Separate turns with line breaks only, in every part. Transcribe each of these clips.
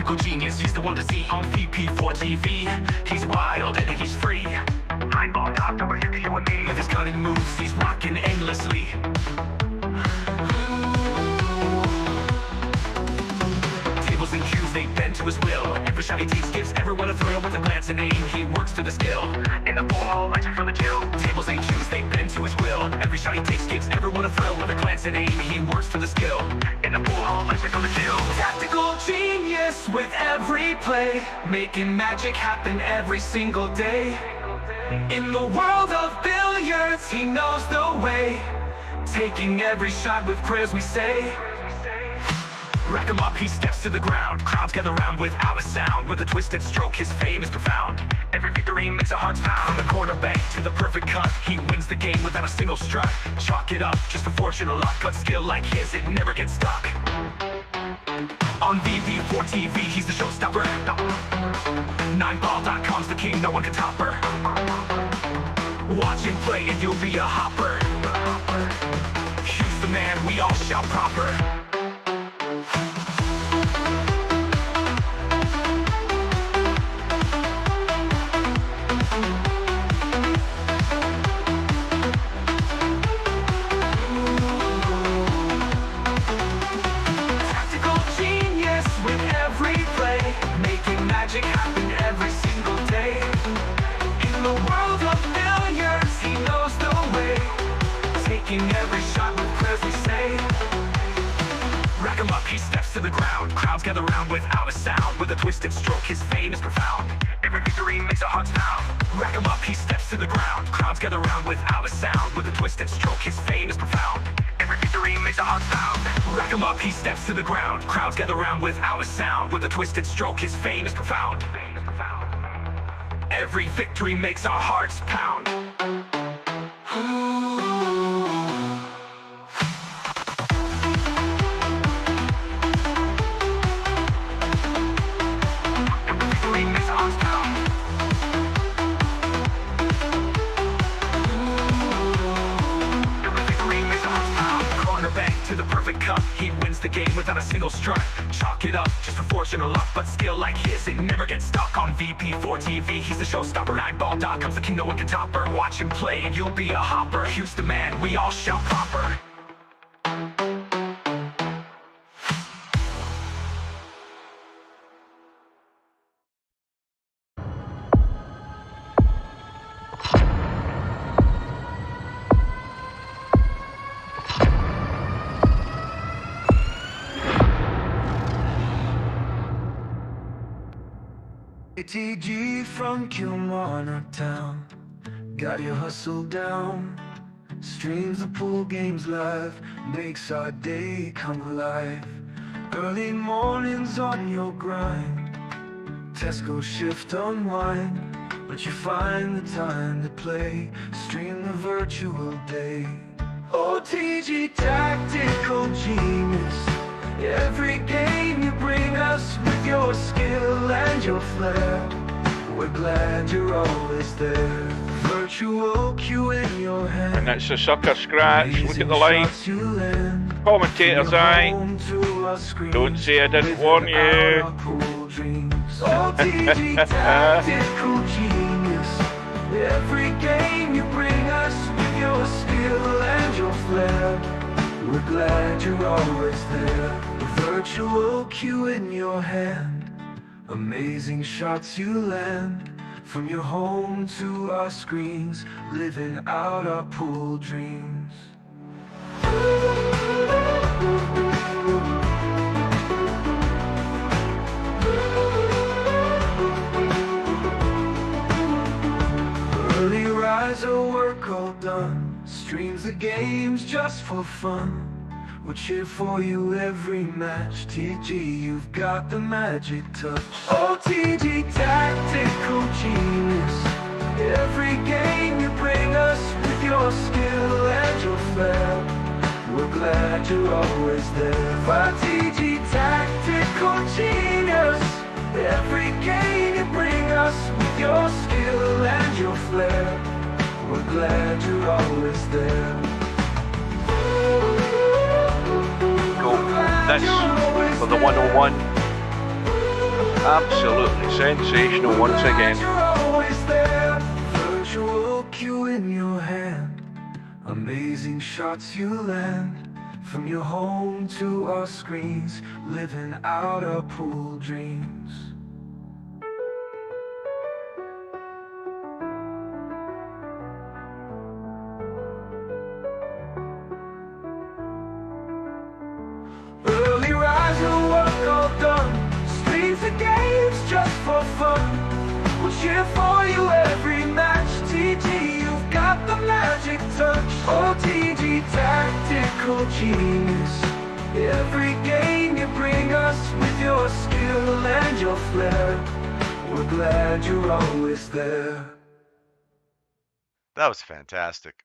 tactical genius, he's the one to see on VP4TV. He's wild and he's free. Eyeball top number here to you and me. With his cunning moves, he's rocking endlessly. Tables and cues, they bend to his will. Every shot he takes gives everyone a thrill. With a glance and aim, he works to the skill. In the ball, lights from the chill. Tables and cues, they bend to his will. Every shot he takes gives everyone a thrill. With a glance and aim, he works to the skill. In the ball, lights from the chill. Tactical genius with every play, making magic happen every single day. In the world of billiards, he knows the way, taking every shot with prayers we say. Rack him up, he steps to the ground. Crowds gather round without a sound. With a twisted stroke, his fame is profound. Every victory makes our hearts pound. From the corner bank to the perfect cut, he wins the game without a single strut. Chalk it up, just a fortune or luck. But skill like his, it never gets stuck. On VP4TV, he's the showstopper. 9ball.com's the king, no one can top her. Watch him play and you'll be a hopper. He's the man, we all shout proper. Magic happen every single day. In the world of billiards, he knows the way, taking every shot with prayers we say. Rack him up, he steps to the ground. Crowds gather round without a sound. With a twisted stroke, his fame is profound. Every victory makes our hearts pound. Rack him up, he steps to the ground. Crowds gather round without a sound. With a twisted stroke, his fame is profound. Every victory makes our hearts pound. Rack him up, he steps to the ground. Crowds gather round without a sound. With a twisted stroke, his fame is profound. Every victory makes our hearts pound. To the perfect cut, he wins the game without a single strut. Chalk it up, just a fortune or luck. But skill like his, it never gets stuck. On VP4TV, he's the showstopper. 9ball.com's the king, no one can top her. Watch him play and you'll be a hopper. He's the man, we all shout proper.
ATG from Kilmarnock town, got your hustle down. Streams the pool games live, makes our day come alive. Early mornings on your grind, Tesco shift unwind, but you find the time to play, stream the virtual day. OTG tactical genius, every game you bring us with your skill and your flair. We're glad you're always there. Virtual cue in your hand.
And that's a sucker scratch. Look at the line. Commentator's eye. Don't say I didn't warn you.
OTG tactical genius, every game you bring us with your skill and your flair. We're glad you're always there. Virtual cue in your hand, amazing shots you land. From your home to our screens, living out our pool dreams. Early riser, work all done, streams the games just for fun. We'll cheer for you every match. TG, you've got the magic touch. OTG tactical genius, every game you bring us with your skill and your flair. We're glad you're always there. OTG tactical genius, every game you bring us with your skill and your flair. We're glad you're always there.
This for the 101. Absolutely sensational once again.
You're always there, virtual cue in your hand. Amazing shots you land, from your home to our screens, living out our pool dreams. Early rise, your work all done, streets and games just for fun. We'll cheer for you every match. TG, you've got the magic touch. OTG, tactical genius. Every game you bring us with your skill and your flair. We're glad you're always there.
That was fantastic.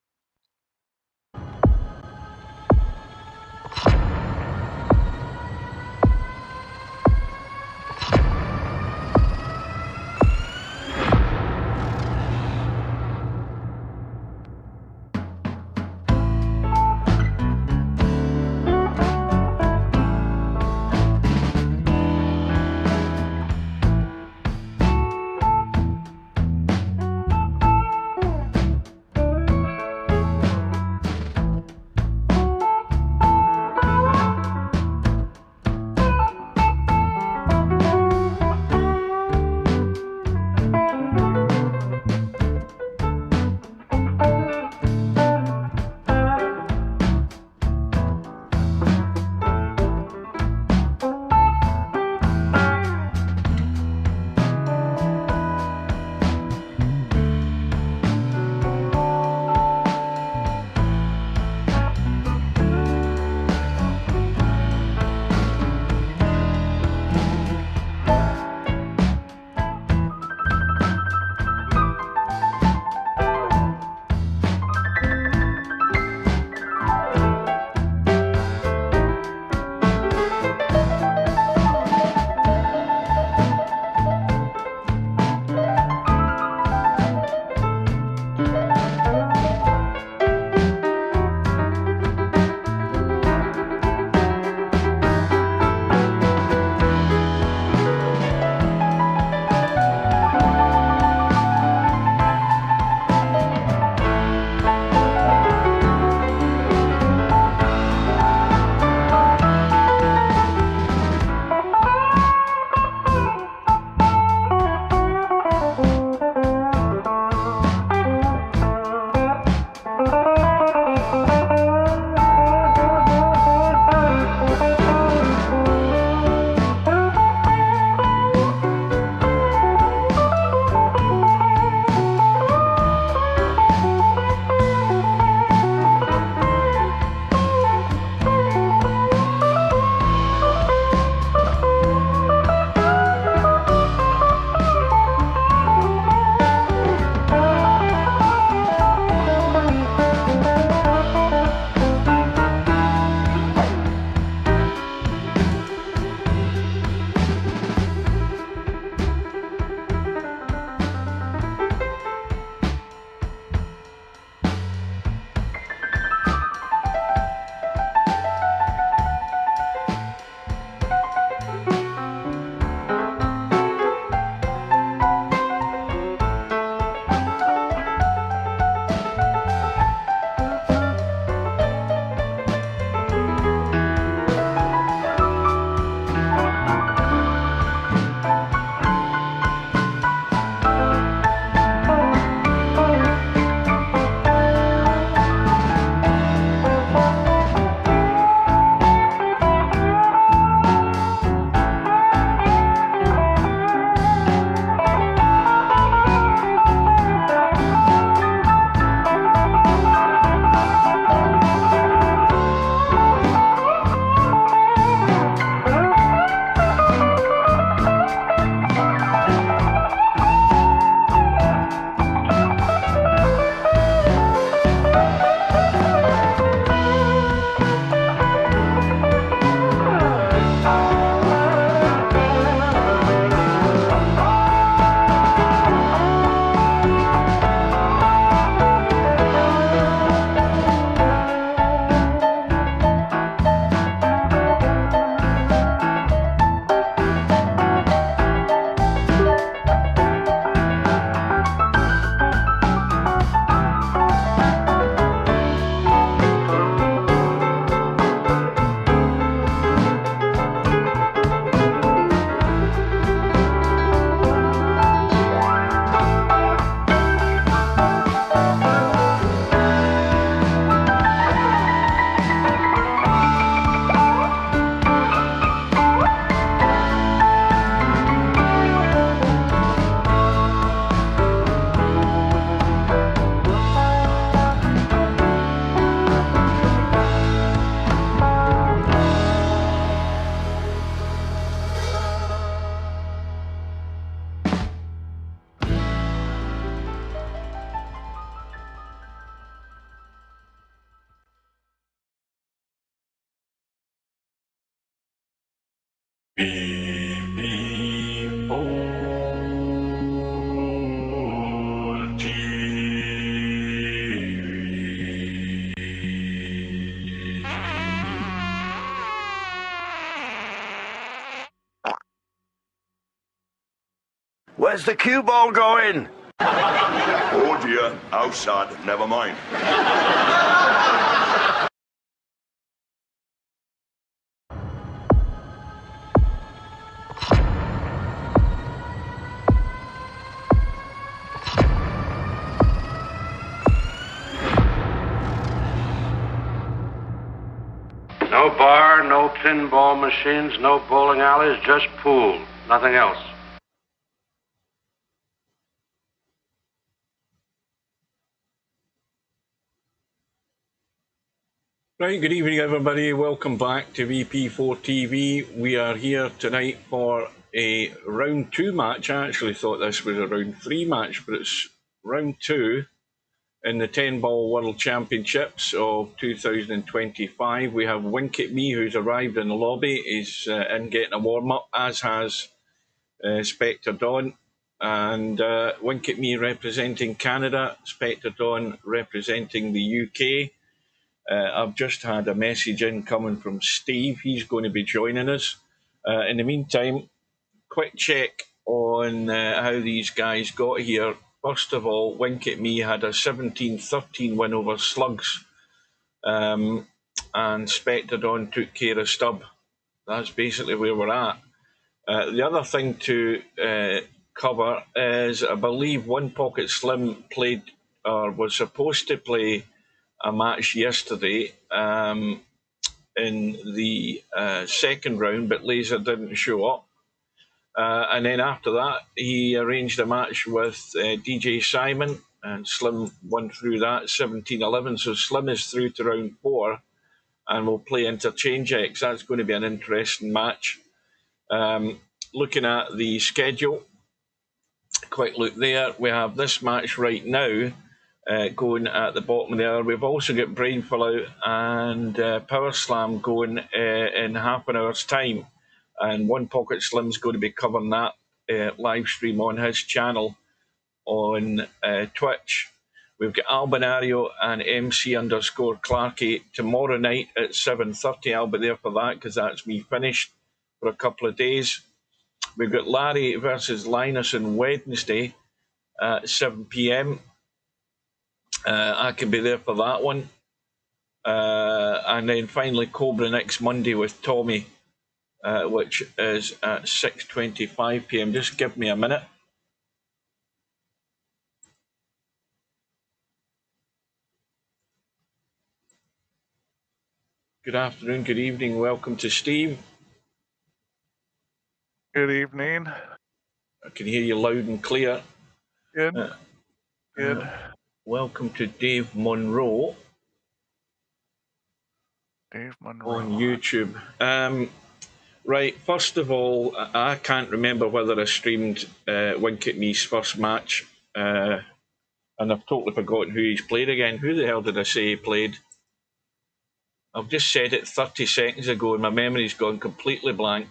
Where's the cue ball going?
Oh dear, how sad, never mind.
No bar, no pinball machines, no bowling alleys, just pool. Nothing else.
Right, good evening everybody, welcome back to VP4TV. We are here tonight for a round 2 match. I actually thought this was a round 3 match, but it's round 2 in the 10 Ball World Championships of 2025. We have Winkatme, who's arrived in the lobby, is in getting a warm-up, as has Spectredawn. And Winkatme representing Canada, Spectredawn representing the UK. I've just had a message in coming from Steve. He's going to be joining us. In the meantime, quick check on how these guys got here. First of all, Winkatme had a 17-13 win over Slugs, and Spectredawn took care of Stub. That's basically where we're at. The other thing to cover is, I believe One Pocket Slim played, or was supposed to play, a match yesterday in the second round, but Laser didn't show up. And then after that, he arranged a match with DJ Simon, and Slim won through that 17-11. So Slim is through to round 4 and will play Interchange X. That's going to be an interesting match. Looking at the schedule, quick look there. We have this match right now going at the bottom there. We've also got Brainful Out and Power Slam going in half an hour's time. And One Pocket Slim's going to be covering that live stream on his channel on Twitch. We've got Albinario and MC_Clarky tomorrow night at 7:30. I'll be there for that because that's me finished for a couple of days. We've got Larry versus Linus on Wednesday at 7 p.m. I can be there for that one. And then finally Cobra next Monday with Tommy, which is at 6:25 p.m. Just give me a minute. Good afternoon, good evening, welcome to Steve.
Good evening.
I can hear you loud and clear.
Good. Good.
Welcome to Dave Monroe.
Dave Monroe.
On YouTube. Right, first of all, I can't remember whether I streamed Winkatme's first match, and I've totally forgotten who he's played again. Who the hell did I say he played? I've just said it 30 seconds ago and my memory's gone completely blank.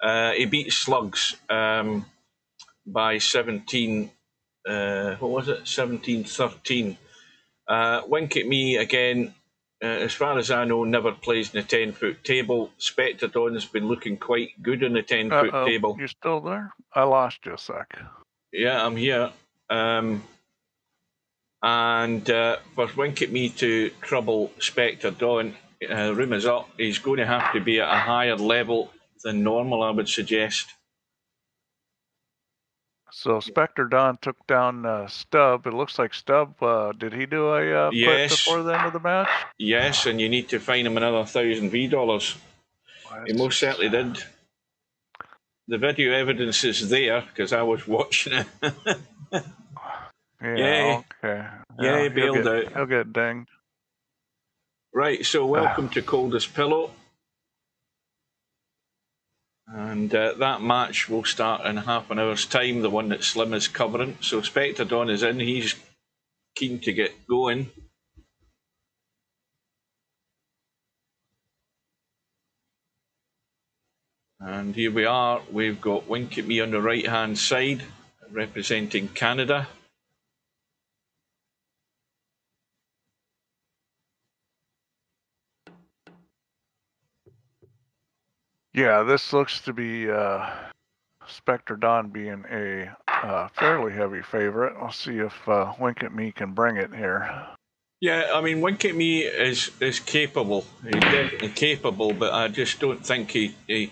He beat Slugs by 17, what was it? 17-13. Winkatme, again, as far as I know, never plays in the 10-foot table. Spectredawn has been looking quite good on the 10-foot table.
You still there? I lost you a sec.
Yeah, I'm here. And for Winkatme to trouble Spectredawn, rumours up, he's going to have to be at a higher level than normal, I would suggest.
So Spectredawn took down Stub. It looks like Stub, did he do a
yes.
put before the end of the match?
Yes, and you need to fine him another 1,000 $. He most certainly did. The video evidence is there because I was watching it.
Yeah, okay.
Yeah, he bailed out.
He'll get dinged.
Right, so welcome to Coldest Pillow. And that match will start in half an hour's time, the one that Slim is covering. So Spectredawn is in, he's keen to get going. And here we are, we've got Winkatme on the right hand side, representing Canada.
Yeah, this looks to be Spectredawn being a
fairly heavy favorite. I'll see if Winkatme can bring it here.
Yeah, I mean, Winkatme is capable. He's definitely capable, but I just don't think he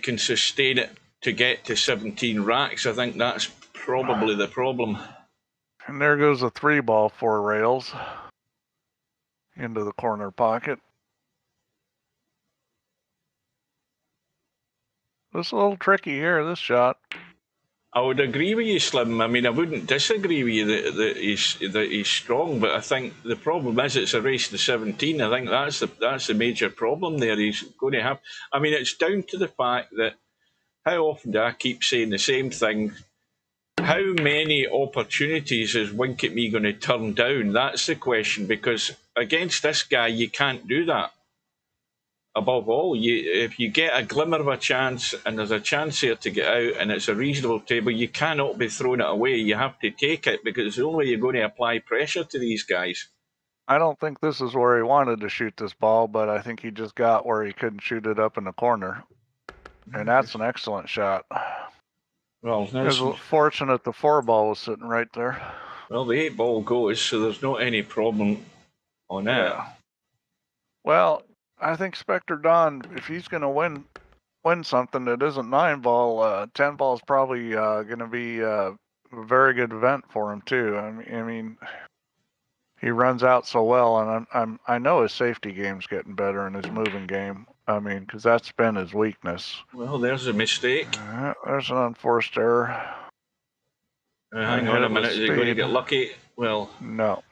can sustain it to get to 17 racks. I think that's probably the problem.
And there goes a 3-ball 4 rails into the corner pocket. This is a little tricky here, this shot.
I would agree with you, Slim. I mean, I wouldn't disagree with you that he's strong, but I think the problem is it's a race to 17. I think that's the major problem there. He's going to have. I mean, it's down to the fact that how often do I keep saying the same thing? How many opportunities is Winkatme going to turn down? That's the question, because against this guy, you can't do that. Above all, if you get a glimmer of a chance and there's a chance here to get out and it's a reasonable table, you cannot be throwing it away. You have to take it because it's the only way you're going to apply pressure to these guys.
I don't think this is where he wanted to shoot this ball, but I think he just got where he couldn't shoot it up in the corner. And that's an excellent shot.
Well,
it's fortunate the 4-ball was sitting right there.
Well, the 8-ball goes, so there's not any problem on that.
Yeah. Well, I think Spectredawn, if he's going to win something that isn't 9-ball, 10-ball is probably going to be a very good event for him too. I mean, he runs out so well, and I know his safety game's getting better and his moving game. I mean, because that's been his weakness.
Well, there's a mistake.
There's an unforced error.
Hang on a minute. Is he going to get lucky? Well,
no.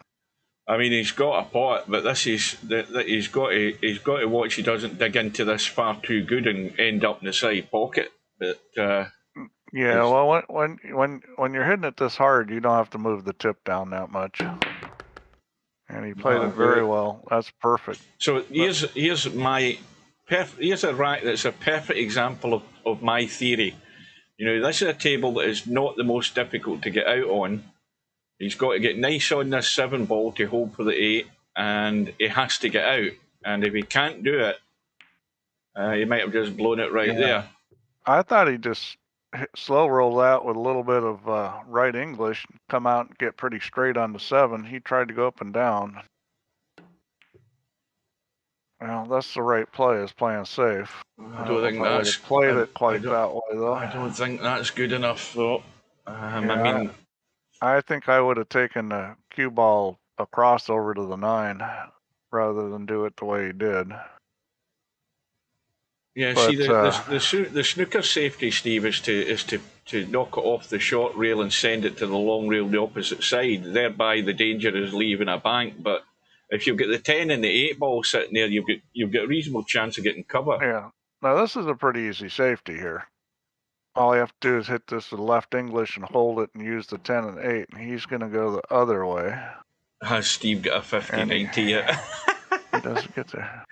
I mean, he's got a pot, but this is that he's got to watch he doesn't dig into this far too good and end up in the side pocket. But
yeah, well, when you're hitting it this hard, you don't have to move the tip down that much. And he played it very well. That's perfect.
So here's a rack that's a perfect example of my theory. You know, this is a table that is not the most difficult to get out on. He's got to get nice on this 7-ball to hold for the 8, and he has to get out. And if he can't do it, he might have just blown it right there.
I thought he just slow rolled out with a little bit of right English, come out and get pretty straight on the 7. He tried to go up and down. Well, that's the right play, is playing safe.
I don't think that's
played it quite that way, though.
I don't think that's good enough, though. I mean,
I think I would have taken the cue ball across over to the 9 rather than do it the way he did.
Yeah, but, see, the snooker safety, Steve, is to knock it off the short rail and send it to the long rail the opposite side. Thereby, the danger is leaving a bank. But if you've got the 10 and the 8-ball sitting there, you've got a reasonable chance of getting cover.
Yeah. Now this is a pretty easy safety here. All you have to do is hit this with left English and hold it and use the 10 and 8, and he's going to go the other way.
Has Steve got a 50-90 yet?
He doesn't get there.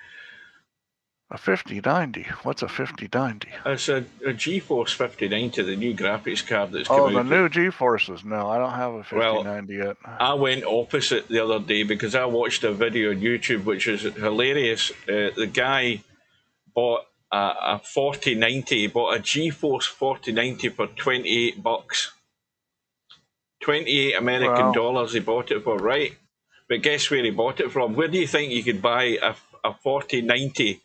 A 50-90? What's a 50-90?
It's a GeForce 5090, the new graphics card that's come out.
Oh, the new GeForces. No, I don't have a 5090 yet.
I went opposite the other day because I watched a video on YouTube, which is hilarious. The guy bought a 4090, bought a GeForce 4090 for $28. 28 American dollars he bought it for, right? But guess where he bought it from? Where do you think you could buy a 4090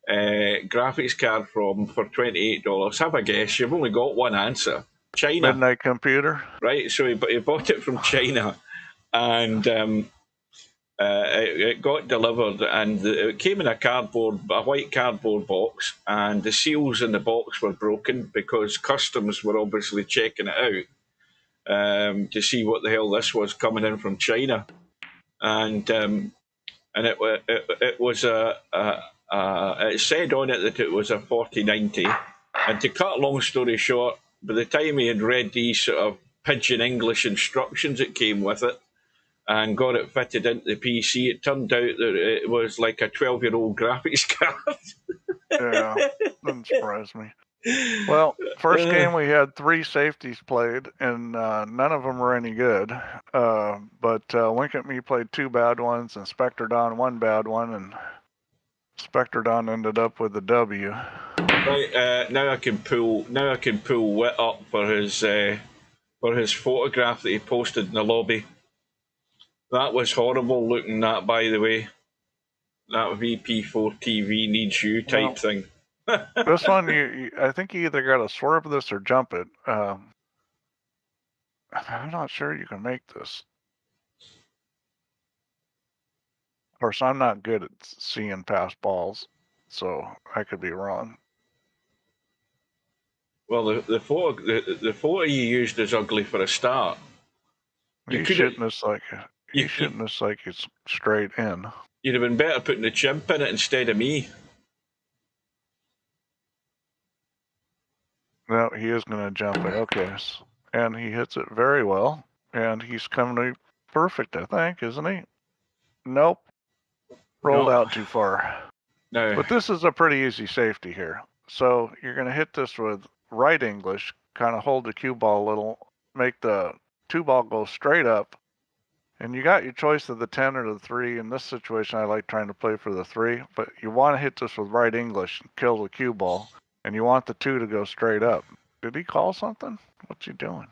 graphics card from for $28? Have a guess. You've only got one answer. China.
Midnight Computer.
Right, so he bought it from China, and it got delivered, and it came in a white cardboard box, and the seals in the box were broken because customs were obviously checking it out to see what the hell this was coming in from China, and it was it said on it that it was a 4090, and to cut a long story short, by the time he had read these sort of pidgin English instructions that came with it and got it fitted into the PC, it turned out that it was like a 12-year-old graphics card.
Yeah, doesn't surprise me. Well, first game we had 3 safeties played, and none of them were any good. But Winkatme played 2 bad ones, and Spectredawn 1 bad one, and Spectredawn ended up with the W.
Right, now I can pull Wit up for his photograph that he posted in the lobby. That was horrible looking. That, by the way, that VP4TV needs you type thing.
This one, I think you either got to swerve this or jump it. I'm not sure you can make this. Of course, I'm not good at seeing past balls, so I could be wrong.
Well, the photo you used is ugly for a start.
He's shooting this like it's straight in.
You'd have been better putting the chimp in it instead of me.
No, he is going to jump it. Okay, and he hits it very well, and he's coming to perfect, I think, isn't he? Nope. Rolled out too far.
No.
But this is a pretty easy safety here. So you're going to hit this with right English, kind of hold the cue ball a little, make the 2-ball go straight up, and you got your choice of the 10 or the 3. In this situation, I like trying to play for the 3, but you want to hit this with right English and kill the cue ball, and you want the 2 to go straight up. Did he call something? What's he doing?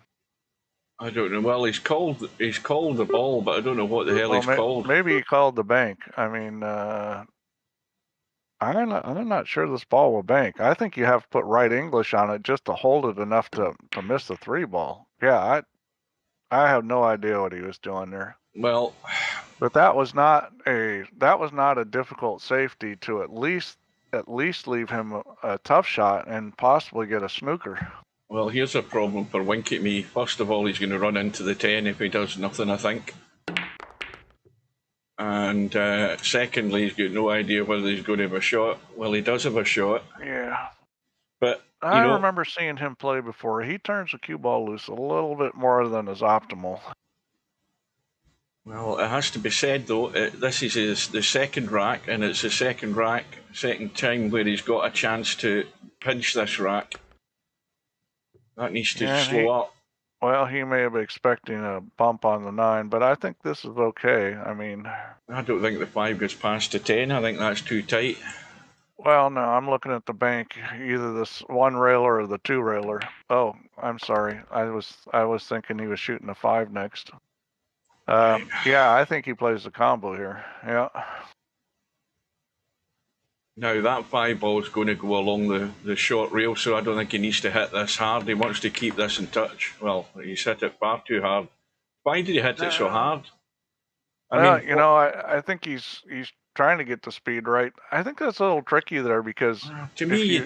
I don't know. Well, he's called the ball, but I don't know what the hell he's called.
Maybe he called the bank. I mean, I'm not sure this ball will bank. I think you have to put right English on it just to hold it enough to miss the 3 ball. Yeah, I have no idea what he was doing there.
Well,
but that was not a difficult safety to at least leave him a tough shot and possibly get a snooker.
Well, here's a problem for Winkatme. First of all, he's going to run into the 10 if he does nothing, I think. And secondly, he's got no idea whether he's going to have a shot. Well, he does have a shot.
Yeah.
But
I remember seeing him play before. He turns the cue ball loose a little bit more than is optimal.
Well, it has to be said, though, this is the second rack, and it's the second time where he's got a chance to pinch this rack. That needs to slow up.
Well, he may have been expecting a bump on the 9, but I think this is okay. I mean,
I don't think the 5 gets past the 10. I think that's too tight.
Well, no, I'm looking at the bank, either this 1 railer or the 2 railer. Oh, I'm sorry. I was thinking he was shooting a 5 next. Yeah, I think he plays the combo here. Yeah.
Now, that 5 ball is going to go along the short rail, so I don't think he needs to hit this hard. He wants to keep this in touch. Well, he's hit it far too hard. Why did he hit it so hard?
I mean, I think he's trying to get the speed right. I think that's a little tricky there because
to me,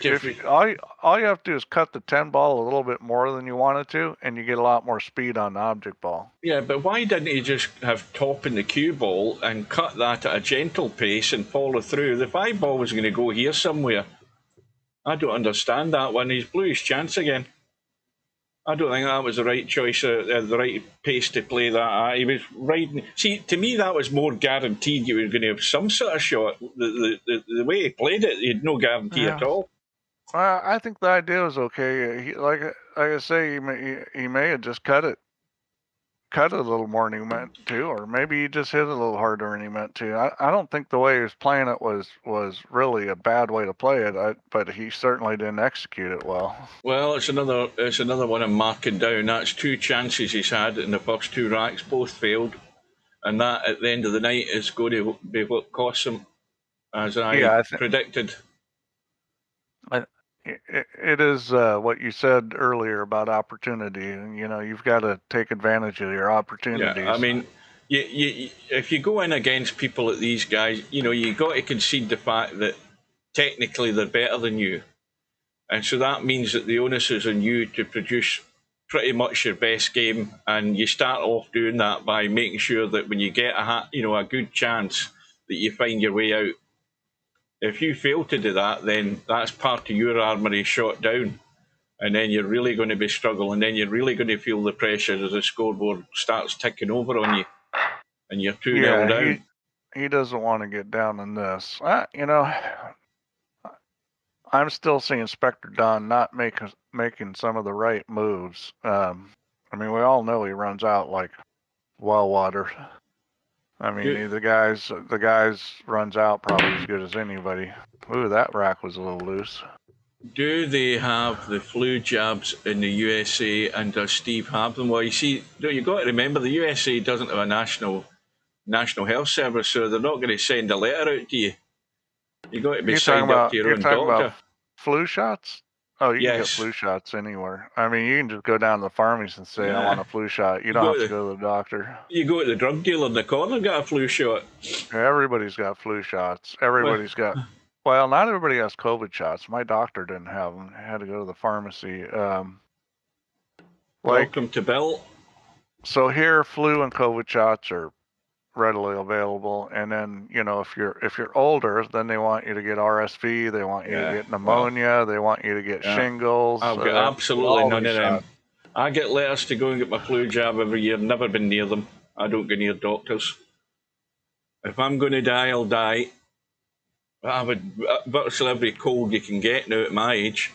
all you have to do is cut the 10 ball a little bit more than you wanted to, and you get a lot more speed on the object ball.
Yeah, but why didn't he just have top in the cue ball and cut that at a gentle pace and follow through? The 5 ball was going to go here somewhere. I don't understand that one. He's blew his chance again. I don't think that was the right choice, the right pace to play that at. He was riding. See, to me, that was more guaranteed you were going to have some sort of shot. The way he played it, he had no guarantee at all.
I think the idea was okay. Like I say, he may have just cut it a little more than he meant to, or maybe he just hit it a little harder than he meant to. I don't think the way he was playing it was really a bad way to play it, but he certainly didn't execute it well.
Well, it's another one I'm marking down. That's 2 chances he's had in the first 2 racks, both failed, and that at the end of the night is going to be what costs him, as I predicted.
It is what you said earlier about opportunity, and you've got to take advantage of your opportunities.
Yeah, I mean, if you go in against people like these guys, you got to concede the fact that technically they're better than you, and so that means that the onus is on you to produce pretty much your best game, and you start off doing that by making sure that when you get a good chance that you find your way out. If you fail to do that, then that's part of your armoury shot down. And then you're really going to be struggling. And then you're really going to feel the pressure as the scoreboard starts ticking over on you. And you're 2-0 down.
He doesn't want to get down in this. I'm still seeing Spectredawn not making some of the right moves. I mean, we all know he runs out like well water. I mean, the guys runs out probably as good as anybody. Ooh, that rack was a little loose.
Do they have the flu jabs in the USA, and does Steve have them? Well, you see, you've got to remember the USA doesn't have a national health service, so they're not going to send a letter out to you. You've got to be signed up to your own doctor.
Flu shots? Oh, you can get
Yes.
flu shots anywhere. I mean, you can just go down to the pharmacy and say, I want a flu shot. You don't have to go to the doctor.
You go to the drug dealer in the corner and get a flu shot.
Everybody's got flu shots. Everybody's got... Well, not everybody has COVID shots. My doctor didn't have them. I had to go to the pharmacy.
Welcome to Bill.
So here, flu and COVID shots are readily available, and then if you're older, then they want you to get RSV, they want you to get pneumonia, they want you to get shingles.
I've got absolutely none of them. I get letters to go and get my flu jab every year. Never been near them. I don't go near doctors. If I'm going to die, I'll die. I have virtually every cold you can get now at my age.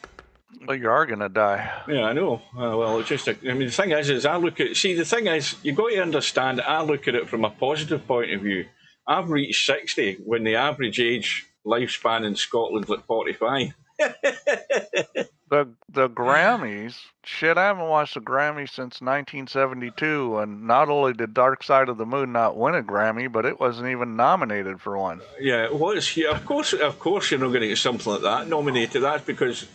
Well, you are going to die.
Yeah, I know. Well, it's just, the thing is I look at, the thing is, you've got to understand, I look at it from a positive point of view. I've reached 60 when the average age lifespan in Scotland's like 45.
The Grammys, shit, I haven't watched the Grammys since 1972, and not only did Dark Side of the Moon not win a Grammy, but it wasn't even nominated for one.
Yeah, well, of course you're not going to get something like that nominated. That's because,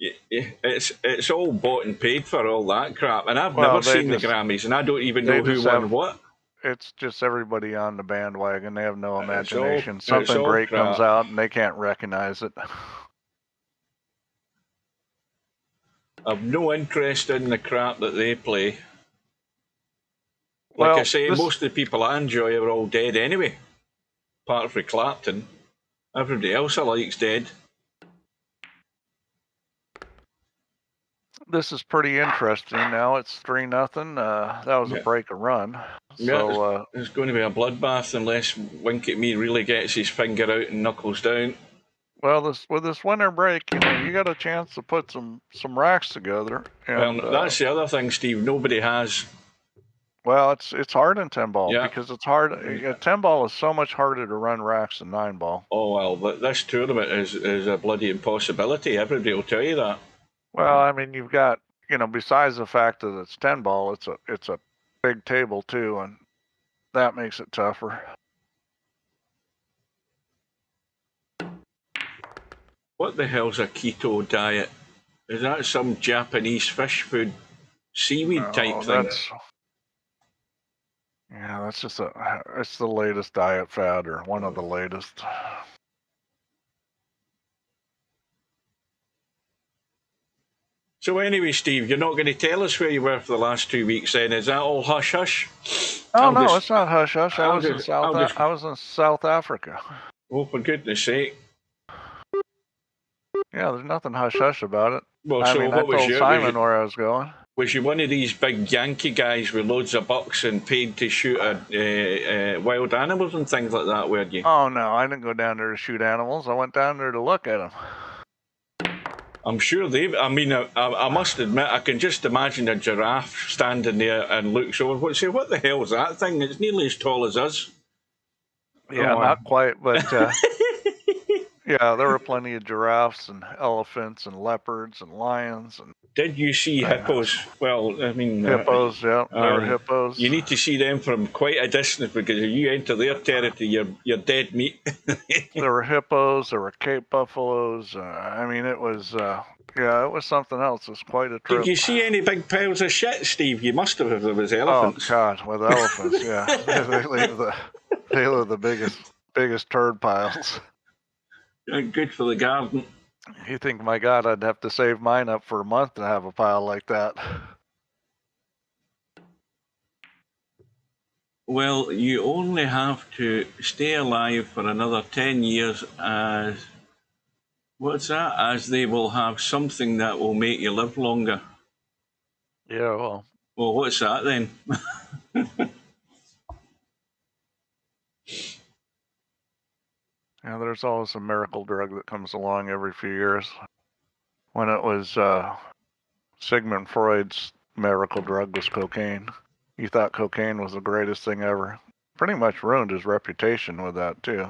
it's all bought and paid for, all that crap. And I've never seen the Grammys, and I don't even know who won what.
It's just everybody on the bandwagon. They have no imagination. Something great comes out, and they can't recognize it.
I've no interest in the crap that they play. Like I say, most of the people I enjoy are all dead anyway. Apart from Clapton. Everybody else I like's dead.
This is pretty interesting now. It's 3-0. That was a break of run. So
it's going to be a bloodbath unless Winkatme really gets his finger out and knuckles down.
Well, with this winter break, you got a chance to put some racks together. And,
well, that's the other thing, Steve. Nobody has.
Well, it's hard in 10-ball because it's hard. 10-ball is so much harder to run racks than 9-ball.
Oh well, but this tournament is a bloody impossibility. Everybody will tell you that.
Well, I mean, you've got besides the fact that it's 10-ball, it's a big table too, and that makes it tougher.
What the hell's a keto diet? Is that some Japanese fish food, seaweed type thing?
That's just it's the latest diet fad, or one of the latest.
So anyway, Steve, you're not going to tell us where you were for the last 2 weeks then? Is that all hush-hush?
Oh, no, it's not hush-hush. I was in South Africa.
Oh, for goodness sake.
Yeah, there's nothing hush-hush about it.
Well,
I
what was
told Simon where I was going.
Was you one of these big Yankee guys with loads of bucks and paid to shoot wild animals and things like that, weren't you?
Oh, no, I didn't go down there to shoot animals. I went down there to look at them.
I'm sure I must admit, I can just imagine a giraffe standing there and looks over. What the hell is that thing? It's nearly as tall as us.
Yeah, not quite, but yeah, there were plenty of giraffes and elephants and leopards and lions. And
did you see hippos? Well, I mean...
Hippos, yeah, there were hippos.
You need to see them from quite a distance, because if you enter their territory, you're dead meat.
There were hippos, there were Cape buffaloes. I mean, it was... it was something else. It was quite a trip.
Did you see any big piles of shit, Steve? You must have if there was elephants.
Oh, God, with elephants, yeah. They were the biggest turd piles.
Good for the garden.
You think, my God, I'd have to save mine up for a month to have a pile like that.
Well, you only have to stay alive for another 10 years as... What's that? As they will have something that will make you live longer.
Yeah, well...
Well, what's that then?
Yeah, there's always a miracle drug that comes along every few years. When it was Sigmund Freud's miracle drug was cocaine. He thought cocaine was the greatest thing ever. Pretty much ruined his reputation with that, too.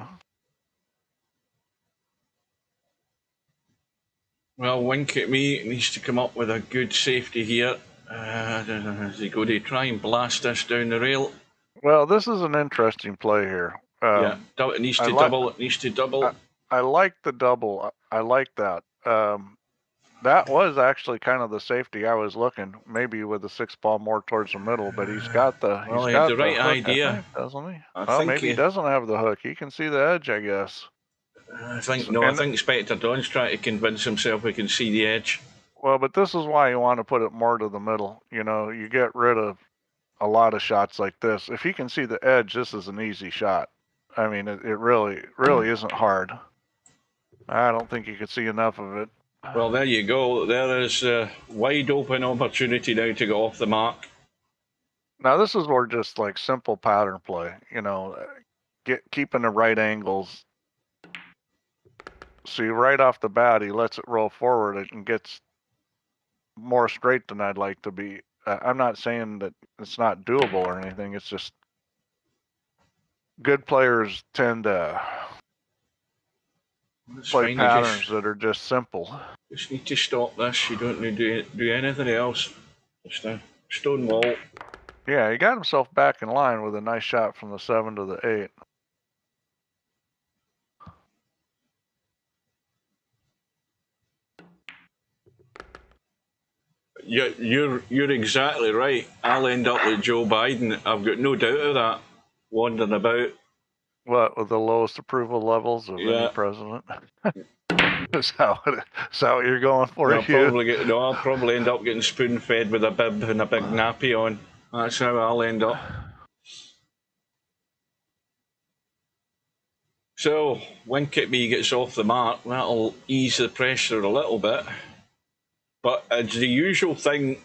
Well, Winkatme needs to come up with a good safety here. Is he going to try and blast this down the rail?
Well, this is an interesting play here.
Yeah, it needs to double. It needs to double.
I like the double. I like that. That was actually kind of the safety I was looking, maybe with the 6-ball more towards the middle, but he's got the
Well, he had the right
hook,
idea,
I think, doesn't he?
I
Well,
think
maybe he doesn't have the hook. He can see the edge, I guess.
I think Spectredawn's trying to convince himself he can see the edge.
Well, but this is why you want to put it more to the middle. You know, you get rid of a lot of shots like this. If he can see the edge, this is an easy shot. I mean, it really isn't hard. I don't think you could see enough of it.
Well, there you go. There is a wide open opportunity now to go off the mark.
Now, this is where just like simple pattern play, you know, keeping the right angles. See, right off the bat, he lets it roll forward and gets more straight than I'd like to be. I'm not saying that it's not doable or anything. It's just good players tend to play patterns that are just simple.
Just need to stop this. You don't need to do anything else. Just a stone wall.
Yeah, he got himself back in line with a nice shot from the 7 to the 8.
You're exactly right. I'll end up with Joe Biden. I've got no doubt of that. Wandering about.
What, with the lowest approval levels of any president? Is that what you're going for?
I'll probably end up getting spoon-fed with a bib and a big nappy on. That's how I'll end up. So, Winkatme gets off the mark. That'll ease the pressure a little bit. But as the usual thing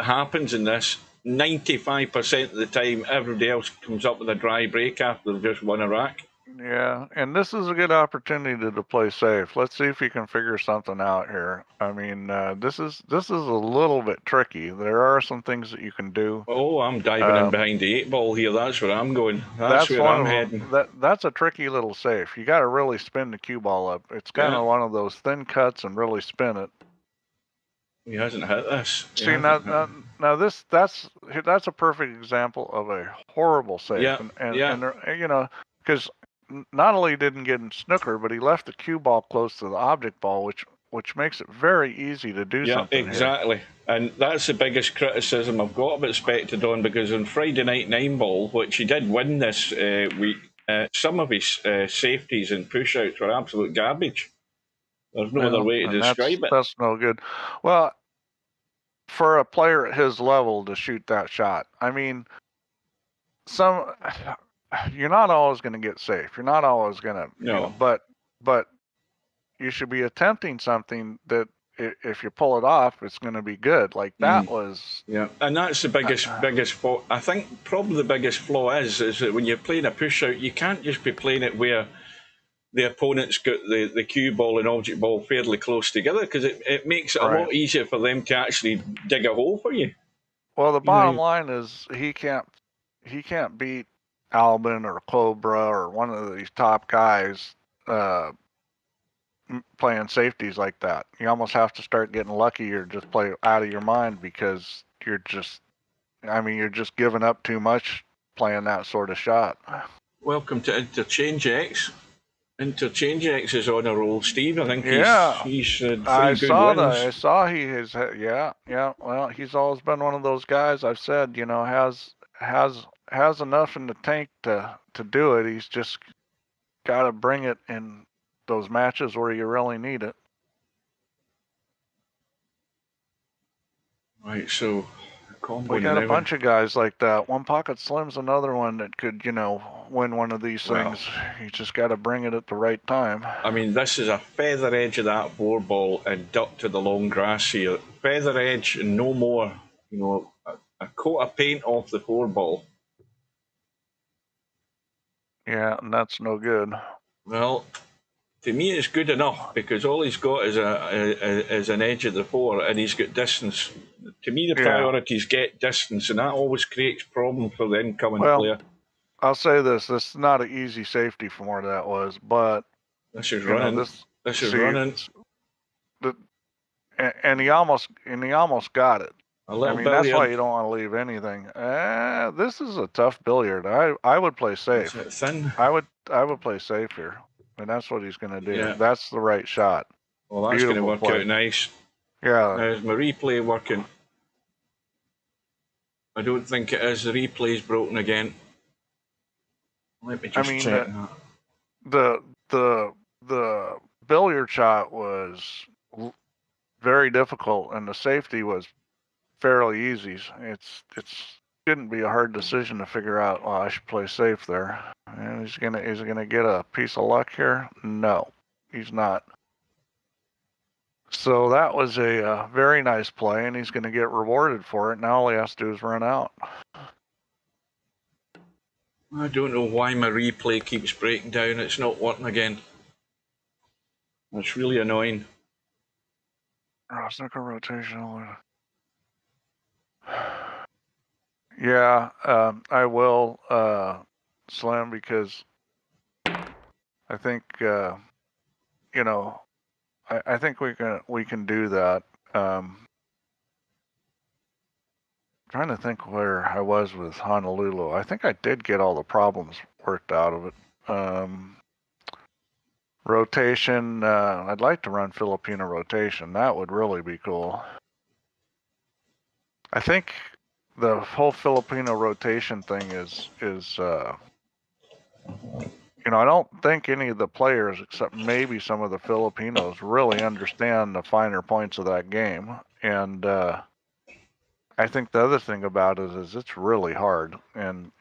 happens in this, 95% of the time, everybody else comes up with a dry break after they've just won a rack.
Yeah, and this is a good opportunity to play safe. Let's see if you can figure something out here. I mean, this is a little bit tricky. There are some things that you can do.
Oh, I'm diving in behind the 8-ball here. That's where I'm going. That's where I'm heading.
That's a tricky little safe. You got to really spin the cue ball up. It's kind of one of those thin cuts and really spin it.
He hasn't hit this.
See, now that's a perfect example of a horrible save.
Yeah,
and you know, because not only didn't get in snooker, but he left the cue ball close to the object ball, which makes it very easy to do something.
Yeah, exactly. Here. And that's the biggest criticism I've got about Spectredawn, because on Friday night 9-ball, which he did win this week, some of his safeties and push-outs were absolute garbage. There's no other way to describe it.
That's no good. Well, for a player at his level to shoot that shot, I mean, you're not always going to get safe. You're not always going to,
no.
You know, but you should be attempting something that if you pull it off, it's going to be good. Like that was.
Yeah, and that's the biggest flaw. I think probably the biggest flaw is that when you're playing a push out, you can't just be playing it where the opponent's got the cue ball and object ball fairly close together, because it makes it a lot easier for them to actually dig a hole for you.
Well, the bottom line is he can't beat Albin or Cobra or one of these top guys playing safeties like that. You almost have to start getting lucky or just play out of your mind, because you're just giving up too much playing that sort of shot.
Welcome to Interchange X. Interchange X is on a roll, Steve. I think he's good wins.
I saw he is. Yeah. Well, he's always been one of those guys. I've said, you know, has enough in the tank to do it. He's just got to bring it in those matches where you really need it.
Right. So
we got a bunch of guys like that. One Pocket Slim's another one that could, you know, win one of these things. You just got to bring it at the right time.
I mean, this is a feather edge of that 4-ball and duck to the long grass here. Feather edge and no more. You know, a coat of paint off the 4-ball.
Yeah, and that's no good.
Well, to me, it's good enough, because all he's got is an edge of the 4, and he's got distance. To me, the priorities get distance, and that always creates problems for the incoming player.
I'll say this is not an easy safety from where that was, but
this is running. This is running.
and he almost got it.
A little
I mean, that's why
billiard.
you don't want to leave anything. This is a tough billiard. I would play
Is
safe.
it thin?
I would play safe here, and that's what he's going to do.
Yeah.
That's the right shot.
Well, that's going to work
play.
out nice.
Yeah.
Now, is my replay working? I don't think it is. The replay's broken again. Let me just check that.
The billiard shot was very difficult, and the safety was fairly easy. It's shouldn't be a hard decision to figure out. Well, I should play safe there. And is he gonna get a piece of luck here? No, he's not. So that was a very nice play, and he's going to get rewarded for it. Now all he has to do is run out.
I don't know why my replay keeps breaking down. It's not working again. That's really annoying.
Snooker rotational. Yeah, I will, Slim, because I think you know, I think we can do that. Trying to think where I was with Honolulu. I think I did get all the problems worked out of it. Rotation, I'd like to run Filipino rotation. That would really be cool. I think the whole Filipino rotation thing is you know, I don't think any of the players, except maybe some of the Filipinos, really understand the finer points of that game. And I think the other thing about it is it's really hard, and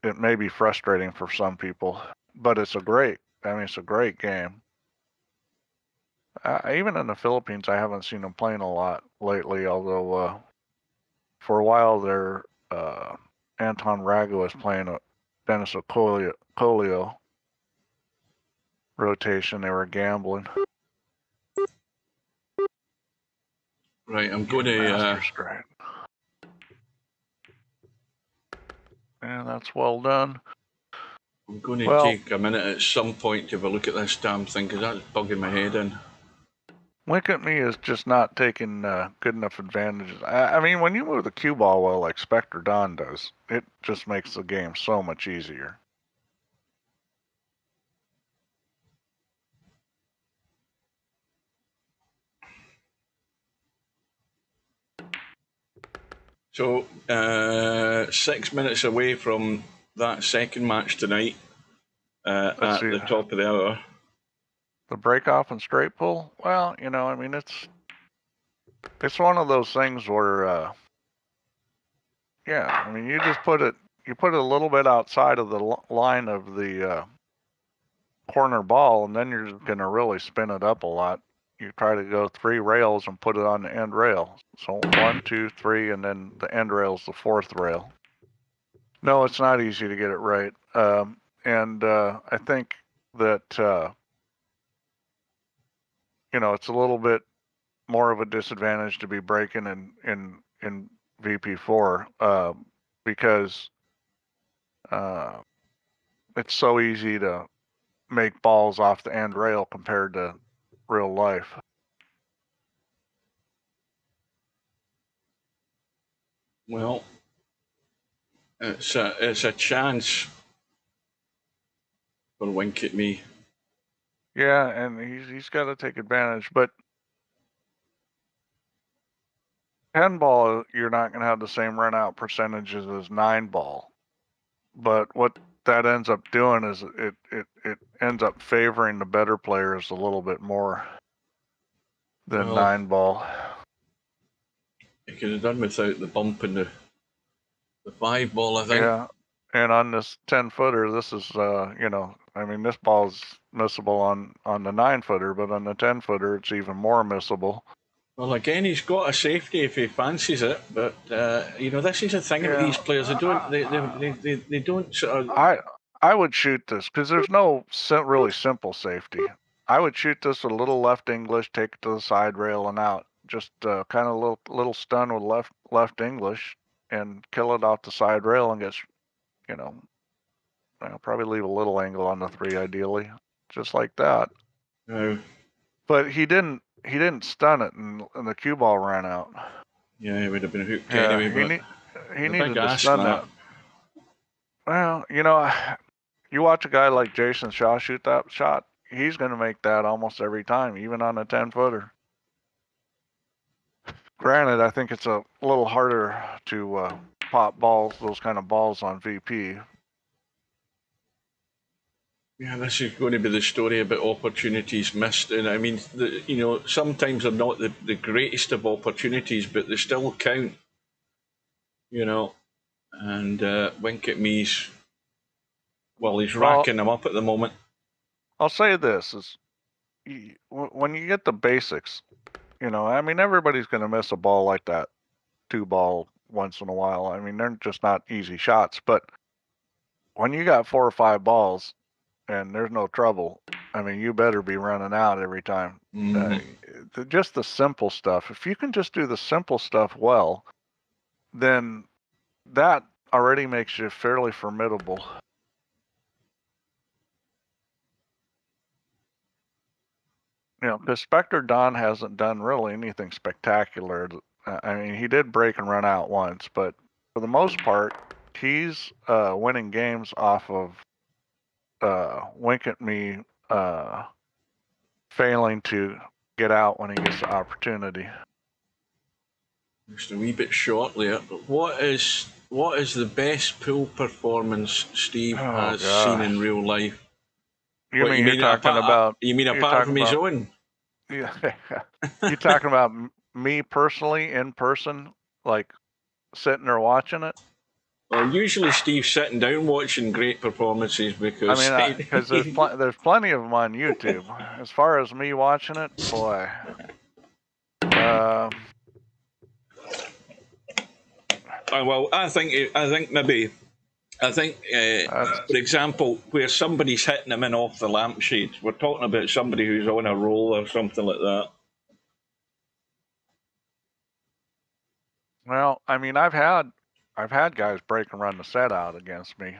it may be frustrating for some people, but it's a great game. Even in the Philippines, I haven't seen them playing a lot lately, although for a while there, Anton Rago was playing a Dennis Ocolio rotation. They were gambling.
Right, I'm going to...
And that's well done.
I'm going to take a minute at some point to have a look at this damn thing, because that's bugging my head in.
Winkatme is just not taking good enough advantages. I mean, when you move the cue ball well like Spectredawn does, it just makes the game so much easier.
So, 6 minutes away from that second match tonight at the top of the hour.
The break off and straight pull? Well, you know, I mean, it's one of those things where, yeah, I mean, you put it a little bit outside of the line of the corner ball, and then you're going to really spin it up a lot. You try to go 3 rails and put it on the end rail. So 1, 2, 3, and then the end rail is the 4th rail. No, it's not easy to get it right. And I think that, you know, it's a little bit more of a disadvantage to be breaking in VP4 because it's so easy to make balls off the end rail compared to real life.
Well, it's a chance for Winkatme.
Yeah, and he's got to take advantage. But 10 ball, you're not going to have the same run out percentages as 9 ball. But what that ends up doing is it ends up favoring the better players a little bit more than 9 ball.
You could have done without the bump in the 5 ball, I think.
Yeah, and on this 10-footer, this is, you know, I mean, this ball's missable on the 9-footer, but on the 10-footer, it's even more missable.
Well, again, he's got a safety if he fancies it, but you know, this is the thing with these players. They don't sort of.
I would shoot this because there's no really simple safety. I would shoot this with a little left English, take it to the side rail and out. Just kind of a little stun with left English and kill it off the side rail and get, you know, I'll probably leave a little angle on the 3 ideally, just like that.
No.
But he didn't stun it, and the cue ball ran out.
Yeah, he would have been hooked
Yeah,
anyway.
he
The
needed
big
to
ask
stun
that.
that. Well, you know, you watch a guy like Jason Shaw shoot that shot, he's going to make that almost every time, even on a 10-footer. Granted, I think it's a little harder to pop balls, those kind of balls on VP.
Yeah, this is going to be the story about opportunities missed. And I mean, you know, sometimes they're not the greatest of opportunities, but they still count. You know, and Winkatme's, well, he's racking them up at the moment.
I'll say this is, when you get the basics, you know, I mean, everybody's going to miss a ball like that, 2-ball once in a while. I mean, they're just not easy shots. But when you got 4 or 5 balls and there's no trouble, I mean, you better be running out every time. Just the simple stuff. If you can just do the simple stuff well, then that already makes you fairly formidable. You know, because Spectredawn hasn't done really anything spectacular. I mean, he did break and run out once, but for the most part, he's winning games off of Winkatme failing to get out when he gets the opportunity.
Just a wee bit short there. What is the best pool performance Steve has seen in real life?
You mean you're talking about?
You mean apart from his own?
Yeah. You talking about me personally, in person, like sitting there watching it?
Well, usually Steve's sitting down watching great performances because
I mean, because there's plenty of them on YouTube. As far as me watching it, boy.
Well, I think for example, where somebody's hitting them in off the lampshades, we're talking about somebody who's on a roll or something like that.
Well, I mean, I've had guys break and run the set out against me.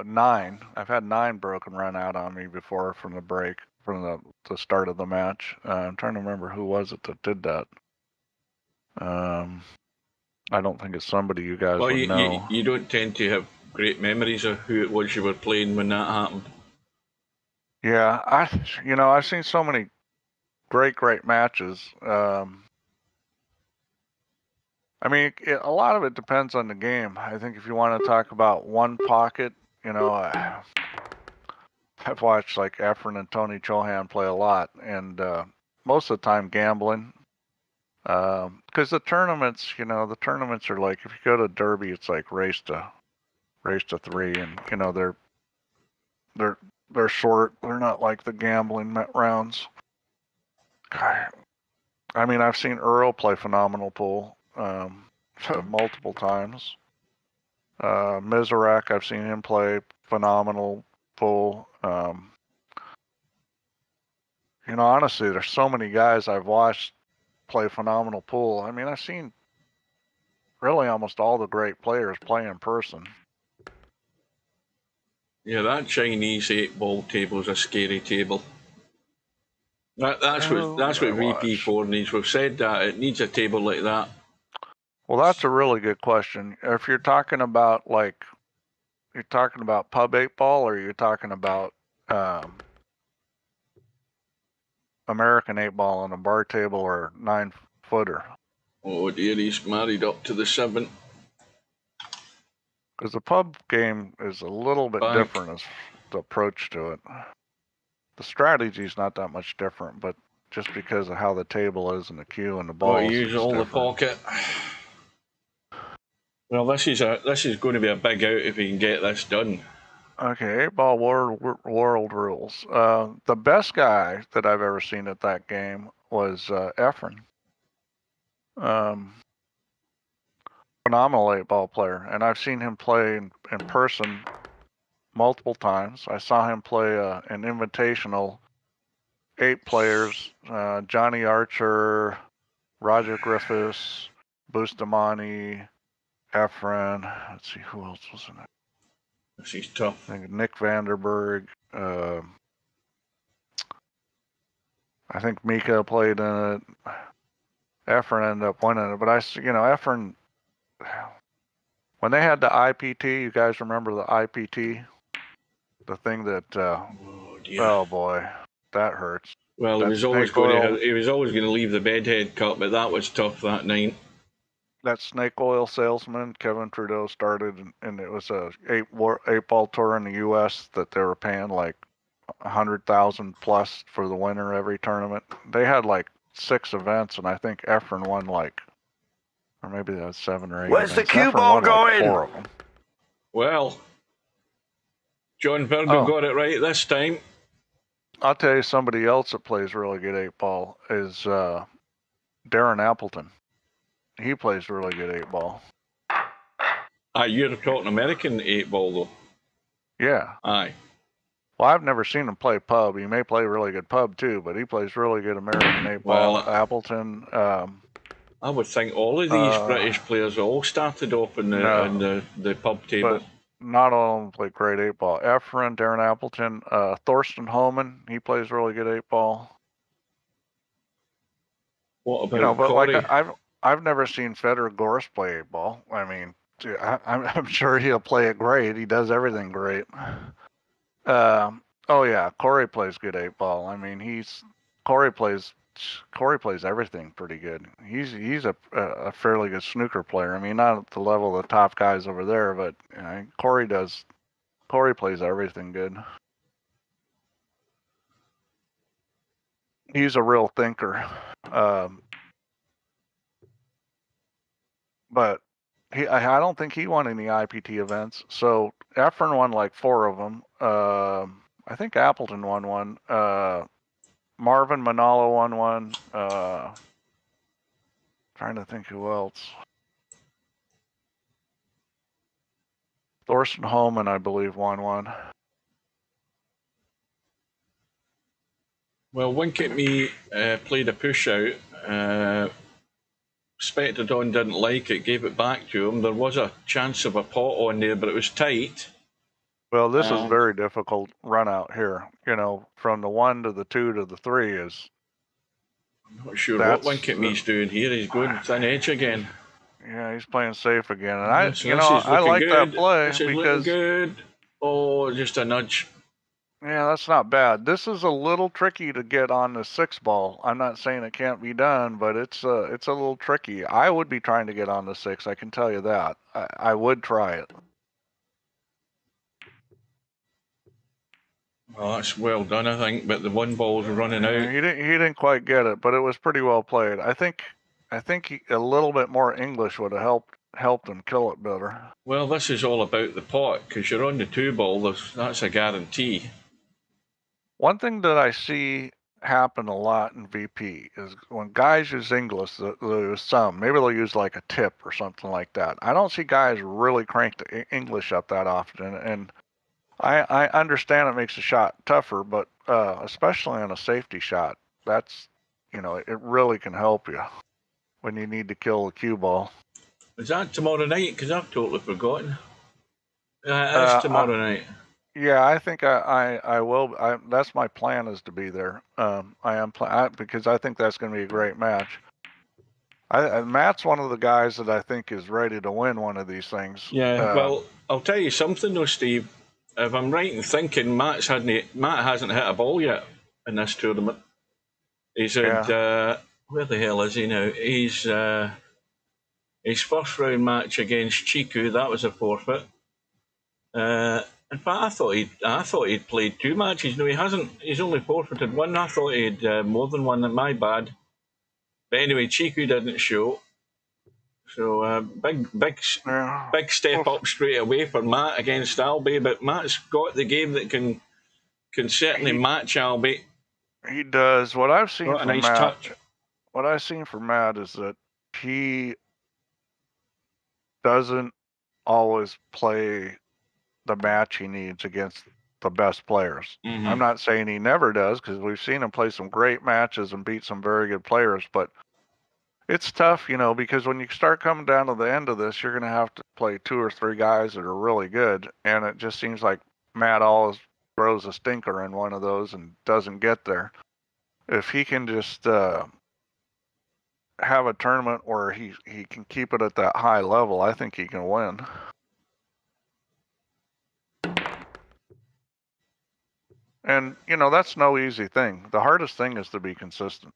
9. I've had 9 broken run out on me before from the break, from the start of the match. I'm trying to remember who was it that did that. I don't think it's somebody you guys would know.
You don't tend to have great memories of who it was you were playing when that happened.
Yeah, I've seen so many great matches. I mean, a lot of it depends on the game. I think if you want to talk about one pocket, you know, I've watched like Efren and Tony Chohan play a lot, and most of the time gambling. Because the tournaments, the tournaments are like, if you go to Derby, it's like race to 3, and you know they're short. They're not like the gambling rounds. I mean, I've seen Earl play phenomenal pool multiple times. Miserak, I've seen him play phenomenal pool. Honestly, there's so many guys I've watched play phenomenal pool. I mean, I've seen really almost all the great players play in person.
Yeah, that Chinese 8-ball table is a scary table. That's what VP4 needs. We've said that it needs a table like that.
Well, that's a really good question. If you're talking about pub 8-ball, or you're talking about American 8-ball on a bar table or 9-footer.
Oh dear, he's married up to the 7.
Because the pub game is a little bit different as the approach to it. The strategy's not that much different, but just because of how the table is and the cue and the balls.
Use all the pocket. Well, this is going to be a big out if we can get this done.
Okay, 8-ball world rules. The best guy that I've ever seen at that game was Efren. Phenomenal 8-ball player, and I've seen him play in person multiple times. I saw him play an invitational, 8 players, Johnny Archer, Roger Griffiths, Bustamante, Efren. Let's see, who else was in it?
This is tough.
I think Nick Vanderberg. I think Mika played in it. Efren ended up winning it, but Efren, when they had the IPT, you guys remember the IPT? The thing that, oh boy, that hurts.
Well, he was always going to leave the bedhead cut, but that was tough that night.
That snake oil salesman, Kevin Trudeau, started, and it was a 8-ball tour in the U.S. that they were paying like 100,000 plus for the winner every tournament. They had like 6 events, and I think Efren won like, or maybe that was 7 or 8.
Where's the
events.
cue
Efren
ball
won
going?
Like 4 of them.
Well, John Virgo got it right this time.
I'll tell you, somebody else that plays really good 8-ball is Darren Appleton. He plays really good 8-ball.
You're talking American 8-ball though.
Yeah.
Aye.
Well, I've never seen him play pub. He may play really good pub too, but he plays really good American 8-ball.
Well,
Appleton.
I would think all of these British players all started off in the pub table.
But not all of them play great 8-ball. Efren, Darren Appleton, Thorsten Homan, he plays really good 8-ball.
What about
but
Corey?
like I've never seen Federer Gorst play 8-ball. I mean, dude, I'm sure he'll play it great. He does everything great. Oh yeah, Corey plays good 8-ball. I mean, Corey plays everything pretty good. He's a fairly good snooker player. I mean, not at the level of the top guys over there, but Corey plays everything good. He's a real thinker. But I don't think he won any IPT events. So Efren won like 4 of them. I think Appleton won one. Marvin Manalo won one. Trying to think who else. Thorsten Homan, I believe, won one.
Well, Winkatme played a push out. Spectredawn didn't like it, gave it back to him. There was a chance of a pot on there, but it was tight.
Well, this is very difficult run out here. From the 1 to the 2 to the 3 is.
I'm not sure what Winkatme's doing here. He's going thin edge again.
Yeah, he's playing safe again, and I like
good.
that play
this is
because
good. Oh, just a nudge.
Yeah, that's not bad. This is a little tricky to get on the 6-ball. I'm not saying it can't be done, but it's a little tricky. I would be trying to get on the 6. I can tell you that. I would try it.
Well, that's well done, I think. But the 1 ball's running out.
He didn't quite get it, but it was pretty well played. I think a little bit more English would have helped him kill it better.
Well, this is all about the pot because you're on the 2 ball. That's a guarantee.
One thing that I see happen a lot in VP is when guys use English, they'll use some. Maybe they'll use like a tip or something like that. I don't see guys really crank the English up that often, and I understand it makes a shot tougher, but especially on a safety shot, that's it really can help you when you need to kill the cue ball.
Is that tomorrow night? Because I've totally forgotten. It's tomorrow night.
Yeah, I think I will. That's my plan, is to be there. I am because I think that's going to be a great match. Matt's one of the guys that I think is ready to win one of these things.
Yeah. Well, I'll tell you something though, Steve. If I'm right in thinking, Matt hasn't hit a ball yet in this tournament. He's at where the hell is he now? He's his first round match against Chiku. That was a forfeit. In fact, I thought he'd played 2 matches. No, he hasn't. He's only forfeited 1. I thought he'd more than 1. My bad. But anyway, Chiku didn't show. So big step up straight away for Matt against Albie. But Matt's got the game that can certainly match Albie.
He does. What I've seen
from Matt.
What I've seen from Matt is that he doesn't always play the match he needs against the best players.
Mm-hmm.
I'm not saying he never does, because we've seen him play some great matches and beat some very good players, but it's tough, because when you start coming down to the end of this, you're going to have to play 2 or 3 guys that are really good, and it just seems like Matt always throws a stinker in one of those and doesn't get there. if he can just have a tournament where he can keep it at that high level, I think he can win. And, you know, that's no easy thing. The hardest thing is to be consistent.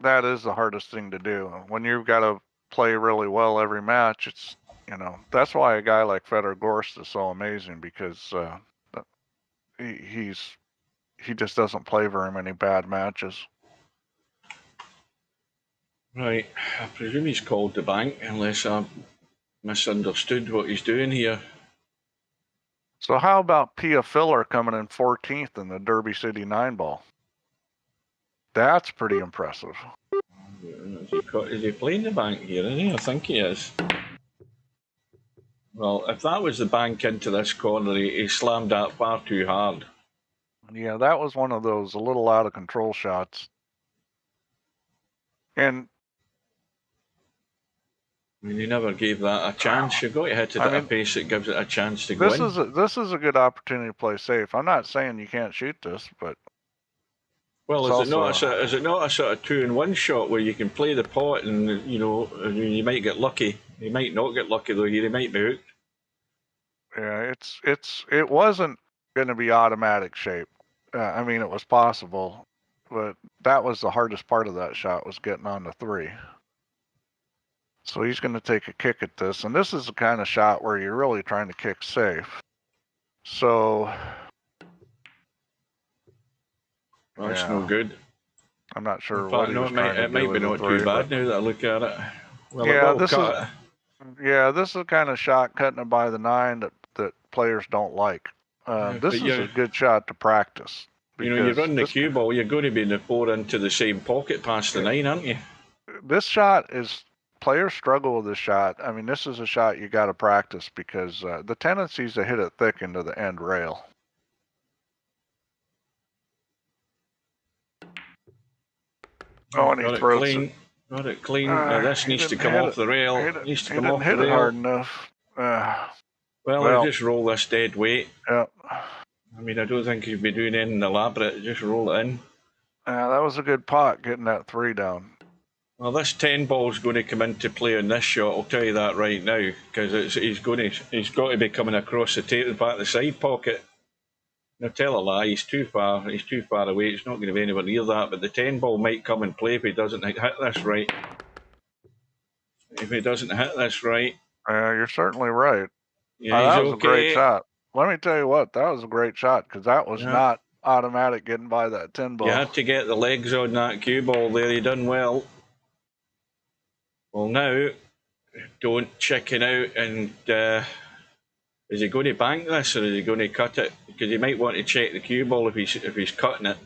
That is the hardest thing to do. When you've got to play really well every match, it's, you know, that's why a guy like Fedor Gorst is so amazing, because he just doesn't play very many bad matches.
Right, I presume he's called the bank, unless I misunderstood what he's doing here.
So how about Pia Filler coming in 14th in the Derby City 9-ball? That's pretty impressive.
Is he playing the bank here, isn't he? I think he is. Well, if that was the bank into this corner, he slammed that far too hard.
Yeah, that was one of those a little out of control shots. And
I mean, he never gave that a chance. You've got to hit it at a pace that gives it a chance to go in.
This is a good opportunity to play safe. I'm not saying you can't shoot this, but
well, is it not a sort of 2-in-1 shot where you can play the pot and, you know, you might get lucky. You might not get lucky though. He might be hooked.
Yeah, it wasn't going to be automatic shape. I mean, it was possible, but that was the hardest part of that shot, was getting on the 3. So he's going to take a kick at this, and this is the kind of shot where you're really trying to kick safe. So
well, that's no good.
I'm not sure what he was trying to do.
It might be not too bad now that I look at it. Well,
yeah, this is the kind of shot, cutting it by the 9, that players don't like. This is a good shot to practice.
You know, you run the cue ball, you're going to be in the 4 into the same pocket past the 9, aren't you?
This shot is, players struggle with this shot. I mean, this is a shot you got to practice, because the tendency is to hit it thick into the end rail. Oh, and he throws it.
Got it clean. This needs to come off the rail. Needs to come off the rail.
Hit it hard enough.
Well, just roll this dead weight.
Yeah.
I mean, I don't think you'd be doing anything elaborate. Just roll it in.
That was a good pot, getting that 3 down.
Well, this 10 ball's going to come into play on this shot. I'll tell you that right now, because he's got to be coming across the tape, back the side pocket. Now, tell a lie. He's too far. He's too far away. It's not going to be anywhere near that. But the 10 ball might come and play if he doesn't hit this right. If he doesn't hit this right.
You're certainly right.
Yeah,
that was a great shot. Let me tell you what, that was a great shot, because that was not automatic getting by that 10 ball.
You had to get the legs on that cue ball there. He done well. Well, now, don't chicken out. And is he going to bank this, or is he going to cut it? Because he might want to check the cue ball if he's cutting it.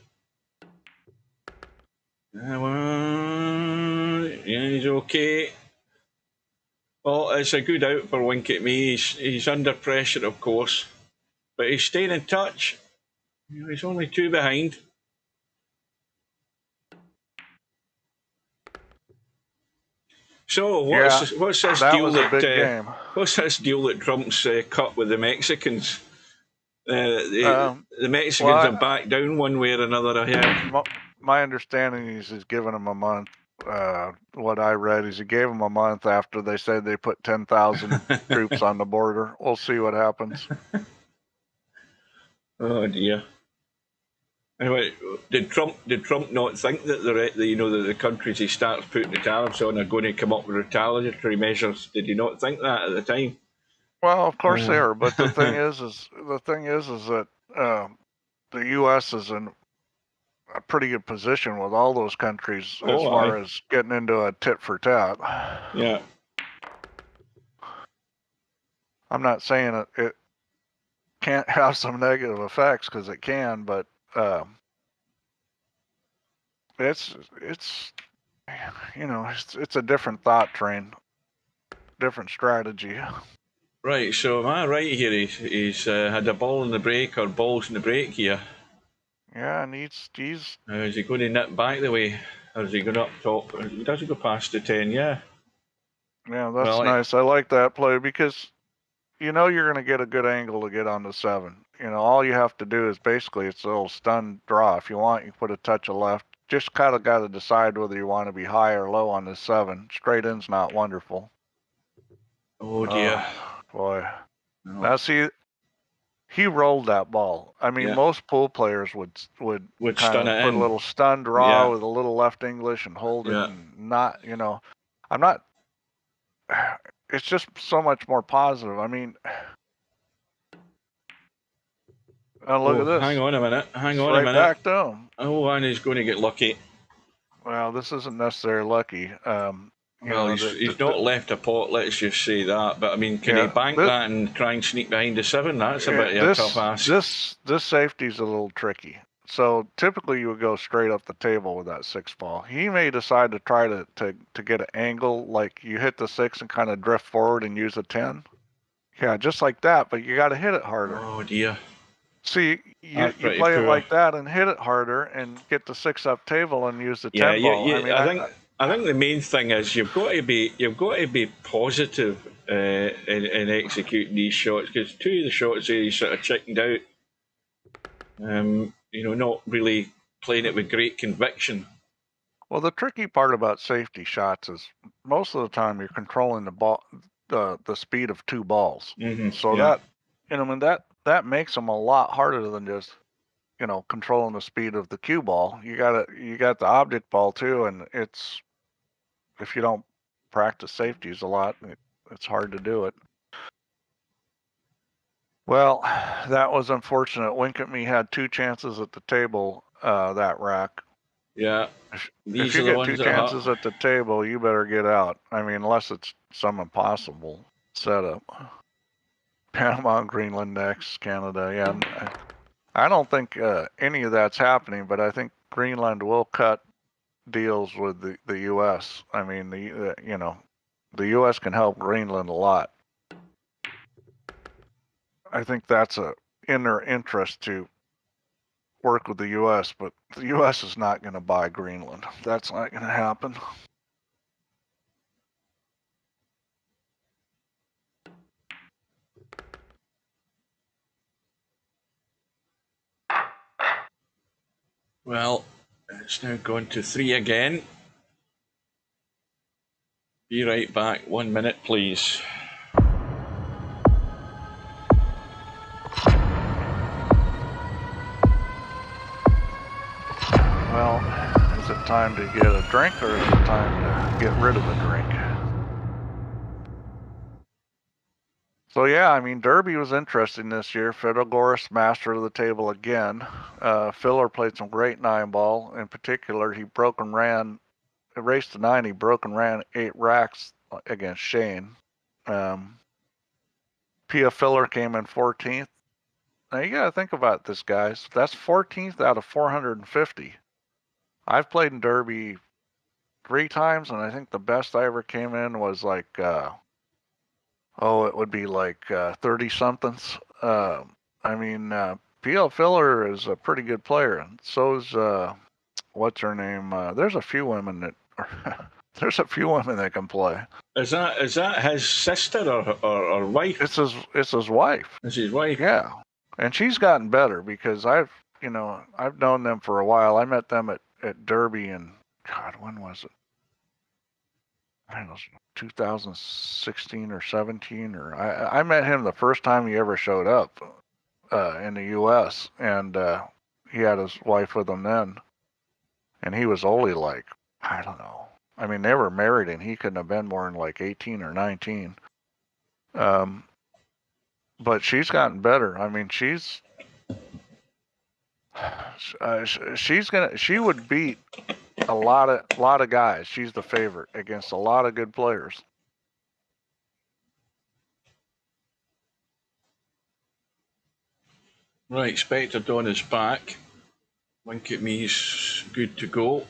Yeah, he's okay. Well, it's a good out for Winkatme. He's under pressure, of course, but he's staying in touch. You know, he's only 2 behind. So what's this deal that what's this deal that Trump's cut with the Mexicans? The Mexicans are back down one way or another.
My understanding is he's given them a month. What I read is he gave them a month after they said they put 10,000 troops on the border. We'll see what happens.
Oh dear. Anyway, did Trump not think that the countries he starts putting the tariffs on are going to come up with retaliatory measures? Did he not think that at the time?
Well, of course they are, but the thing is that the U.S. is in a pretty good position with all those countries as far as getting into a tit for tat.
Yeah.
I'm not saying it can't have some negative effects, because it can, but it's a different thought train, different strategy.
Right. So am I right here? He's had a ball in the break, or balls in the break here.
Yeah, and he's.
Is he going to nip back the way, or is he going up top? He doesn't go past the 10. Yeah.
Yeah, that's nice. I like that play, because you know you're going to get a good angle to get on the 7. you know, all you have to do is basically it's a little stun draw. If you want, you put a touch of left. Just kind of got to decide whether you want to be high or low on this 7. Straight in's not wonderful.
Oh dear.
Boy.
No.
Now see, he rolled that ball. I mean,
Yeah.
most pool players would kind
stun
of
it
put
in.
a little stun draw
Yeah.
with a little left English and hold it,
Yeah.
and not, you know, I'm not. It's just so much more positive. I mean, look at this.
Hang on a minute. Hang
It's
on
right
a minute.
back to him.
Oh, and he's going to get lucky.
Well, this isn't necessarily lucky.
Well, he's not left a pot, let's just say that. But I mean, can he bank that and try and sneak behind the 7? That's a bit of a tough ask.
This safety's a little tricky. So typically you would go straight up the table with that 6 ball. He may decide to try to get an angle, like you hit the 6 and kind of drift forward and use a 10. Yeah, just like that, but you got to hit it harder.
Oh dear.
See, you play it like that and hit it harder and get the 6 up table and use the 10 ball.
I think the main thing is you've got to be positive in executing these shots, because 2 of the shots there he sort of chickened out. You know, not really playing it with great conviction. Well,
the tricky part about safety shots is most of the time you're controlling the ball, the speed of 2 balls.
Mm-hmm.
So that, you know, I mean, that makes them a lot harder than just, you know, controlling the speed of the cue ball. You got the object ball too, and it's, if you don't practice safeties a lot, it's hard to do it. Well, that was unfortunate. Winkatme had 2 chances at the table that rack.
Yeah.
If you get 2 chances at the table, you better get out. I mean, unless it's some impossible setup. Panama, Greenland next, Canada. Yeah, I don't think any of that's happening, but I think Greenland will cut deals with the U.S. I mean, you know, the U.S. can help Greenland a lot. I think that's in their interest to work with the U.S., but the U.S. is not going to buy Greenland. That's not going to happen.
Well, it's now gone to 3 again. Be right back. 1 minute, please.
Well, is it time to get a drink, or is it time to get rid of a drink? So yeah, I mean, Derby was interesting this year. Fidelgoris master of the table again. Filler played some great 9-ball. In particular, he broke and ran, raced to 9, he broke and ran 8 racks against Shane. Pia Filler came in 14th. Now you gotta think about this, guys. That's 14th out of 450. I've played in Derby 3 times, and I think the best I ever came in was like, it would be like 30-somethings. I mean, P.L. Filler is a pretty good player, and so's what's her name? There's a few women that can play.
Is that his sister or wife?
It's his wife.
It's his wife.
Yeah, and she's gotten better because I've known them for a while. I met them at Derby in, God, when was it? I don't know, 2016 or 17, or I met him the first time he ever showed up in the U.S. and he had his wife with him then, and he was only like, I don't know. I mean, they were married, and he couldn't have been more than like 18 or 19. But she's gotten better. I mean, she would beat a lot of guys. She's the favorite against a lot of good players.
Right, Spectredawn is back. Winkatme's good to go.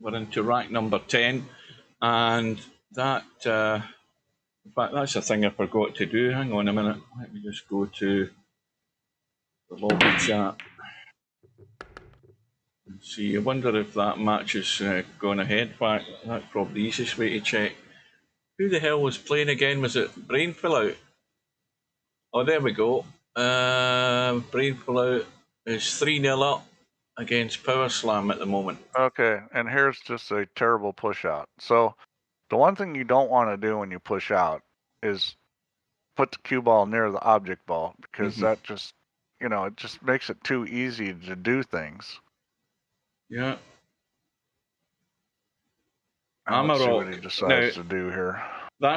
We're into rack number 10, and that, in fact, that's a thing I forgot to do. Hang on a minute. Let me just go to the lobby chat and see. I wonder if that match has gone ahead. In fact, that's probably the easiest way to check. Who the hell was playing again? Was it Brain Fill Out? Oh, there we go. Brave Pullout is 3-0 up against Power Slam at the moment.
Okay, and here's just a terrible push out. So the one thing you don't want to do when you push out is put the cue ball near the object ball, because that just, you know, it just makes it too easy to do things.
Yeah.
Let's see what he
Amarok.
decides to do here.
That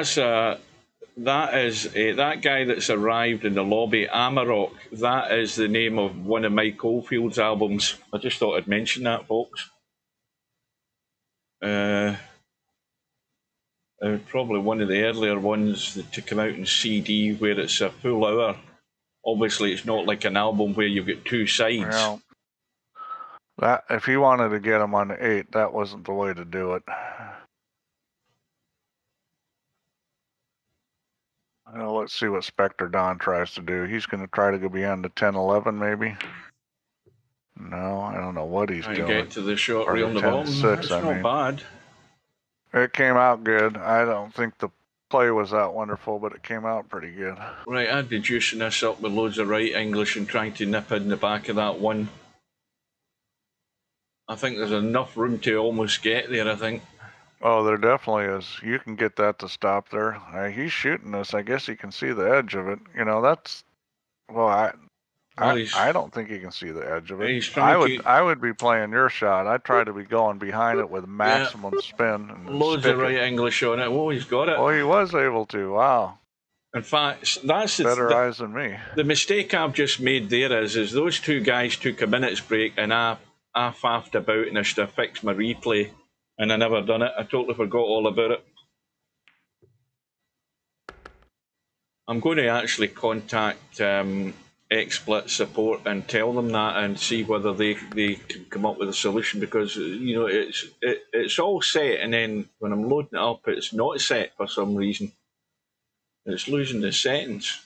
is that guy that's arrived in the lobby, Amarok. That is the name of one of Mike Oldfield's albums. I just thought I'd mention that, folks. Probably one of the earlier ones to come out in CD, where it's a full hour. Obviously, it's not like an album where you've got two sides.
Well, that if he wanted to get him on the 8, that wasn't the way to do it. Well, let's see what Spectredawn tries to do. He's going to try to go beyond the 10-11, maybe. No, I don't know what he's doing.
Get to the short
Or
reel on the bottom.
10-6,
It's
I
not
mean.
bad.
It came out good. I don't think the play was that wonderful, but it came out pretty good.
Right, I'd be juicing this up with loads of right English and trying to nip in the back of that one. I think there's enough room to almost get there, I think.
Oh, there definitely is. You can get that to stop there. He's shooting this. I guess he can see the edge of it. You know, that's... Well, I don't think he can see the edge of it. I would be playing your shot. I'd try to be going behind it with maximum spin. And
loads of right English on it. Oh, he's got it.
Oh, he was able to. Wow.
In fact, that's
better eyes than me.
The mistake I've just made there is those two guys took a minute's break, and I faffed about and I should have fixed my replay, and I never done it. I totally forgot all about it. I'm going to actually contact XSplit support and tell them that and see whether they can come up with a solution, because you know it's all set, and then when I'm loading it up, it's not set for some reason. It's losing the settings.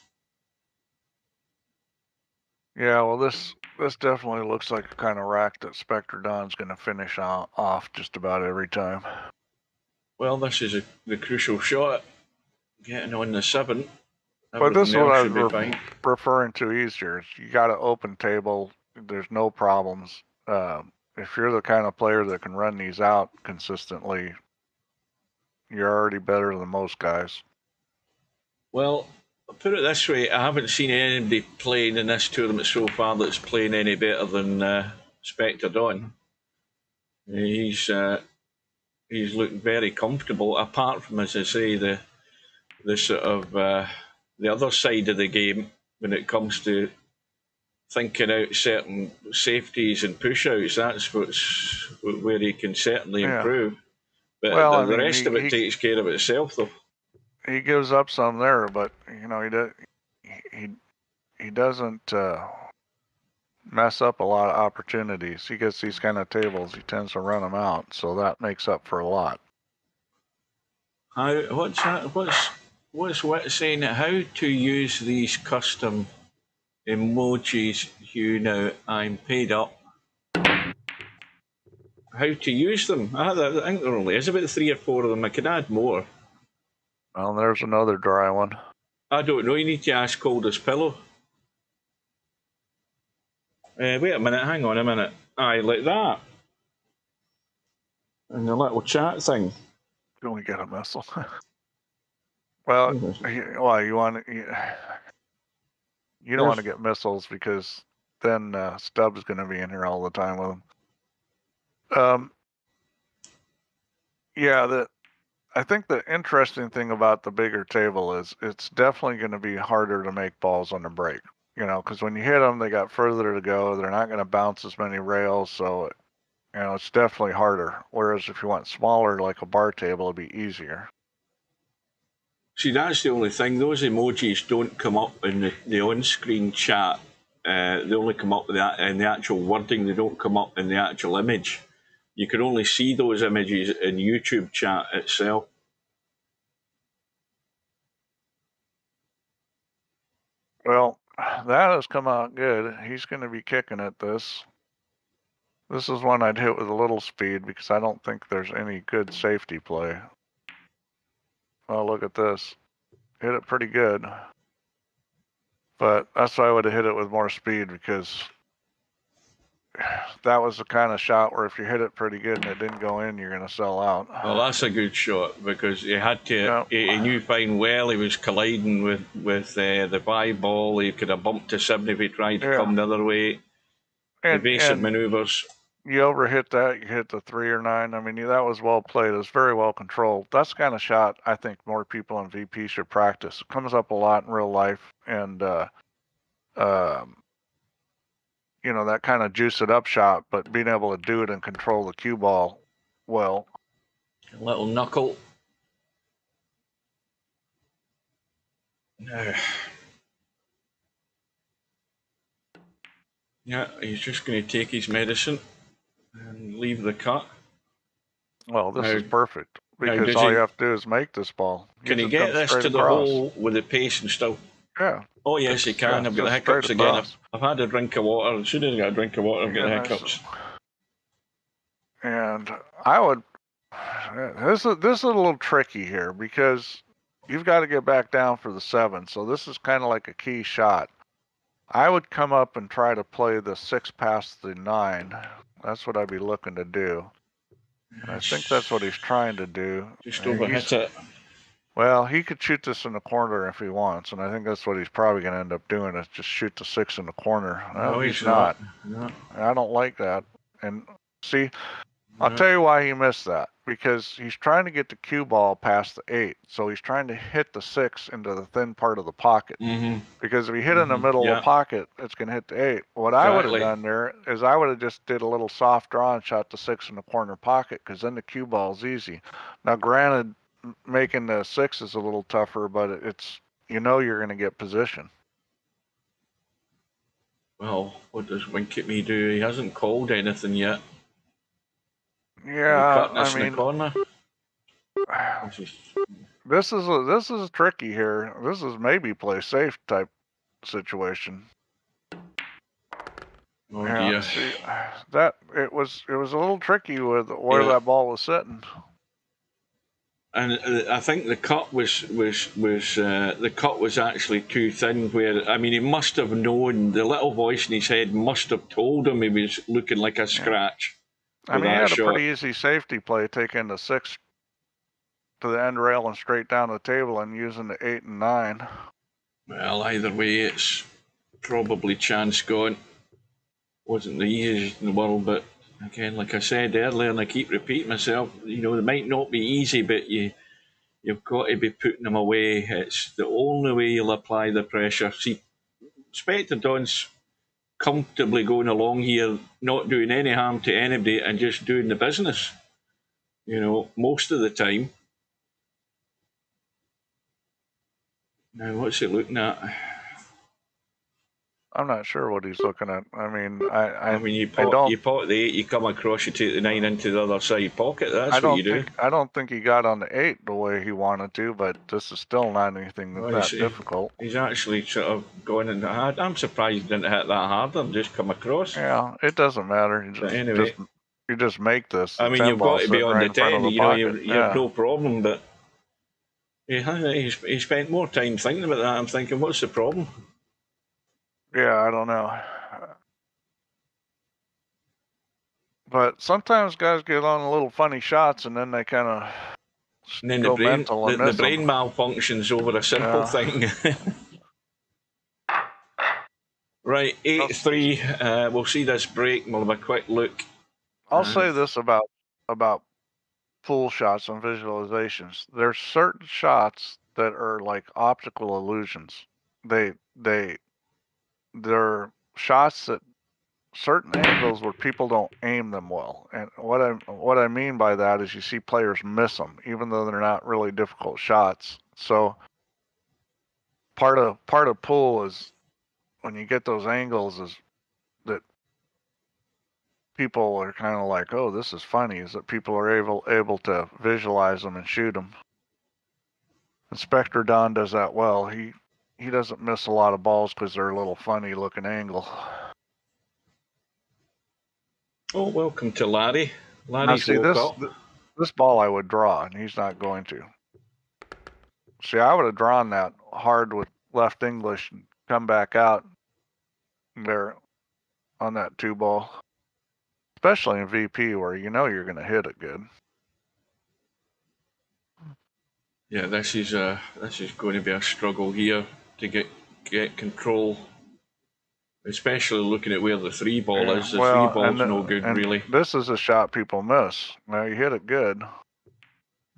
Yeah, well, this definitely looks like a kind of rack that Spectredawn's going to finish off just about every time.
Well, this is the crucial shot, getting on the 7.
But this is what I was referring to easier. You got an open table. There's no problems. If you're the kind of player that can run these out consistently, you're already better than most guys.
Well, I'll put it this way. I haven't seen anybody playing in this tournament so far that's playing any better than Spectredawn. He's looked very comfortable, apart from, as I say, the sort of... the other side of the game when it comes to thinking out certain safeties and push-outs. That's where he can certainly improve. But the rest of it takes care of itself, though.
He gives up some there, but you know he doesn't mess up a lot of opportunities. He gets these kind of tables, he tends to run them out, so that makes up for a lot.
What's Wit saying? How to use these custom emojis, Hugh? Now I'm paid up. How to use them? I think there only is about 3 or 4 of them. I can add more.
Well, there's another dry one.
I don't know. You need to ask Coldest Pillow. Wait a minute. Hang on a minute. Aye, like that. And the little chat thing.
You only get a missile. Well, you want you don't want to get missiles, because then Stubb's going to be in here all the time with them. Yeah, I think the interesting thing about the bigger table is it's definitely going to be harder to make balls on the break. You know, because when you hit them, they got further to go. They're not going to bounce as many rails, so you know it's definitely harder. Whereas if you want smaller, like a bar table, it'd be easier.
See, that's the only thing. Those emojis don't come up in the on-screen chat. They only come up in the actual wording. They don't come up in the actual image. You can only see those images in YouTube chat itself.
Well, that has come out good. He's going to be kicking at this. This is one I'd hit with a little speed, because I don't think there's any good safety play. Oh, look at this. Hit it pretty good. But that's why I would have hit it with more speed, because that was the kind of shot where if you hit it pretty good and it didn't go in, you're going to sell out.
Well, that's a good shot, because he had to.
Yep.
He knew fine well he was colliding with the 5 ball. He could have bumped to 7 if he tried to come the other way. Evasive maneuvers.
You overhit that, you hit the 3 or 9. I mean, that was well played. It was very well controlled. That's the kind of shot I think more people in VP should practice. It comes up a lot in real life, and you know, that kind of juice it up shot, but being able to do it and control the cue ball well.
A little knuckle. Yeah, he's just going to take his medicine and leave the cut.
Well, this is perfect, because all you have to do is make this ball.
Can he get this to the hole with the pace and stuff?
Yeah.
Oh, yes, he can. I've got the hiccups again. I've had a drink of water. As soon as I got a drink of water, I've got the hiccups.
And I would... This is a little tricky here, because you've got to get back down for the 7. So this is kind of like a key shot. I would come up and try to play the 6 past the 9. That's what I'd be looking to do. And I think that's what he's trying to do.
Just overhit it.
Well, he could shoot this in the corner if he wants, and I think that's what he's probably going to end up doing, is just shoot the 6 in the corner.
No, he's not. No.
I don't like that. And see, I'll tell you why he missed that. Because he's trying to get the cue ball past the 8. So he's trying to hit the 6 into the thin part of the pocket. Because if he hit in the middle of the pocket, it's going to hit the 8. What I would have done there is I would have just did a little soft draw and shot the 6 in the corner pocket, because then the cue ball's easy. Now, granted, making the 6 is a little tougher, but it's, you know, you're going to get position.
Well, what does Winkatme do? He hasn't called anything yet.
Yeah, I mean, this is tricky here. This is maybe play safe type situation.
Oh dear.
See, that it was a little tricky with where that ball was sitting.
And I think the cut was actually too thin. Where, I mean, he must have known. The little voice in his head must have told him he was looking like a scratch.
I mean, he had a pretty easy safety play, taking the 6 to the end rail and straight down the table, and using the 8 and 9.
Well, either way, it's probably chance gone. Wasn't the easiest in the world, but again, like I said earlier, and I keep repeating myself, you know, it might not be easy, but you've got to be putting them away. It's the only way you'll apply the pressure. See, Spectredawn's comfortably going along here, not doing any harm to anybody and just doing the business, you know, most of the time. Now, what's he looking at?
I'm not sure what he's looking at. I mean,
you pot the 8, you come across, you take the 9 into the other side pocket. That's what you do.
I don't think he got on the 8 the way he wanted to, but this is still not anything that difficult.
He's actually sort of going in hard. I'm surprised he didn't hit that hard and just come across.
Yeah, it doesn't matter. You just make this.
I mean, you've got to be on the 10. You know, you have no problem, but he spent more time thinking about that. I'm thinking, what's the problem?
Yeah, I don't know. But sometimes guys get on a little funny shots, and then they kind of
go mental. The brain malfunctions over a simple thing. Right, 8-3. We'll see this break. We'll have a quick look.
I'll say this about pool shots and visualizations. There's certain shots that are like optical illusions. They're shots at certain angles where people don't aim them well. And what I mean by that is you see players miss them, even though they're not really difficult shots. So part of pool is when you get those angles is that people are kind of like, oh, this is funny, is that people are able to visualize them and shoot them. And Spectredawn does that well. He doesn't miss a lot of balls because they're a little funny looking angle.
Oh, welcome to Larry. Larry's
this ball I would draw, and he's not going to. See, I would have drawn that hard with left English and come back out there on that 2-ball, especially in VP where you know you're going to hit it good.
Yeah, this is going to be a struggle here to get control, especially looking at where the 3-ball is. The 3-ball's no good, really.
This is a shot people miss. Now you hit it good,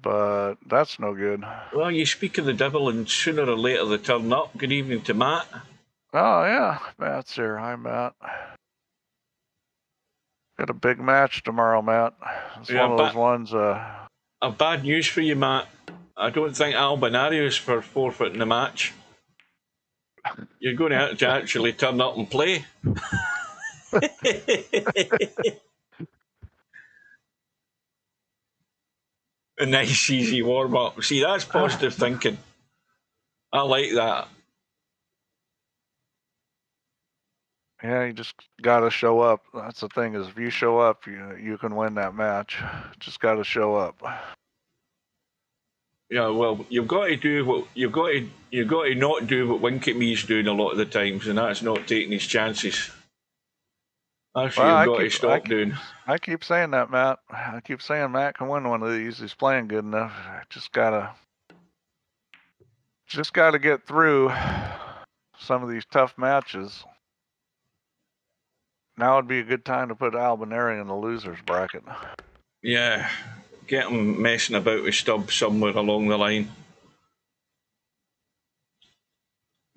but that's no good.
Well, you speak of the devil, and sooner or later they turn up. Good evening to Matt.
Oh yeah, Matt's here. Hi, Matt. Got a big match tomorrow, Matt. It's one of those ones.
I've bad news for you, Matt. I don't think Albanario's for forfeiting the match. You're going to have to actually turn up and play. A nice, easy warm-up. See, that's positive thinking. I like that.
Yeah, you just got to show up. That's the thing, is if you show up, you can win that match. Just got to show up.
Yeah, well, you've got to do what you've got to not do what Winkatme's doing a lot of the times, and that's not taking his chances. That's what you've got to stop doing.
I keep saying that, Matt. I keep saying Matt can win one of these. He's playing good enough. Just gotta get through some of these tough matches. Now would be a good time to put Albanari in the losers bracket.
Yeah, get him messing about with Stubb somewhere along the line.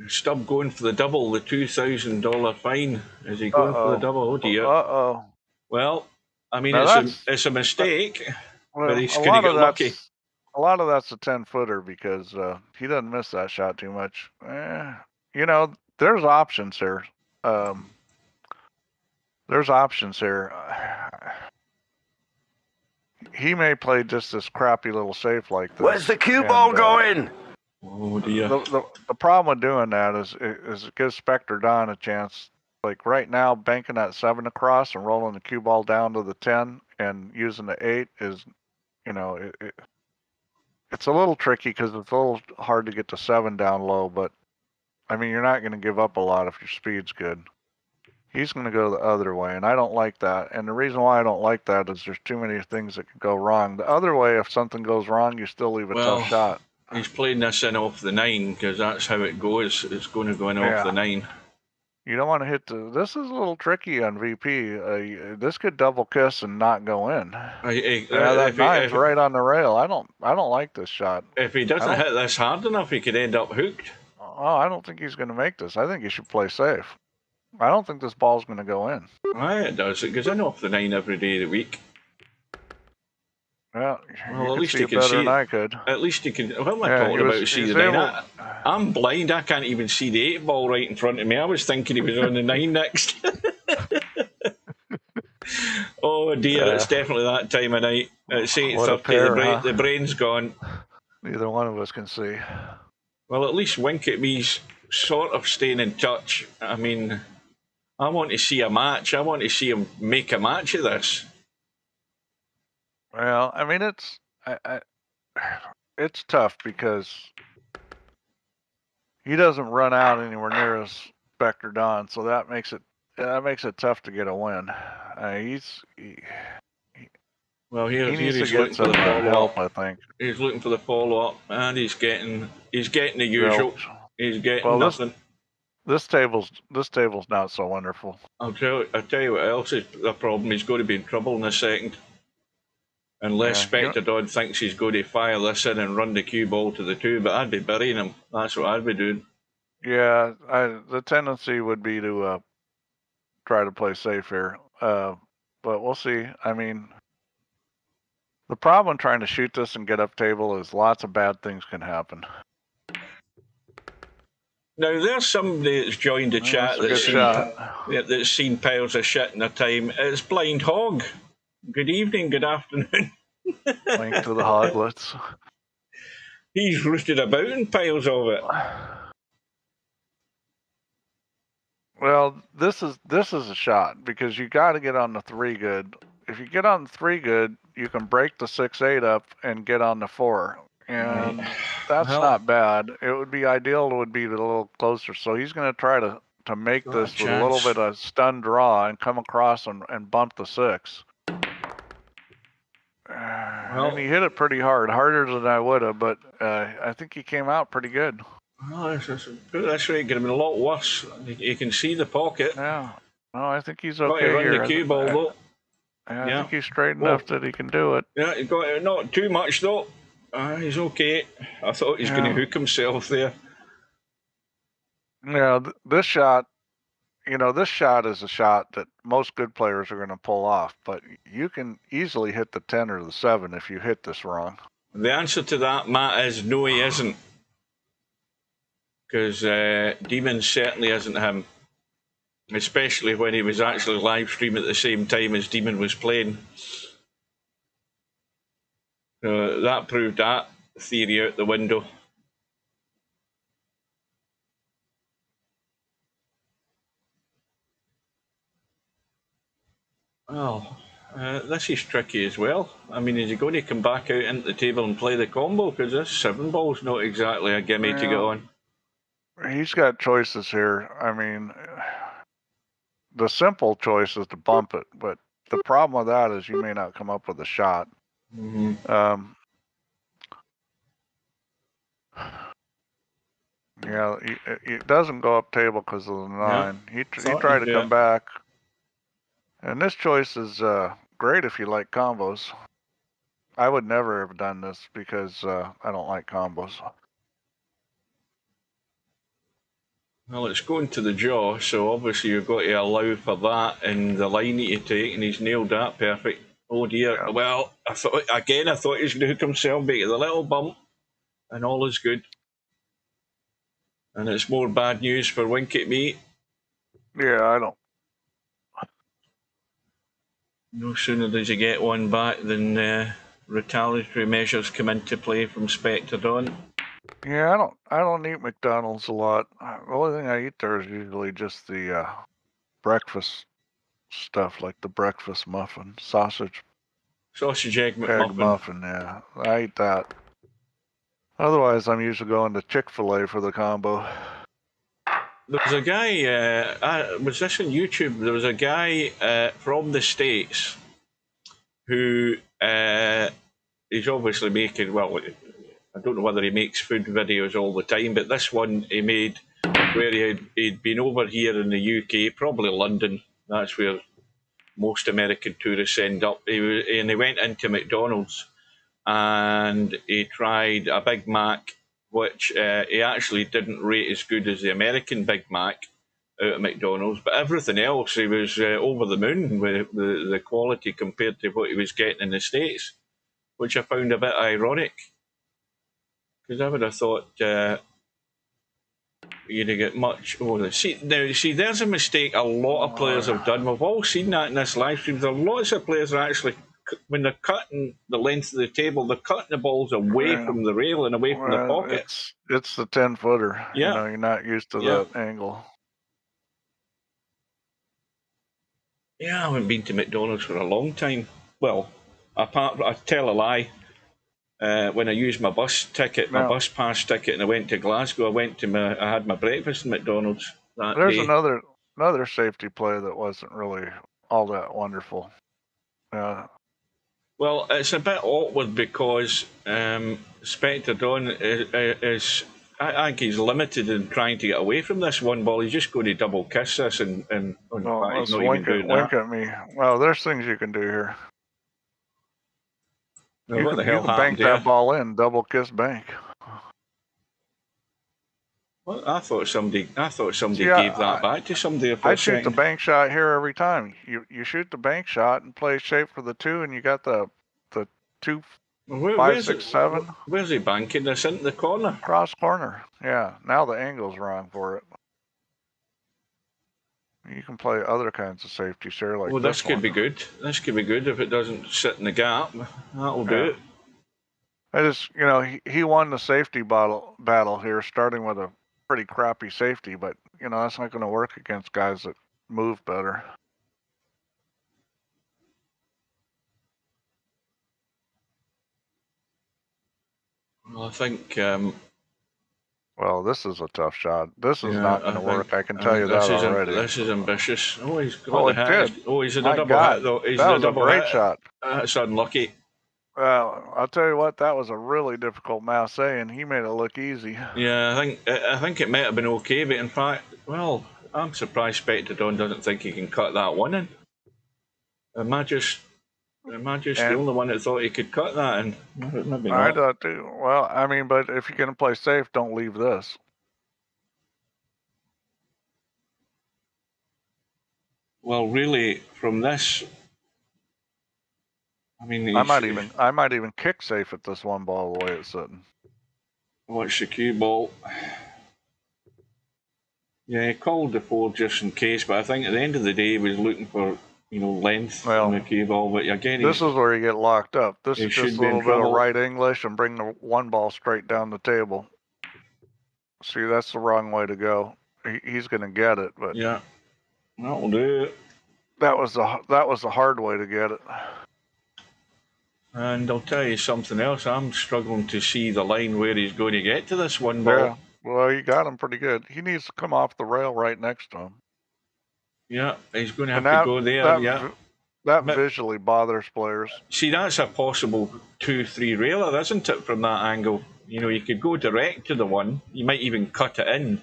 Stubb going for the double, the $2,000 fine. Is he going for the double? Oh dear.
Uh-oh.
Well, I mean, it's a mistake, but he's going to get lucky.
A lot of that's a 10-footer because he doesn't miss that shot too much. You know, there's options here. There's options here. He may play just this crappy little safe like this.
Where's the cue ball going?
Oh dear.
The problem with doing that is it gives Spectredawn a chance. Like right now, banking that 7 across and rolling the cue ball down to the 10 and using the 8 is, you know, it's a little tricky because it's a little hard to get the 7 down low. But I mean, you're not going to give up a lot if your speed's good. He's going to go the other way, and I don't like that. And the reason why I don't like that is there's too many things that could go wrong. The other way, if something goes wrong, you still leave a tough shot.
He's playing this in off the 9 because that's how it goes. It's going to go in off the 9.
You don't want to hit this is a little tricky on VP. This could double kiss and not go in. That 9's right on the rail. I don't like this shot.
If he doesn't hit this hard enough, he could end up hooked.
Oh, I don't think he's going to make this. I think he should play safe. I don't think this ball's going to go in.
Aye, it does. It goes in off the 9 every day of the week.
Well,
at least he can see it.
I could.
At least he can. What am I talking about? See the 9? I'm blind. I can't even see the 8 ball right in front of me. I was thinking he was on the 9 next. Oh dear, it's definitely that time of night. It's 8:30. The brain's gone.
Neither one of us can see.
Well, at least Winkatme's sort of staying in touch. I mean, I want to see a match. I want to see him make a match of this.
Well, I mean, it's tough because he doesn't run out anywhere near as Spectredawn, so that makes it tough to get a win. He needs to get some help, I think.
He's looking for the follow-up, and he's getting the usual. He's getting nothing.
This table's not so wonderful.
I'll tell you what else is the problem. He's going to be in trouble in a second. Unless Spectredawn thinks he's going to fire this in and run the cue ball to the 2, but I'd be burying him. That's what I'd be doing.
Yeah, the tendency would be to try to play safe here. But we'll see. I mean, the problem trying to shoot this and get up table is lots of bad things can happen.
Now, there's somebody that's joined the chat that's seen piles of shit in their time. It's Blind Hog. Good evening, good afternoon.
Link to the hoglets.
He's rooted about in piles of it.
Well, this is a shot because you got to get on the 3 good. If you get on the 3 good, you can break the 6-8 up and get on the 4. And that's
Well,
not bad. It would be ideal. It would be a little closer. So he's going to try to make
got
this
a
with a little
chance.
bit of stun draw and come across and bump the 6. And he hit it pretty hard, harder than I would have, but I think he came out pretty good.
Well, put it this way, it could have been a lot worse. You can see the pocket.
Yeah. No, I think he's
Got to
okay
run
here.
the cue ball, though.
I think he's straight enough that he can do it.
Yeah, you got to, not too much, though. He's okay. I thought he was going to hook himself there.
Yeah, this shot, this shot is a shot that most good players are going to pull off, but you can easily hit the 10 or the 7 if you hit this wrong.
The answer to that, Matt, is no, he isn't. Because Demon certainly isn't him. Especially when he was actually live streaming at the same time as Demon was playing. That proved that theory out the window. Well, this is tricky as well. I mean, is he going to come back out into the table and play the combo? Because this 7 ball's not exactly a gimme to get on.
He's got choices here. I mean, the simple choice is to bump it, but the problem with that is you may not come up with a shot. Yeah, it doesn't go up table because of the 9. He tried to come back. And this choice is great if you like combos. I would never have done this because I don't like combos.
Well, it's going to the jaw, so obviously you've got to allow for that in the line that you take, and he's nailed that perfect. Oh dear. Yeah. Well, I thought he was going to hook himself back with a little bump, and all is good. And it's more bad news for Winkatme.
Yeah, I don't.
No sooner does he get one back than retaliatory measures come into play from Spectredawn.
Yeah, I don't eat McDonald's a lot. The only thing I eat there is usually just the breakfast stuff, like the breakfast muffin, sausage
egg McMuffin.
Yeah, I eat that. Otherwise, I'm usually going to Chick-fil-A for the combo.
There was a guy, was this on YouTube? There was a guy from the States who is obviously making, well, I don't know whether he makes food videos all the time, but this one he made where he'd been over here in the UK, probably London. That's where most American tourists end up. And he went into McDonald's and he tried a Big Mac, which he actually didn't rate as good as the American Big Mac out of McDonald's, but everything else he was over the moon with the quality compared to what he was getting in the States, which I found a bit ironic. Because I would have thought you'd get much. Oh, see, there's a mistake a lot of players have done. We've all seen that in this live stream. There are lots of players that actually, when they're cutting the length of the table, they're cutting the balls away from the rail and away from the pocket.
It's the 10-footer.
Yeah.
You're not used to that angle.
Yeah, I haven't been to McDonald's for a long time. Well, I tell a lie. When I used my bus ticket, my bus pass ticket, and I went to Glasgow, I had my breakfast in McDonald's that
There's
day.
another safety play that wasn't really all that wonderful.
Well, it's a bit awkward because Spectredawn is I think he's limited in trying to get away from this one ball. He's just going to double kiss this and he's not even doing that.
Winkatme. Well, there's things you can do here.
Well, what the hell
can bank that ball in, double kiss bank.
Well, I thought somebody gave that back to somebody.
I shoot the bank shot here every time. You shoot the bank shot and play shape for the 2, and you got the 2, 5, 6, 7.
Where's he banking this into the corner?
Cross corner. Yeah. Now the angle's wrong for it. You can play other kinds of safeties here, like
this could be good. This could be good if it doesn't sit in the gap. That'll do it.
I just, he won the safety battle here, starting with a pretty crappy safety, but that's not going to work against guys that move better.
Well, I think.
Well, this is a tough shot. This is
Yeah,
not going to work. I can tell you that already.
This is ambitious. Oh, he's got
Oh,
the
it
hat.
did.
Oh, he's in
My
a double
God,
hit, though. He's
that
in a
was a
double
great
hit.
shot.
That's unlucky.
Well, I'll tell you what, that was a really difficult mouse, and he made it look easy.
Yeah, I think it might have been okay, but in fact, well, I'm surprised Spectredawn doesn't think he can cut that one in. Am I just the only one that thought he could cut that in? Maybe not.
I thought too. Well, I mean, but if you're going to play safe, don't leave this.
Well, really, from this, I mean,
I might even kick safe at this one ball the way it's sitting.
Watch the cue ball. Yeah, he called the 4 just in case, but I think at the end of the day he was looking for, length on the cue ball. But again,
this is where you get locked up. This is just a little bit of right English and bring the one ball straight down the table. See, that's the wrong way to go. He's going to get it, but
yeah, that'll do it.
That was the hard way to get it.
And I'll tell you something else. I'm struggling to see the line where he's going to get to this one ball.
Yeah. Well, you got him pretty good. He needs to come off the rail right next to him.
Yeah, he's going to have to go there.
That visually bothers players.
See, that's a possible 2-3 railer, isn't it, from that angle? You could go direct to the one. You might even cut it in.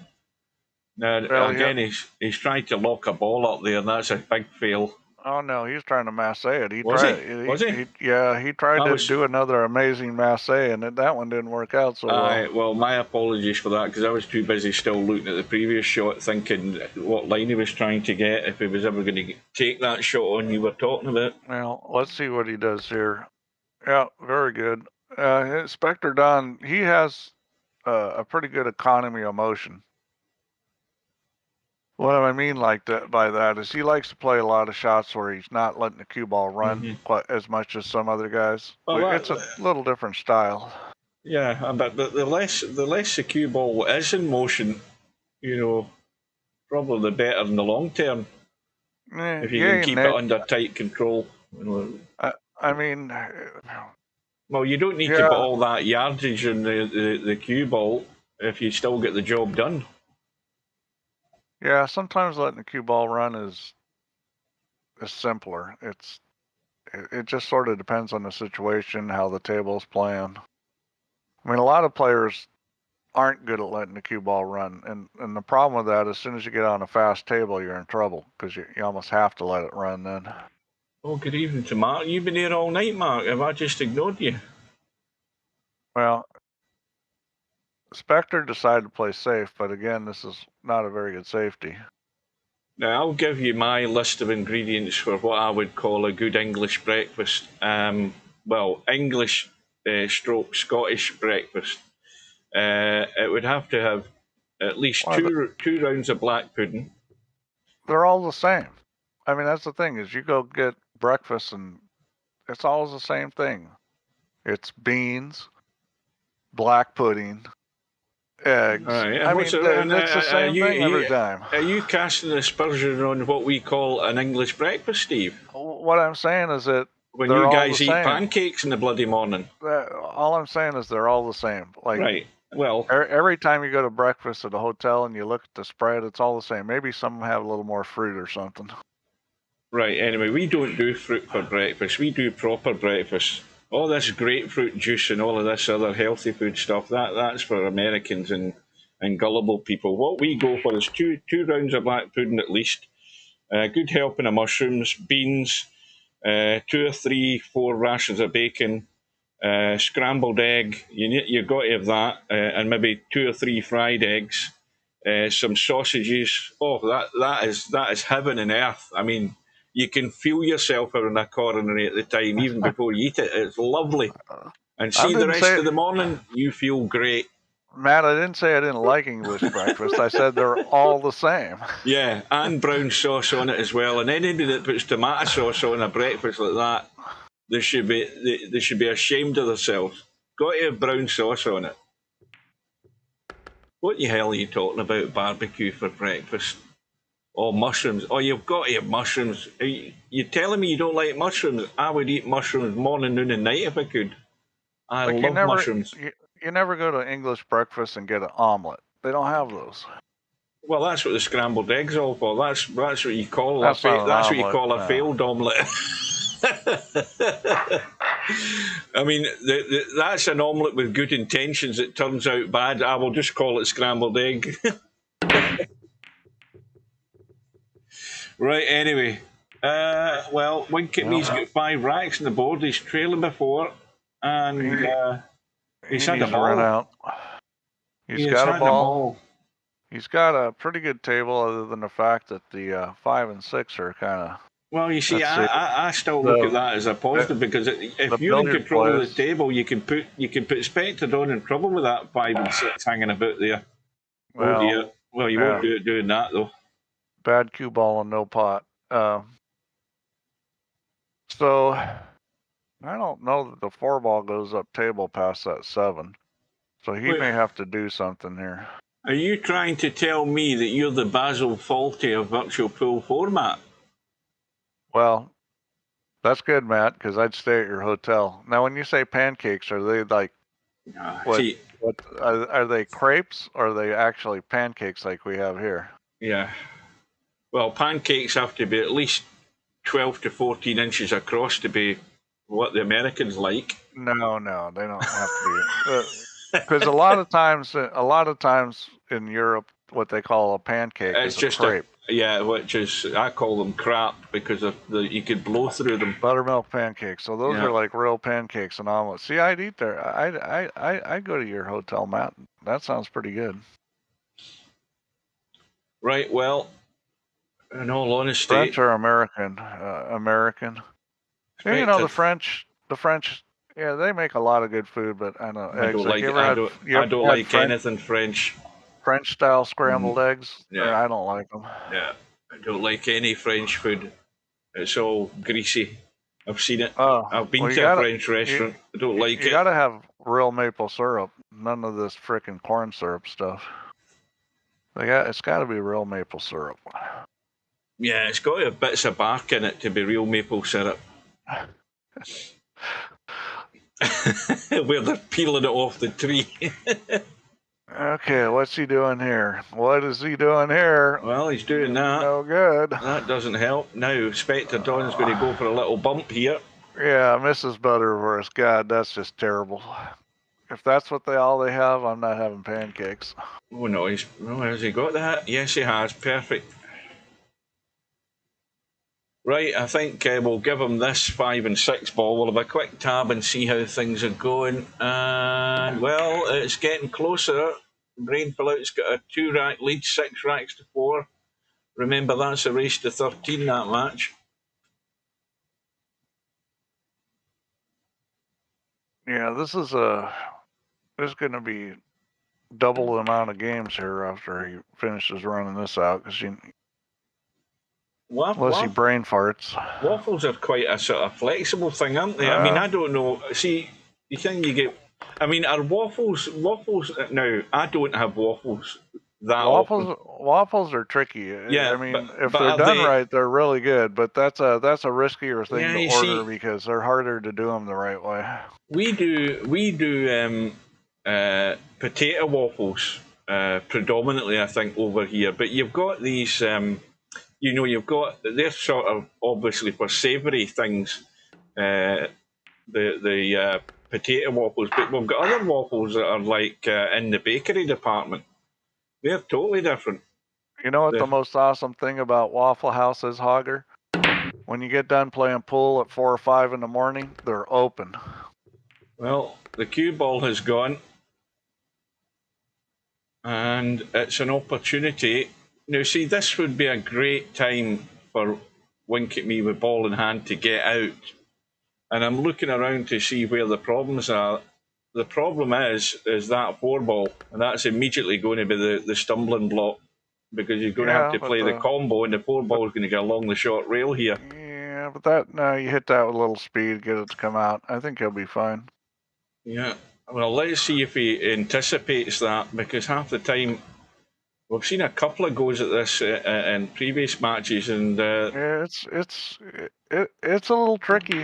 Now, again, he's trying to lock a ball up there, and that's a big fail.
Oh, no, he's trying to masse it.
Was he?
Yeah, he tried to do another amazing masse, and that one didn't work out so well.
Well, my apologies for that, because I was too busy still looking at the previous shot, thinking what line he was trying to get, if he was ever going to take that shot on you were talking about.
Well, let's see what he does here. Yeah, very good. Spectredawn, he has a pretty good economy of motion. What I mean by that is he likes to play a lot of shots where he's not letting the cue ball run quite as much as some other guys. Well, it's a little different style.
Yeah, but the less the cue ball is in motion, probably the better in the long term. If you can keep it under tight control.
I mean,
well, you don't need to put all that yardage in the cue ball if you still get the job done.
Yeah, sometimes letting the cue ball run is simpler. It just sort of depends on the situation, how the table's playing. I mean, a lot of players aren't good at letting the cue ball run, and the problem with that, as soon as you get on a fast table, you're in trouble because you almost have to let it run then.
Oh, good evening to Mark. You've been here all night, Mark. Have I just ignored you?
Well, Spectre decided to play safe, but again, this is not a very good safety.
Now, I'll give you my list of ingredients for what I would call a good English breakfast. Well, English stroke Scottish breakfast. It would have to have at least two rounds of black pudding.
They're all the same. I mean, that's the thing, is you go get breakfast and it's all the same thing. It's beans, black pudding, eggs.
Right.
I mean, it's the same thing every time.
Are you casting aspersion on what we call an English breakfast, Steve?
What I'm saying is that
when you guys eat pancakes in the bloody morning.
All I'm saying is they're all the same.
Right. Well,
every time you go to breakfast at a hotel and you look at the spread, it's all the same. Maybe some have a little more fruit or something.
Right. Anyway, we don't do fruit for breakfast. We do proper breakfast. All this grapefruit juice and all of this other healthy food stuff, that's for Americans and gullible people. What we go for is two rounds of black pudding at least, a good helping of mushrooms, beans, 2 or 3, 4 rations of bacon, scrambled egg. You've got to have that, and maybe 2 or 3 fried eggs, some sausages. Oh, that is heaven and earth. I mean, you can feel yourself having a coronary at the time, even before you eat it. It's lovely. And see, the rest of the morning, you feel great.
Matt, I didn't say I didn't like English breakfast. I said they're all the same.
Yeah, and brown sauce on it as well. And anybody that puts tomato sauce on a breakfast like that, they should be ashamed of themselves. Got to have brown sauce on it. What the hell are you talking about, barbecue for breakfast? Oh, mushrooms. Oh, you've got to have mushrooms. You telling me you don't like mushrooms? I would eat mushrooms morning, noon and night if I could. I love mushrooms.
you never go to English breakfast and get an omelet. They don't have those.
Well, that's what the scrambled eggs all for. That's what you call
That's not an
that's what you
omelet,
call a
no.
failed omelette. I mean, that's an omelette with good intentions. It turns out bad. I will just call it scrambled egg. Right. Anyway, well, Winkatme's got 5 racks on the board. He's trailing before, and he's had a
needs to run
ball.
out. He's
He has
got a
had
ball. He's got a pretty good table, other than the fact that the 5 and 6 are kind of.
Well, you see, I still look at that as a positive, because if you're in control of the table, you can put Spectredawn in trouble with that 5 and 6 hanging about there.
Well,
oh dear. Well, you won't do it doing that though.
Bad cue ball and no pot. So I don't know that the 4 ball goes up table past that 7. So he may have to do something here.
Are you trying to tell me that you're the Basil Fawlty of virtual pool format?
Well, that's good, Matt, because I'd stay at your hotel. Now, when you say pancakes, are they like are they crepes, or are they actually pancakes like we have here?
Yeah. Well, pancakes have to be at least 12 to 14 inches across to be what the Americans like.
No, they don't have to be. Because a lot of times in Europe, what they call a pancake is just a crepe.
Which is, I call them crap because of you could blow through them.
Buttermilk pancakes. So those are like real pancakes and omelets. See, I'd eat there. I'd go to your hotel, Matt. That sounds pretty good.
Right. Well, in all honesty,
French or American? American. Yeah, you know, the French. Yeah, they make a lot of good food, but I know
I
eggs.
don't like anything French.
French style scrambled eggs.
Yeah,
I don't like them.
Yeah, I don't like any French food. It's all greasy. I've seen it. I've been to a French restaurant. I don't like it.
You gotta have real maple syrup. None of this frickin' corn syrup stuff. It's got to be real maple syrup.
Yeah, it's got to have bits of bark in it to be real maple syrup. Where they're peeling it off the tree.
Okay, what's he doing here? What is he doing here?
Well, he's doing that.
No good.
That doesn't help. Now, Spectredawn's going to go for a little bump here.
Yeah, Mrs. Butterworth. God, that's just terrible. If that's what all they have, I'm not having pancakes.
Oh, no. Has he got that? Yes, he has. Perfect. Right, I think we'll give him this 5 and 6 ball. We'll have a quick tab and see how things are going. And, well, it's getting closer. Brainful Out's got a 2-rack lead, 6 racks to 4. Remember, that's a race to 13, that match.
Yeah, this is going to be double the amount of games here after he finishes running this out, because unless he brain farts.
Waffles are quite a sort of flexible thing, aren't they? I mean, I don't know. See, you think you get... I mean, are waffles... Now, I don't have waffles that often.
Waffles are tricky.
Yeah,
I mean, if they're done right, they're really good, but that's a riskier thing to order because they're harder to do them the right way.
We do potato waffles predominantly, I think, over here, but you've got these... they're sort of obviously for savoury things, the potato waffles, but we've got other waffles that are like in the bakery department. They're totally different.
You know what the most awesome thing about Waffle House is, Hogger? When you get done playing pool at 4 or 5 in the morning, they're open.
Well, the cue ball has gone, and it's an opportunity. Now, see, this would be a great time for Winkatme with ball in hand to get out. And I'm looking around to see where the problems are. The problem is that 4 ball, and that's immediately going to be the stumbling block, because you're going to have to play the combo, and the 4 ball is going to get along the short rail here.
Yeah, but you hit that with a little speed, get it to come out. I think he'll be fine.
Yeah, well, let's see if he anticipates that, because half the time... We've seen a couple of goes at this in previous matches, and
yeah, it's a little tricky.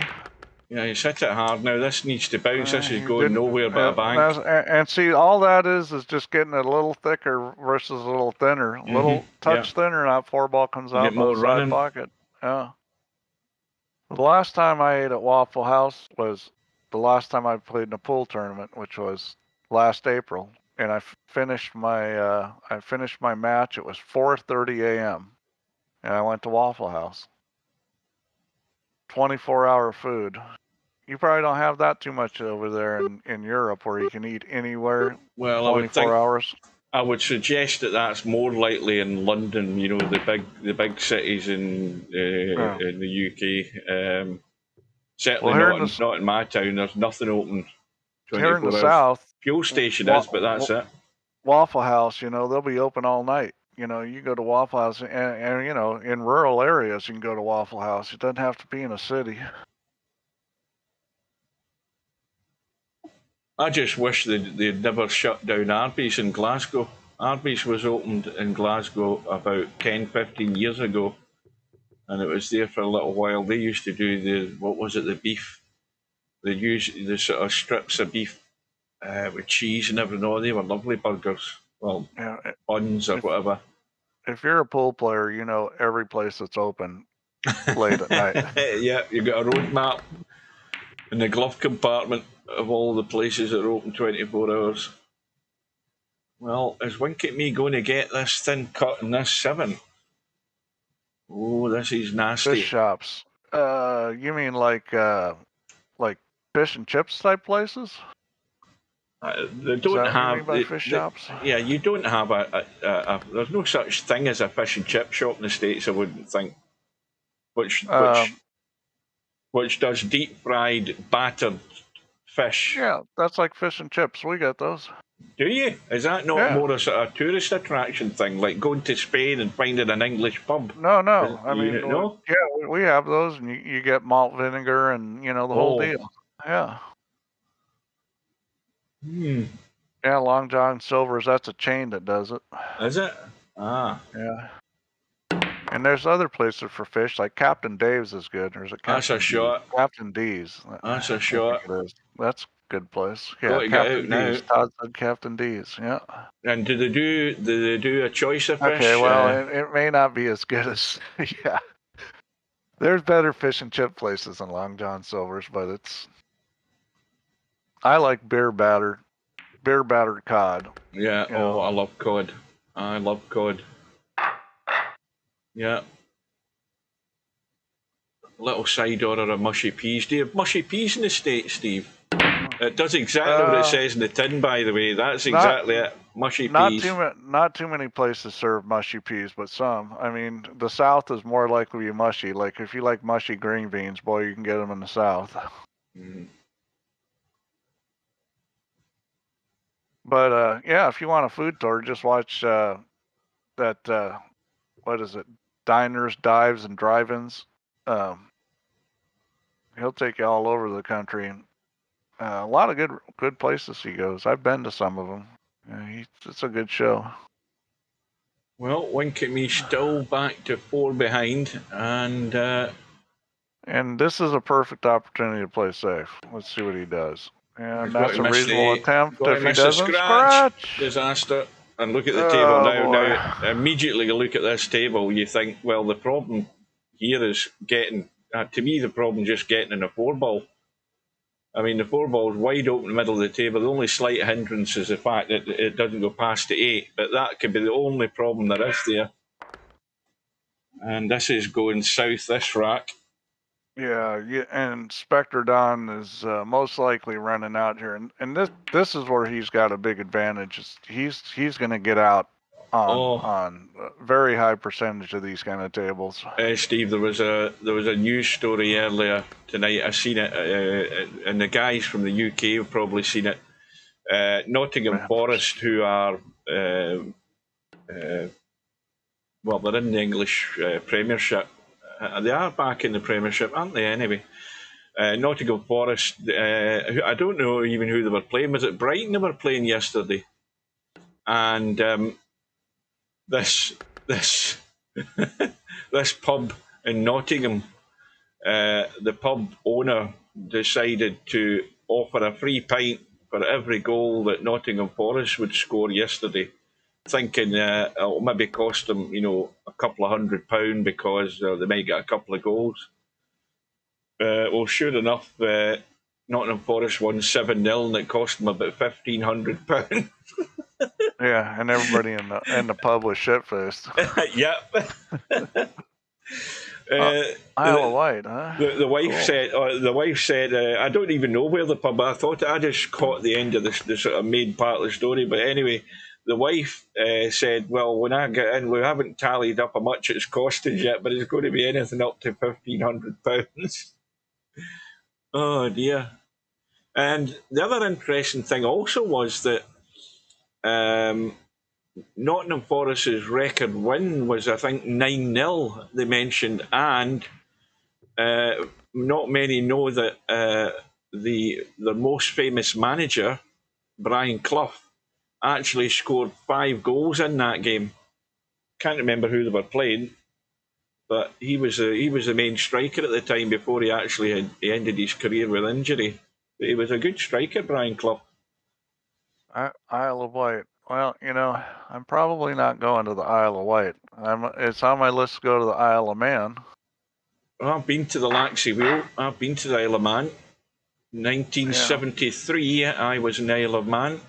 Yeah, he's hit it hard. Now this needs to bounce. This is going nowhere but a bank.
And see, all that is just getting it a little thicker versus a little thinner. A little touch thinner, and that 4-ball comes out
Get
by
more
the
running.
side pocket. Yeah. The last time I ate at Waffle House was the last time I played in a pool tournament, which was last April, and I finished my match. It was 4:30 a.m. and I went to Waffle House. 24-hour food. You probably don't have that too much over there in Europe, where you can eat anywhere.
Well,
24 hours.
I would suggest that that's more likely in London. You know, the big cities in the UK. Certainly not in my town. There's nothing open 24
here in the
hours.
South.
Fuel station is, but that's it.
Waffle House, they'll be open all night. You go to Waffle House, and in rural areas, you can go to Waffle House. It doesn't have to be in a city.
I just wish they'd never shut down Arby's in Glasgow. Arby's was opened in Glasgow about 10, 15 years ago, and it was there for a little while. They used to do the beef. They used the sort of strips of beef with cheese and everything. Oh, they were lovely burgers. Well, buns or whatever.
If you're a pool player, you know every place that's open late at night.
Yeah, you got a road map in the glove compartment of all the places that are open 24 hours. Well, is Winkatme going to get this thin cut in this 7? Oh, this is nasty.
Fish shops. You mean like fish and chips type places?
They don't have
fish shops.
Yeah, you don't have there's no such thing as a fish and chip shop in the States, I wouldn't think. Which does deep fried battered fish.
Yeah, that's like fish and chips. We got those.
Do you? Is that not more a sort of tourist attraction thing, like going to Spain and finding an English pub?
No. No? Yeah, we have those, and you get malt vinegar and the whole deal. Yeah. Yeah, Long John Silver's, that's a chain that does it.
Is it? Ah.
Yeah. And there's other places for fish, like Captain Dave's is good. There's
That's a shot.
Captain D's.
That's a shot.
That's a good place. Yeah,
Captain D's.
Todd said Captain D's. Yeah.
And do they do a choice of fish?
Okay, well, it may not be as good as yeah. There's better fish and chip places than Long John Silver's, but I like beer battered cod.
Yeah. I love cod. I love cod. Yeah. Little side order of mushy peas. Do you have mushy peas in the States, Steve? It does exactly what it says in the tin, by the way. That's exactly it. Mushy peas.
Not too many places serve mushy peas, but some. I mean, the South is more likely to be mushy. Like, if you like mushy green beans, boy, you can get them in the South. But, yeah, if you want a food tour, just watch that, what is it? Diners, Dives, and Drive-Ins. He'll take you all over the country. And a lot of good places he goes. I've been to some of them. It's a good show.
Well, Winkatme still back to 4 behind, and
this is a perfect opportunity to play safe. Let's see what he does. And that's a reasonable attempt. If he doesn't scratch.
Disaster. And look at the table now. Now, immediately you look at this table, you think, well, the problem here is getting, to me, the problem just getting in a 4-ball. I mean, the 4-ball is wide open in the middle of the table. The only slight hindrance is the fact that it doesn't go past the 8, but that could be the only problem there is there. And this is going south, this rack.
Yeah, and Spectredawn is most likely running out here, and this is where he's got a big advantage. He's going to get out on a very high percentage of these kind of tables.
Steve, there was a news story earlier tonight. I seen it, and the guys from the UK have probably seen it. Nottingham Forest, who are they're in the English Premiership. They are back in the Premiership, aren't they, anyway? Nottingham Forest, I don't know even who they were playing. Was it Brighton they were playing yesterday? And this this pub in Nottingham, the pub owner decided to offer a free pint for every goal that Nottingham Forest would score yesterday, thinking it'll maybe cost them, a couple of £100 because they might get a couple of goals. Well, sure enough, Nottingham Forest won 7-0, and it cost them about £1,500.
Yeah, and everybody in the pub was shit-faced.
Yep.
Isle of Wight, huh?
The wife said, I don't even know where the pub. I just caught the end of the sort of main part of the story. But anyway, the wife said, well, when I get in, we haven't tallied up how much it's costed yet, but it's going to be anything up to £1,500. Oh dear. And the other interesting thing also was that Nottingham Forest's record win was, I think, 9-0, they mentioned, and not many know that the most famous manager, Brian Clough, actually scored 5 goals in that game. Can't remember who they were playing, but he was the main striker at the time before he actually he ended his career with injury. But he was a good striker, Brian Clough.
Isle of Wight. Well, I'm probably not going to the Isle of Wight. It's on my list to go to the Isle of Man.
Well, I've been to the Laxey Wheel. I've been to the Isle of Man. 1973, I was in the Isle of Man.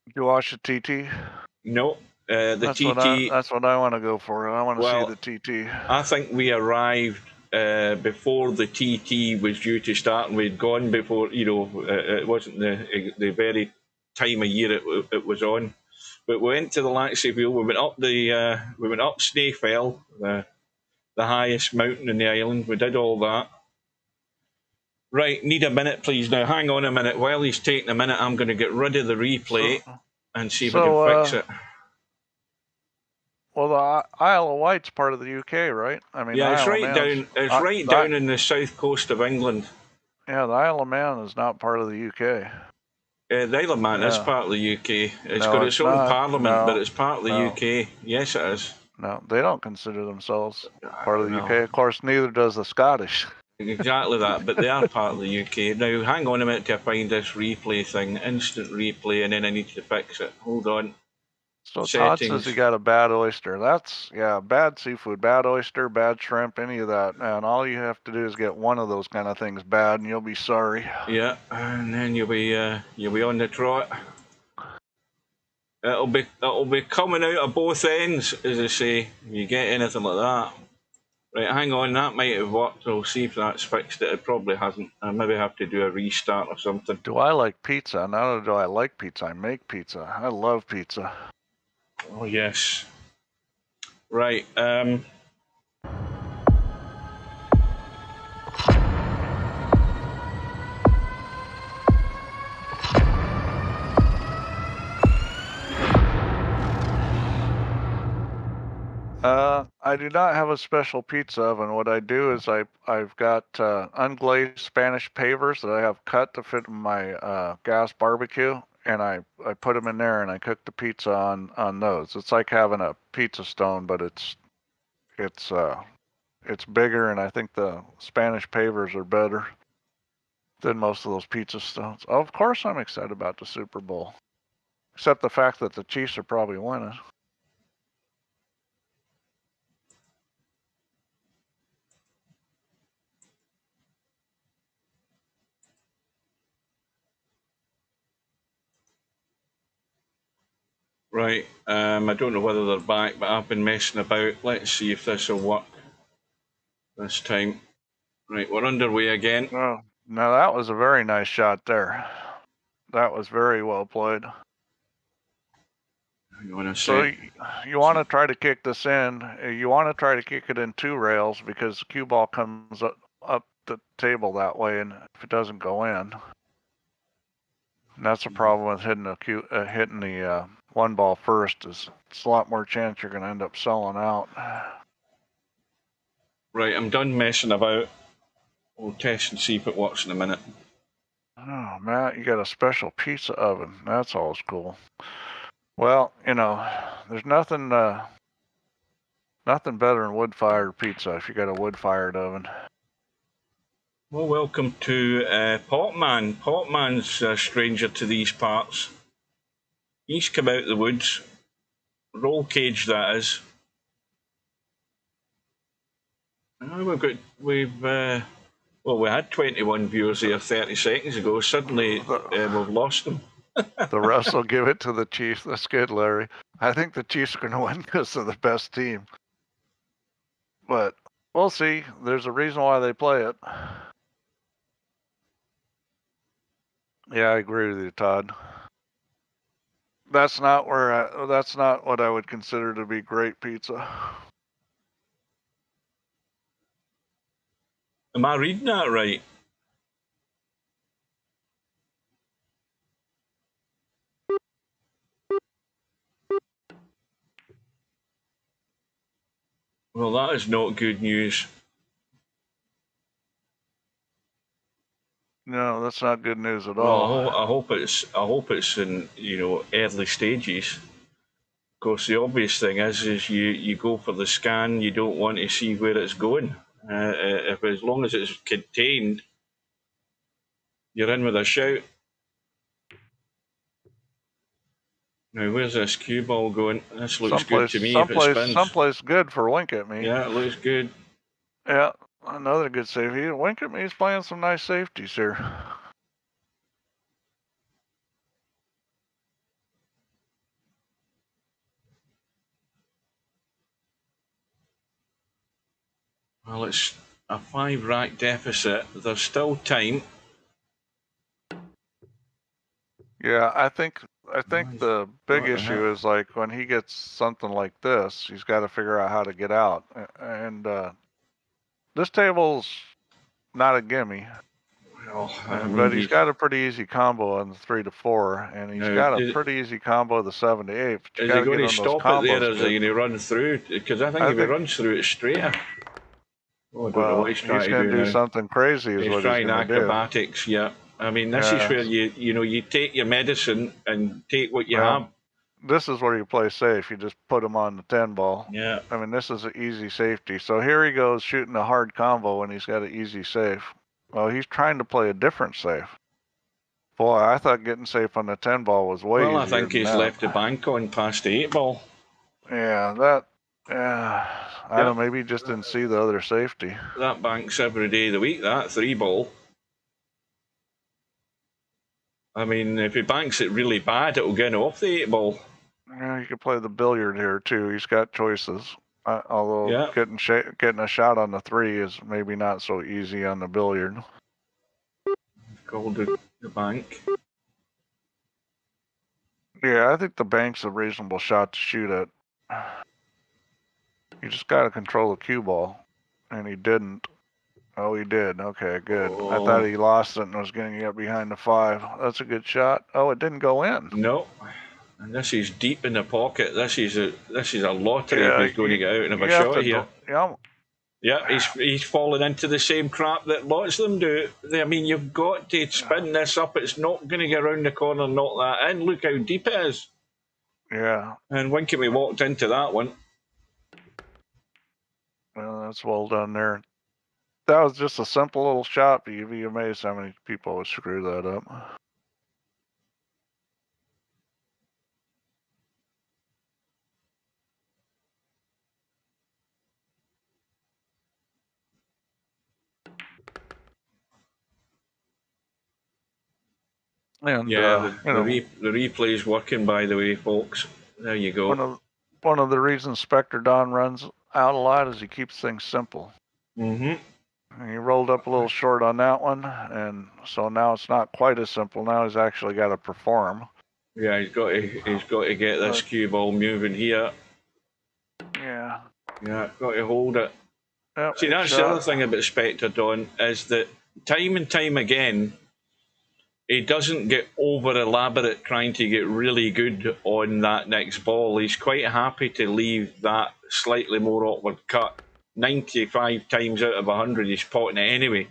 Did you watch the TT?
No, the TT.
That's what I want to go for. I want to see the TT.
I think we arrived before the TT was due to start, and we'd gone before. It wasn't the very time of year it was on. But we went to the Laxey Wheel. We went up Snaefell, the highest mountain in the island. We did all that. Right, need a minute, please. Now, hang on a minute. While he's taking a minute, I'm going to get rid of the replay and see if we can fix it.
Well, the Isle of Wight's part of the UK, right? I mean,
yeah, it's right down. It's right down in the south coast of England.
Yeah, the Isle of Man is not part of the UK.
The Isle of Man is part of the UK. It's got its own parliament, but it's part of the UK. Yes, it is.
No, they don't consider themselves part of the UK. Of course, neither does the Scottish.
Exactly that, but they are part of the UK. Now, hang on a minute till I find this replay thing. Instant replay, and then I need to fix it. Hold on.
So Todd says he got a bad oyster. Bad seafood, bad oyster, bad shrimp, any of that. And all you have to do is get one of those kind of things bad, and you'll be sorry.
Yeah, and then you'll be on the trot. It'll be coming out of both ends, as I say. You get anything like that. Right, hang on, that might have worked. We'll see if that's fixed it. It probably hasn't. I maybe have to do a restart or something.
Do I like pizza? Not only do I like pizza, I make pizza. I love pizza.
Oh, yes. Right,
I do not have a special pizza oven. What I do is I've got unglazed Spanish pavers that I have cut to fit in my gas barbecue, and I put them in there and I cook the pizza on those. It's like having a pizza stone, but it's bigger, and I think the Spanish pavers are better than most of those pizza stones. Of course, I'm excited about the Super Bowl, except the fact that the Chiefs are probably winning.
Right, I don't know whether they're back, but I've been messing about. Let's see if this will work this time. Right, we're underway again.
Oh, now that was a very nice shot there. That was very well played. So you want to try to kick this in. You want to try to kick it in 2 rails because the cue ball comes up the table that way, and if it doesn't go in, and that's the problem with hitting the 1 ball first. Is it's a lot more chance you're going to end up selling out.
Right, I'm done messing about. We'll test and see if it works in a minute.
Oh, Matt, you got a special pizza oven. That's always cool. Well, there's nothing better than wood-fired pizza if you got a wood-fired oven.
Well, welcome to Potman. Potman's a stranger to these parts. He's come out of the woods. Roll cage, that is. We had 21 viewers here 30 seconds ago. Suddenly, we've lost them.
The rest will give it to the Chiefs. That's good, Larry. I think the Chiefs are going to win because they're the best team. But we'll see. There's a reason why they play it. Yeah, I agree with you, Todd. That's not what I would consider to be great pizza.
Am I reading that right? Well, that is not good news.
No, that's not good news at all.
Well, I hope it's in early stages. Of course, the obvious thing is you go for the scan. You don't want to see where it's going. If as long as it's contained, you're in with a shout. Now, where's this cue ball going? This looks good to me.
Someplace good for Winkatme.
Yeah, it looks good.
Yeah, another good safety. Winkatme's playing some nice safeties here.
Well, it's a 5-rack deficit. There's still time.
Yeah, I think the big issue is like when he gets something like this, he's got to figure out how to get out. And this table's not a gimme.
Well,
but he's got a pretty easy combo on the 3 to 4, and he's got a pretty easy combo of the 7 to 8.
Is he going to stop it there, or is he going to run through? Because I think if he runs through it straighter. Oh, I don't know what he's trying to do.
He's going to do something crazy.
He's trying acrobatics, yeah. I mean, this is where you take your medicine and take what you have.
This is where you play safe. You just put him on the 10 ball.
Yeah.
I mean, this is an easy safety. So here he goes shooting a hard combo and he's got an easy safe. Well, he's trying to play a different safe. Boy, I thought getting safe on the 10 ball was way easier.
Well, I think he's left the bank on past the 8 ball.
Yeah, I don't know, maybe he just didn't see the other safety.
That banks every day of the week, that 3 ball. I mean, if he banks it really bad, it'll get off the 8 ball.
Yeah, you could play the billiard here too. He's got choices. Although getting a shot on the 3 is maybe not so easy on the billiard.
Called the bank.
Yeah, I think the bank's a reasonable shot to shoot at. You just got to control the cue ball, and he didn't. Oh, he did. Okay, good. I thought he lost it and was going to get behind the 5. That's a good shot. Oh, it didn't go in.
No. And this is deep in the pocket. This is a lottery if he's going to get out and have a shot here. Yeah, he's fallen into the same trap that lots of them do. I mean, you've got to spin this up. It's not going to get around the corner and knock that in. Look how deep it is.
Yeah.
And Winkatme walked into that one.
Well, that's well done there. That was just a simple little shot, but you'd be amazed how many people would screw that up. And,
yeah, the replay is working, by the way, folks. There you go.
One of the reasons Spectredawn runs out a lot is he keeps things simple.
Mm-hmm.
He rolled up a little short on that one, and so now it's not quite as simple. Now he's actually got to perform.
Yeah, he's got to get this cue ball moving here.
Yeah.
Yeah, got to hold it.
Yep,
see, that's the other thing about Spectredawn is that time and time again, he doesn't get over elaborate trying to get really good on that next ball. He's quite happy to leave that slightly more awkward cut. 95 times out of 100 he's potting it anyway,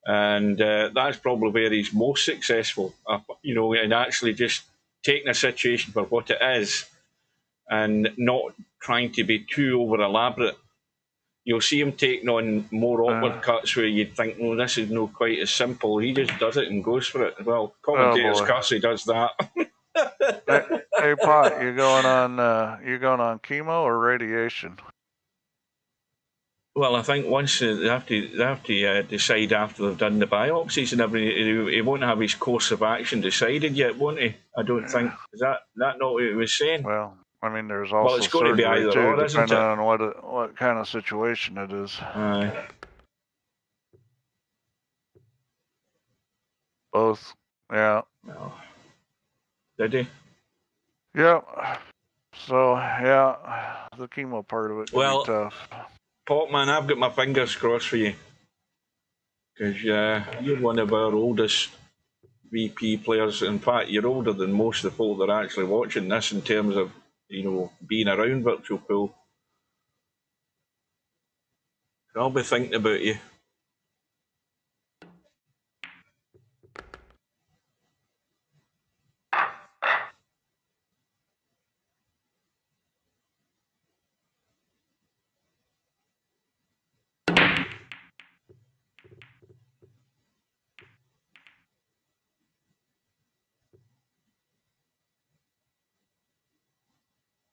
and that's probably where he's most successful, and actually just taking a situation for what it is and not trying to be too over elaborate. you'll see him taking on more awkward cuts where you'd think, well, this is not quite as simple. He just does it and goes for it. Well, commentator's curse, he does that.
Hey, Pot, you going on chemo or radiation?
Well, I think once they have to decide after they've done the biopsies and everything. He won't have his course of action decided yet, won't he? I don't think. Is that not what he was saying?
Well, I mean, there's also
it's going to be either
too,
or, isn't it?
depending on what kind of situation it is.
Aye.
Both. Yeah.
No. Did he?
Yeah. So yeah, the chemo part of it can be tough.
Pop, man, I've got my fingers crossed for you, because you're one of our oldest VP players. In fact, you're older than most of the folk that are actually watching this in terms of, being around virtual pool. I'll be thinking about you.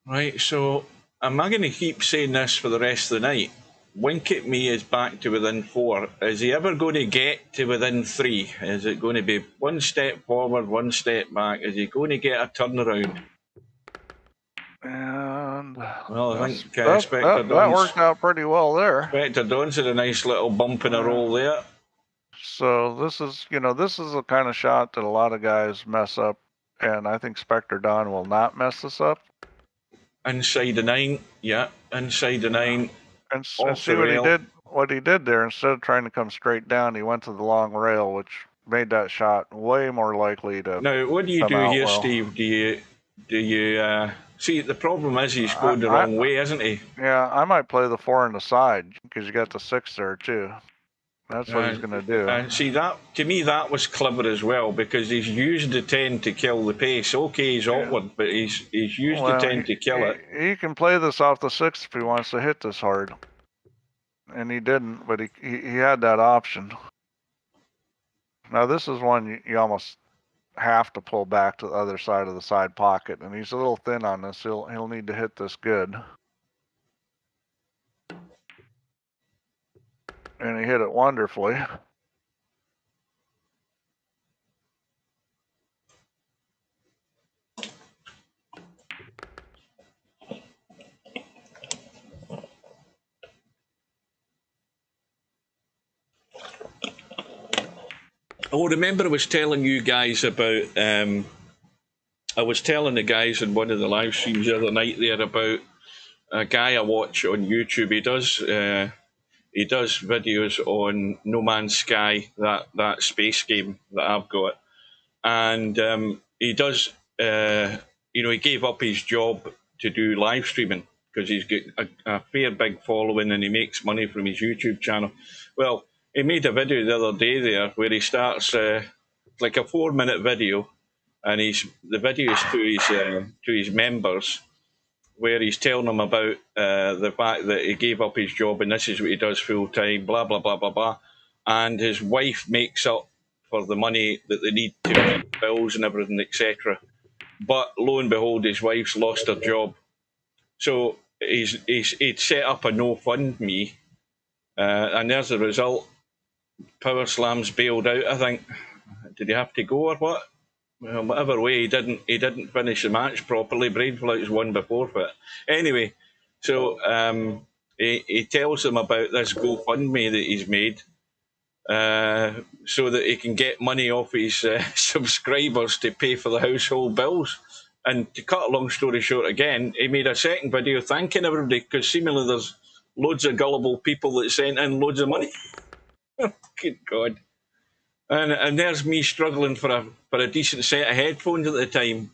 Right, so am I going to keep saying this for the rest of the night? Winkatme is back to within 4. Is he ever going to get to within 3? Is it going to be one step forward, one step back? Is he going to get a turnaround?
And
well, I think
that worked out pretty well there.
Spectredawn's had a nice little bump in a roll there.
So this is the kind of shot that a lot of guys mess up, and I think Spectredawn will not mess this up.
Inside the 9, yeah, inside the 9.
And see what he did there. Instead of trying to come straight down, he went to the long rail, which made that shot way more likely to.
Now, what do you do here, Steve? Do you see? The problem is he's going the wrong way, isn't he?
Yeah, I might play the 4 on the side because you got the 6 there too. That's what he's going to do.
And see, that to me, that was clever as well, because he's used the 10 to kill the pace. Okay, he's awkward, but he's used the 10 to kill it.
He can play this off the 6 if he wants to hit this hard. And he didn't, but he had that option. Now, this is one you almost have to pull back to the other side of the side pocket, and he's a little thin on this. He'll need to hit this good. And he hit it wonderfully.
Oh, remember I was telling you guys about, I was telling the guys in one of the live streams the other night there about a guy I watch on YouTube. He does videos on No Man's Sky, that space game that I've got. And he does, he gave up his job to do live streaming because he's got a fair big following and he makes money from his YouTube channel. Well, he made a video the other day there where he starts like a 4-minute video, and the video is to his members, where he's telling them about the fact that he gave up his job and this is what he does full time, blah blah blah blah blah, and his wife makes up for the money that they need to pay bills and everything, etc. But lo and behold, his wife's lost her job, so he'd set up a GoFundMe, and as a result, Power Slam's bailed out. I think. Did he have to go or what? Well, whatever way, he didn't finish the match properly. Brainflout's won before for it. Anyway, so he tells them about this GoFundMe that he's made, so that he can get money off his subscribers to pay for the household bills. And to cut a long story short, again, he made a second video thanking everybody because seemingly there's loads of gullible people that sent in loads of money. Good God. And there's me struggling for a decent set of headphones at the time.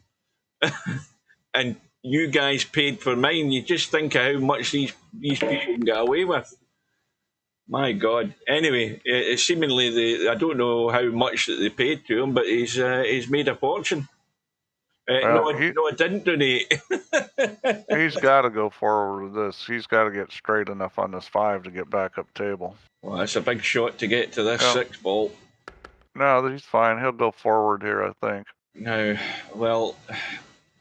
And you guys paid for mine. You just think of how much these people can get away with. My God. Anyway, seemingly I don't know how much that they paid to him, but he's made a fortune. No, I didn't donate.
He's got to go forward with this. He's got to get straight enough on this 5 to get back up table.
Well, that's a big shot to get to this 6 ball.
No, he's fine. He'll go forward here, I think.
No, well,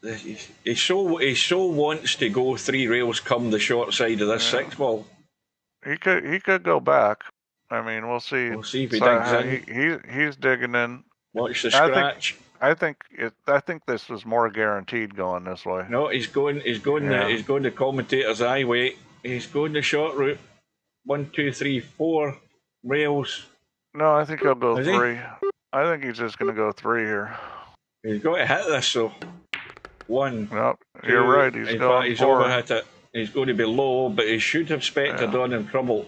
he so wants to go 3 rails come the short side of this 6 ball.
He could go back. I mean, we'll see.
We'll see if he digs in.
He's digging in.
Watch the scratch.
I think this was more guaranteed going this way.
No, he's going the commentator's highway. He's going the short route. 1, 2, 3, 4 rails.
No, I think he'll go 3. I think he's just going to go 3 here.
He's got to hit this though. 1.
Nope,
2,
you're right. He's going
he's
4.
overhit it. He's going to be low, but he should have Spectredawn in trouble.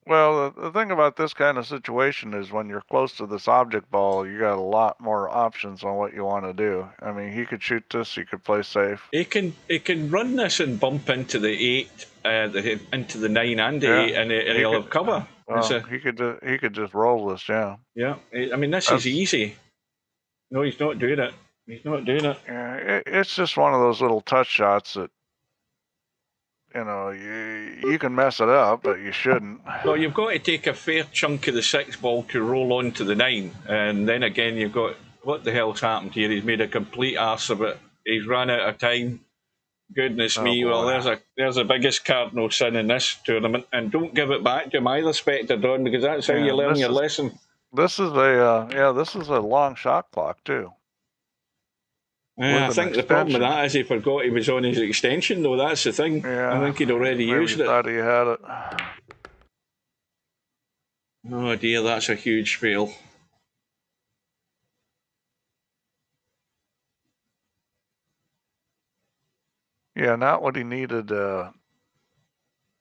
Well, the thing about this kind of situation is when you're close to this object ball, you got a lot more options on what you want to do. I mean, he could shoot this, he could play safe.
He can run this and bump into the 8, into the 9 and the 8, and he'll have cover.
He could just roll this, yeah.
Yeah, I mean, this is easy. No, he's not doing it. He's not doing it.
Yeah, it's just one of those little touch shots that, you know, you can mess it up, but you shouldn't.
Well, you've got to take a fair chunk of the 6 ball to roll on to the 9. And then again, you've got, what the hell's happened here? He's made a complete arse of it. He's run out of time. Goodness me. Well, there's the biggest cardinal sin in this tournament. And don't give it back to him either, Spectredawn, because that's how you learn your lesson.
This is a long shot clock, too.
Yeah, I think the problem with that is he forgot he was on his extension, though. That's the thing.
Yeah,
I think he'd already used it.
Thought he had it.
Oh dear, that's a huge fail.
Yeah, not what he needed when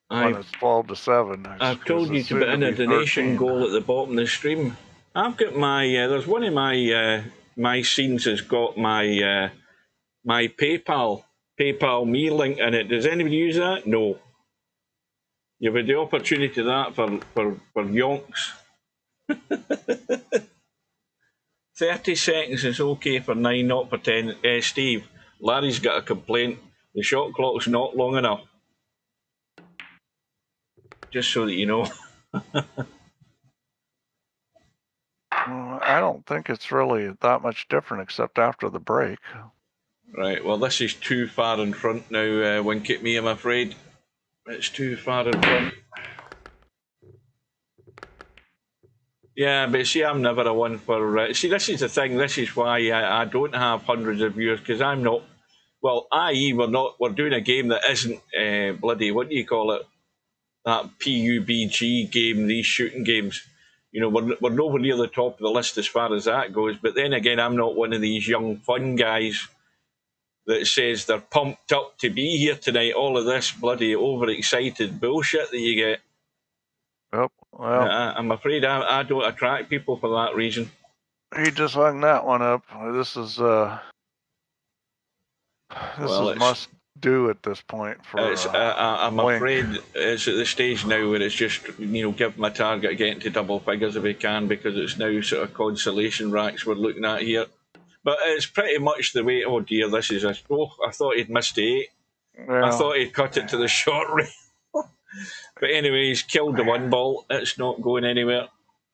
it's 12-7.
I've told you to put in a donation
13.
goal at the bottom of the stream. I've got my, there's one of my scenes has got my my PayPal me link in it. Does anybody use that? No. You've had the opportunity to that for yonks. 30 seconds is okay for 9, not for 10. Steve, Larry's got a complaint. The shot clock's not long enough. Just so that you know.
I don't think it's really that much different except after the break.
Right, well, this is too far in front now, Winkatme, I'm afraid. It's too far in front. Yeah, but see, I'm never a one for... see, this is the thing. This is why I don't have hundreds of viewers, because I'm not... Well, i.e., we're doing a game that isn't bloody... What do you call it? That PUBG game, these shooting games. You know, we're nowhere near the top of the list as far as that goes. But then again, I'm not one of these young fun guys that says they're pumped up to be here tonight. All of this bloody overexcited bullshit that you get.
Yep. Well,
I'm afraid I don't attract people for that reason.
He just hung that one up. This is must do at this point for.
I'm afraid it's at the stage now where it's just, you know, give him a target, getting to double figures if he can, because it's now sort of consolation racks we're looking at here. But it's pretty much the way. Oh dear, this is a. Oh, I thought he'd missed 8. Yeah. I thought he'd cut it to the short rail. But anyway, he's killed the 1 ball. It's not going anywhere.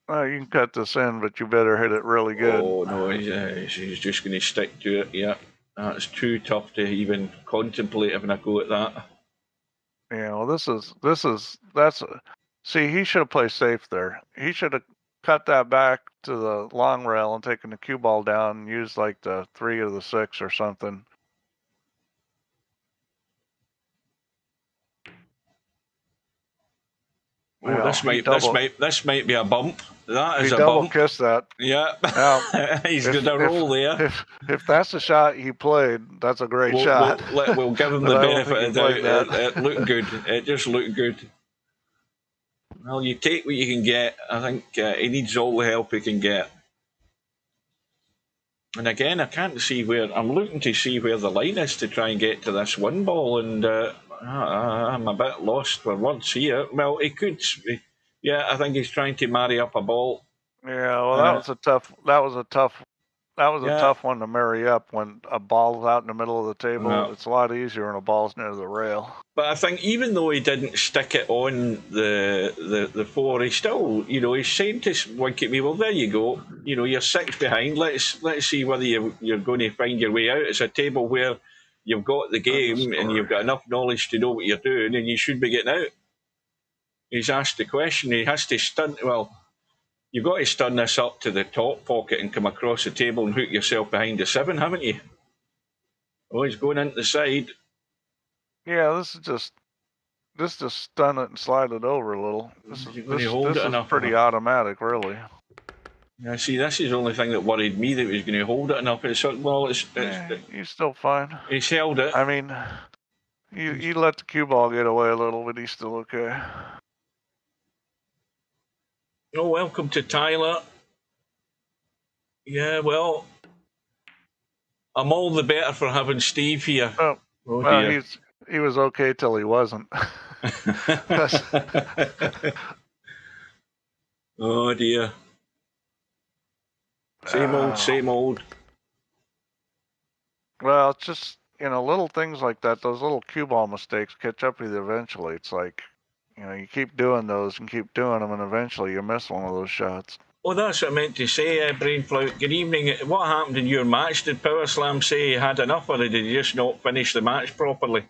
Well, you can cut this in, but you better hit it really good.
Oh no, he's just going to stick to it. Yeah. It's too tough to even contemplate having a go at that.
Yeah, well, see, he should have played safe there. He should have cut that back to the long rail and taken the cue ball down and used like the 3 or the 6 or something.
Well, this might be a bump. That is a
double
bump.
Kissed that.
Yeah.
Now,
he's going to roll there.
If that's the shot he played, that's a great shot.
We'll give him the benefit of the doubt. It looked good. It just looked good. Well, you take what you can get. I think he needs all the help he can get. And again, I can't see where... I'm looking to see where the line is to try and get to this 1 ball, and I'm a bit lost for words here. Well, he could... Yeah, I think he's trying to marry up a ball.
Yeah, well, that was a tough a tough one to marry up when a ball's out in the middle of the table.
No.
It's a lot easier when a ball's near the rail.
But I think even though he didn't stick it on the four, he still, he's saying to Winkatme, well, there you go. You're 6 behind. Let's see whether you're going to find your way out. It's a table where you've got the game and you've got enough knowledge to know what you're doing, and you should be getting out. He's asked the question. He has to stun. Well, you've got to stun this up to the top pocket and come across the table and hook yourself behind the 7, haven't you? Oh, he's going into the side.
Yeah, this is just stun it and slide it over a little. This is pretty automatic, really.
Yeah, see, this is the only thing that worried me, that he was going to hold it enough. He's
still fine.
He's held it.
I mean, you let the cue ball get away a little, but he's still okay.
Oh, welcome to Tyler. Yeah, well, I'm all the better for having Steve here.
Oh well, he was okay till he wasn't.
Oh dear. Same old.
Well, it's just, little things like that, those little cue ball mistakes catch up with you eventually. It's like, you keep doing those and keep doing them, and eventually you miss one of those shots.
Oh, that's what I meant to say, Brainflout. Good evening. What happened in your match? Did Power Slam say he had enough, or did he just not finish the match properly?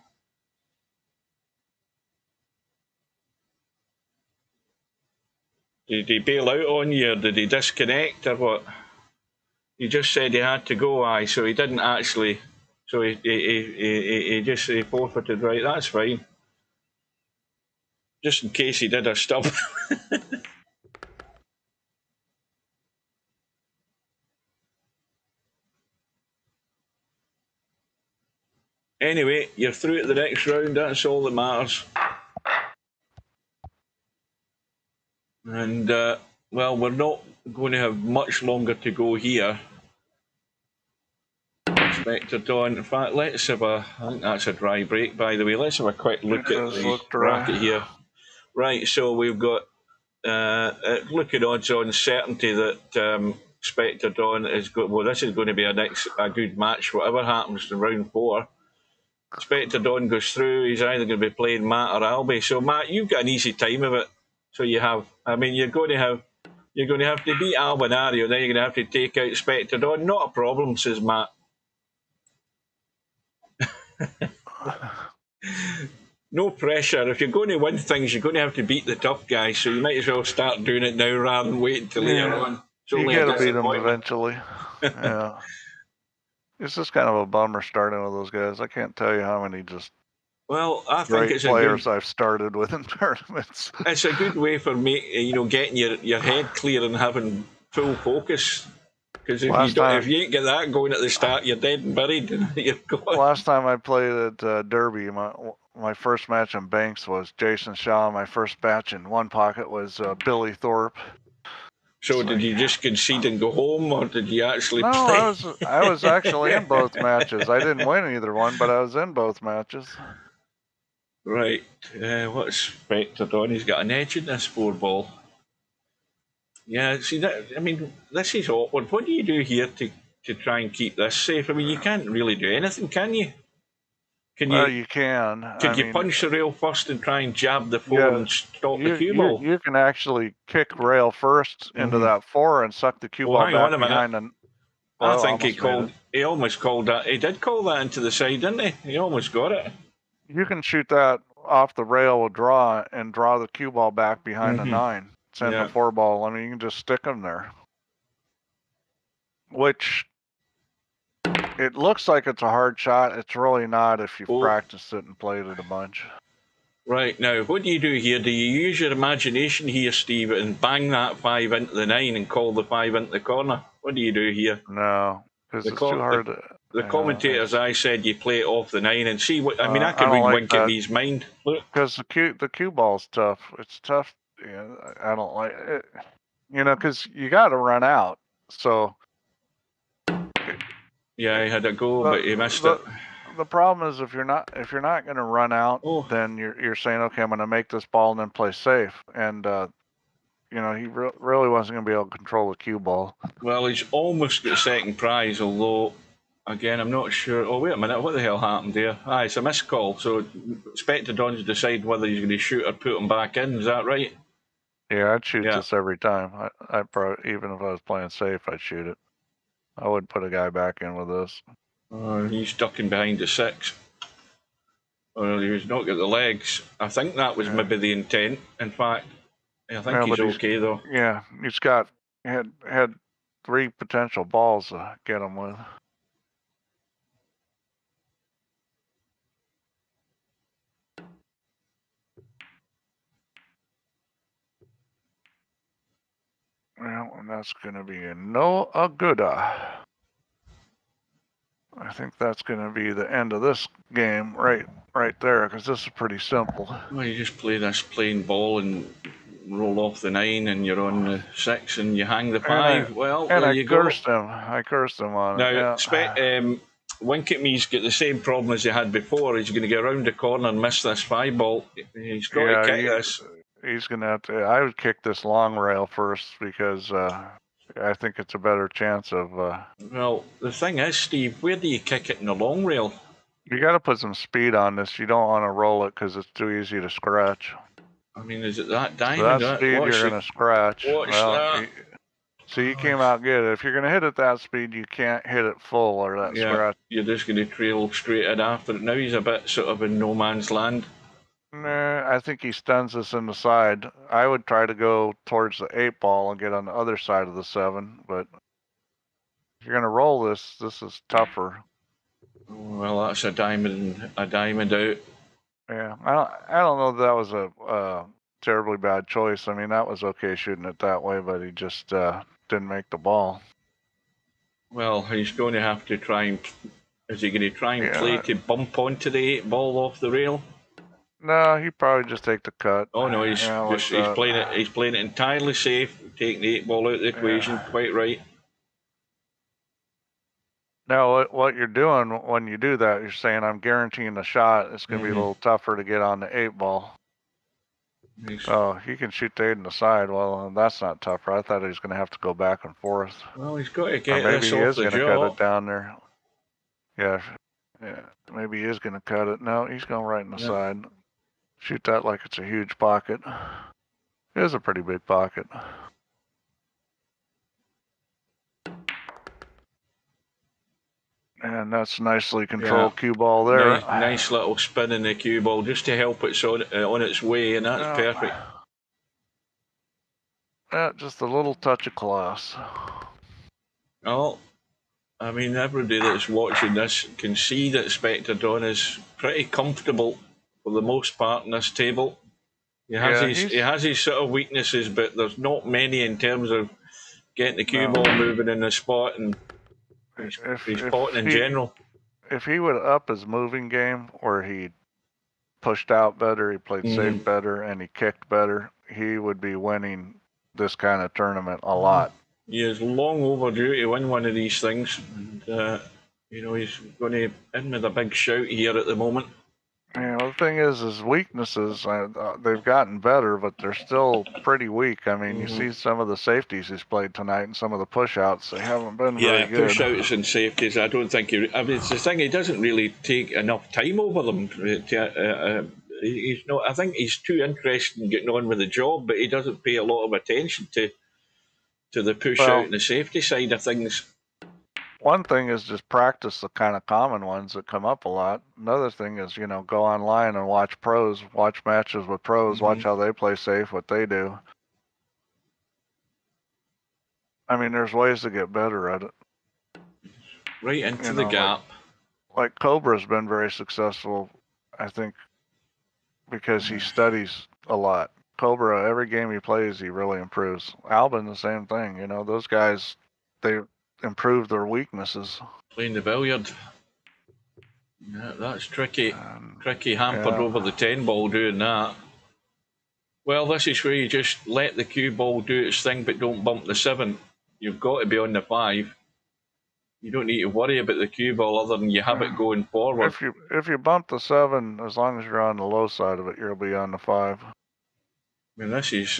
Did he bail out on you, or did he disconnect, or what? He just said he had to go, so he didn't actually. So he just forfeited, right? That's fine. Just in case he did a stub. Anyway, you're through to the next round. That's all that matters. And, well, we're not going to have much longer to go here. Spectredawn. In fact, let's have I think that's a dry break, by the way. Let's have a quick look at the bracket here. Right, so we've got, look at odds-on certainty that Spectredawn is good. Well, this is going to be a good match, whatever happens in round 4. Spectredawn goes through. He's either going to be playing Matt or Albie. So, Matt, you've got an easy time of it. So you have. I mean, you're going to have to beat Albinario, then you're going to have to take out Spectredawn. Not a problem, says Matt. No pressure. If you're going to win things, you're going to have to beat the tough guy. So you might as well start doing it now rather than wait until later on.
You got to beat them eventually. Yeah. It's just kind of a bummer starting with those guys. I can't tell you how many
I think it's
players I've started with in tournaments.
It's a good way for me, getting your head clear and having full focus. Because if you ain't get that going at the start, you're dead and buried. You're gone.
Last time I played at Derby, my first match in Banks was Jason Shaw. My first match in one pocket was Billy Thorpe.
So did you just concede and go home, or did you actually play?
No, I was actually in both matches. I didn't win either one, but I was in both matches.
Right. What's Spectredawn? He's got an edge in this 4-ball. Yeah, see, this is awkward. What do you do here to try and keep this safe? I mean, you can't really do anything, can you?
You can.
Could you punch the rail first and try and jab the 4 and stop the cue ball?
You can actually kick rail first into that 4 and suck the cue ball back behind.
I think he almost called that. He did call that into the side, didn't he? He almost got it.
You can shoot that off the rail with draw and draw the cue ball back behind the 9. Send the 4-ball. I mean, you can just stick them there. Which, it looks like it's a hard shot. It's really not if you've practiced it and played it a bunch.
Right, now, what do you do here? Do you use your imagination here, Steve, and bang that 5 into the 9 and call the 5 into the corner? What do you do here?
No, because it's too hard.
The commentators, I said you play it off the 9 and see what. I mean, I could read Winkatme's mind. Look,
because the cue ball's tough. It's tough. Yeah, I don't like it. Because you got to run out. So.
Yeah, he had a go, but he missed it.
The problem is if you're not going to run out, then you're saying, okay, I'm going to make this ball and then play safe. And you know, he really wasn't going to be able to control the cue ball.
Well, he's almost got second prize, although, again, I'm not sure. Oh, wait a minute, what the hell happened there? Ah, it's a missed call, so Spectredawn's decide whether he's going to shoot or put him back in, is that right?
Yeah, I'd shoot
Yeah.
this every time. I probably, even if I was playing safe, I'd shoot it. I wouldn't put a guy back in with this.
He's ducking behind the 6. Well, he's not got the legs. I think that was maybe the intent, in fact. I think he's okay, though.
Yeah, he's had 3 potential balls to get him with. Well, and that's going to be a good. I think that's going to be the end of this game right there, because this is pretty simple.
Well, you just play this plain ball and roll off the 9, and you're on the 6, and you hang the 5. There you go.
I cursed him on
now,
it. Yeah.
Winkatme's got the same problem as he had before. He's going to get around the corner and miss this 5 ball. He's got to kick this.
He's going to have to. I would kick this long rail first, because I think it's a better chance of.
Well, the thing is, Steve, where do you kick it in the long rail?
You got to put some speed on this. You don't want to roll it because it's too easy to scratch.
I mean, is it that diamond?
That speed, you're going to scratch.
Watch that.
So you came out good. If you're going to hit it that speed, you can't hit it full or that scratch.
You're just going to trail straight in after it. Now he's a bit sort of in no man's land.
Nah, I think he stuns us in the side. I would try to go towards the 8 ball and get on the other side of the 7, but if you're going to roll this, this is tougher.
Well, that's a diamond out.
Yeah, I don't know that was a terribly bad choice. I mean, that was okay shooting it that way, but he just didn't make the ball.
Well, he's going to have to try and. Is he going to try and play to bump onto the 8 ball off the rail?
No, he probably just take the cut.
Oh no, he's playing it. He's playing it entirely safe, taking the 8 ball out of the equation. Quite right. Now,
what you're doing when you do that, you're saying, I'm guaranteeing the shot. It's going to be a little tougher to get on the 8 ball. Oh, he can shoot the 8 in the side. Well, that's not tougher. I thought he was going to have to go back and forth.
Well, he's got to get
maybe
this
he
off
is
the
going to
jaw.
cut it down there. Yeah. Maybe he is going to cut it. No, he's going right in the side. Shoot that like it's a huge pocket. It is a pretty big pocket. And that's nicely controlled cue ball there.
Nice little spin in the cue ball just to help it on its way, and that's perfect.
Yeah, just a little touch of class.
Oh, I mean, everybody that's watching this can see that Spectredawn is pretty comfortable for the most part in this table. He has his sort of weaknesses, but there's not many in terms of getting the cue ball moving in the spot and his potting in general.
If he would up his moving game, where he pushed out better, he played safe better, and he kicked better, he would be winning this kind of tournament a lot.
He is long overdue to win one of these things, and he's going to end with a big shout here at the moment.
Yeah, well, the thing is, his weaknesses, they've gotten better, but they're still pretty weak. I mean, you see some of the safeties he's played tonight and some of the push-outs, they haven't been very good.
Yeah, push-outs and safeties, I don't think it's the thing, he doesn't really take enough time over them. He's not. I think he's too interested in getting on with the job, but he doesn't pay a lot of attention to the push-out and the safety side of things.
One thing is just practice the kind of common ones that come up a lot. Another thing is, go online and watch pros, watch matches with pros, watch how they play safe, what they do. I mean, there's ways to get better at it.
Right into the gap.
Like Cobra's been very successful, I think, because he studies a lot. Cobra, every game he plays, he really improves. Albin, the same thing. Those guys, they improve their weaknesses.
Playing the billiard. Yeah, that's tricky. Tricky, hampered over the 10 ball doing that. Well, this is where you just let the cue ball do its thing, but don't bump the 7. You've got to be on the 5. You don't need to worry about the cue ball other than you have it going forward.
If you bump the 7, as long as you're on the low side of it, you'll be on the 5.
I mean, this is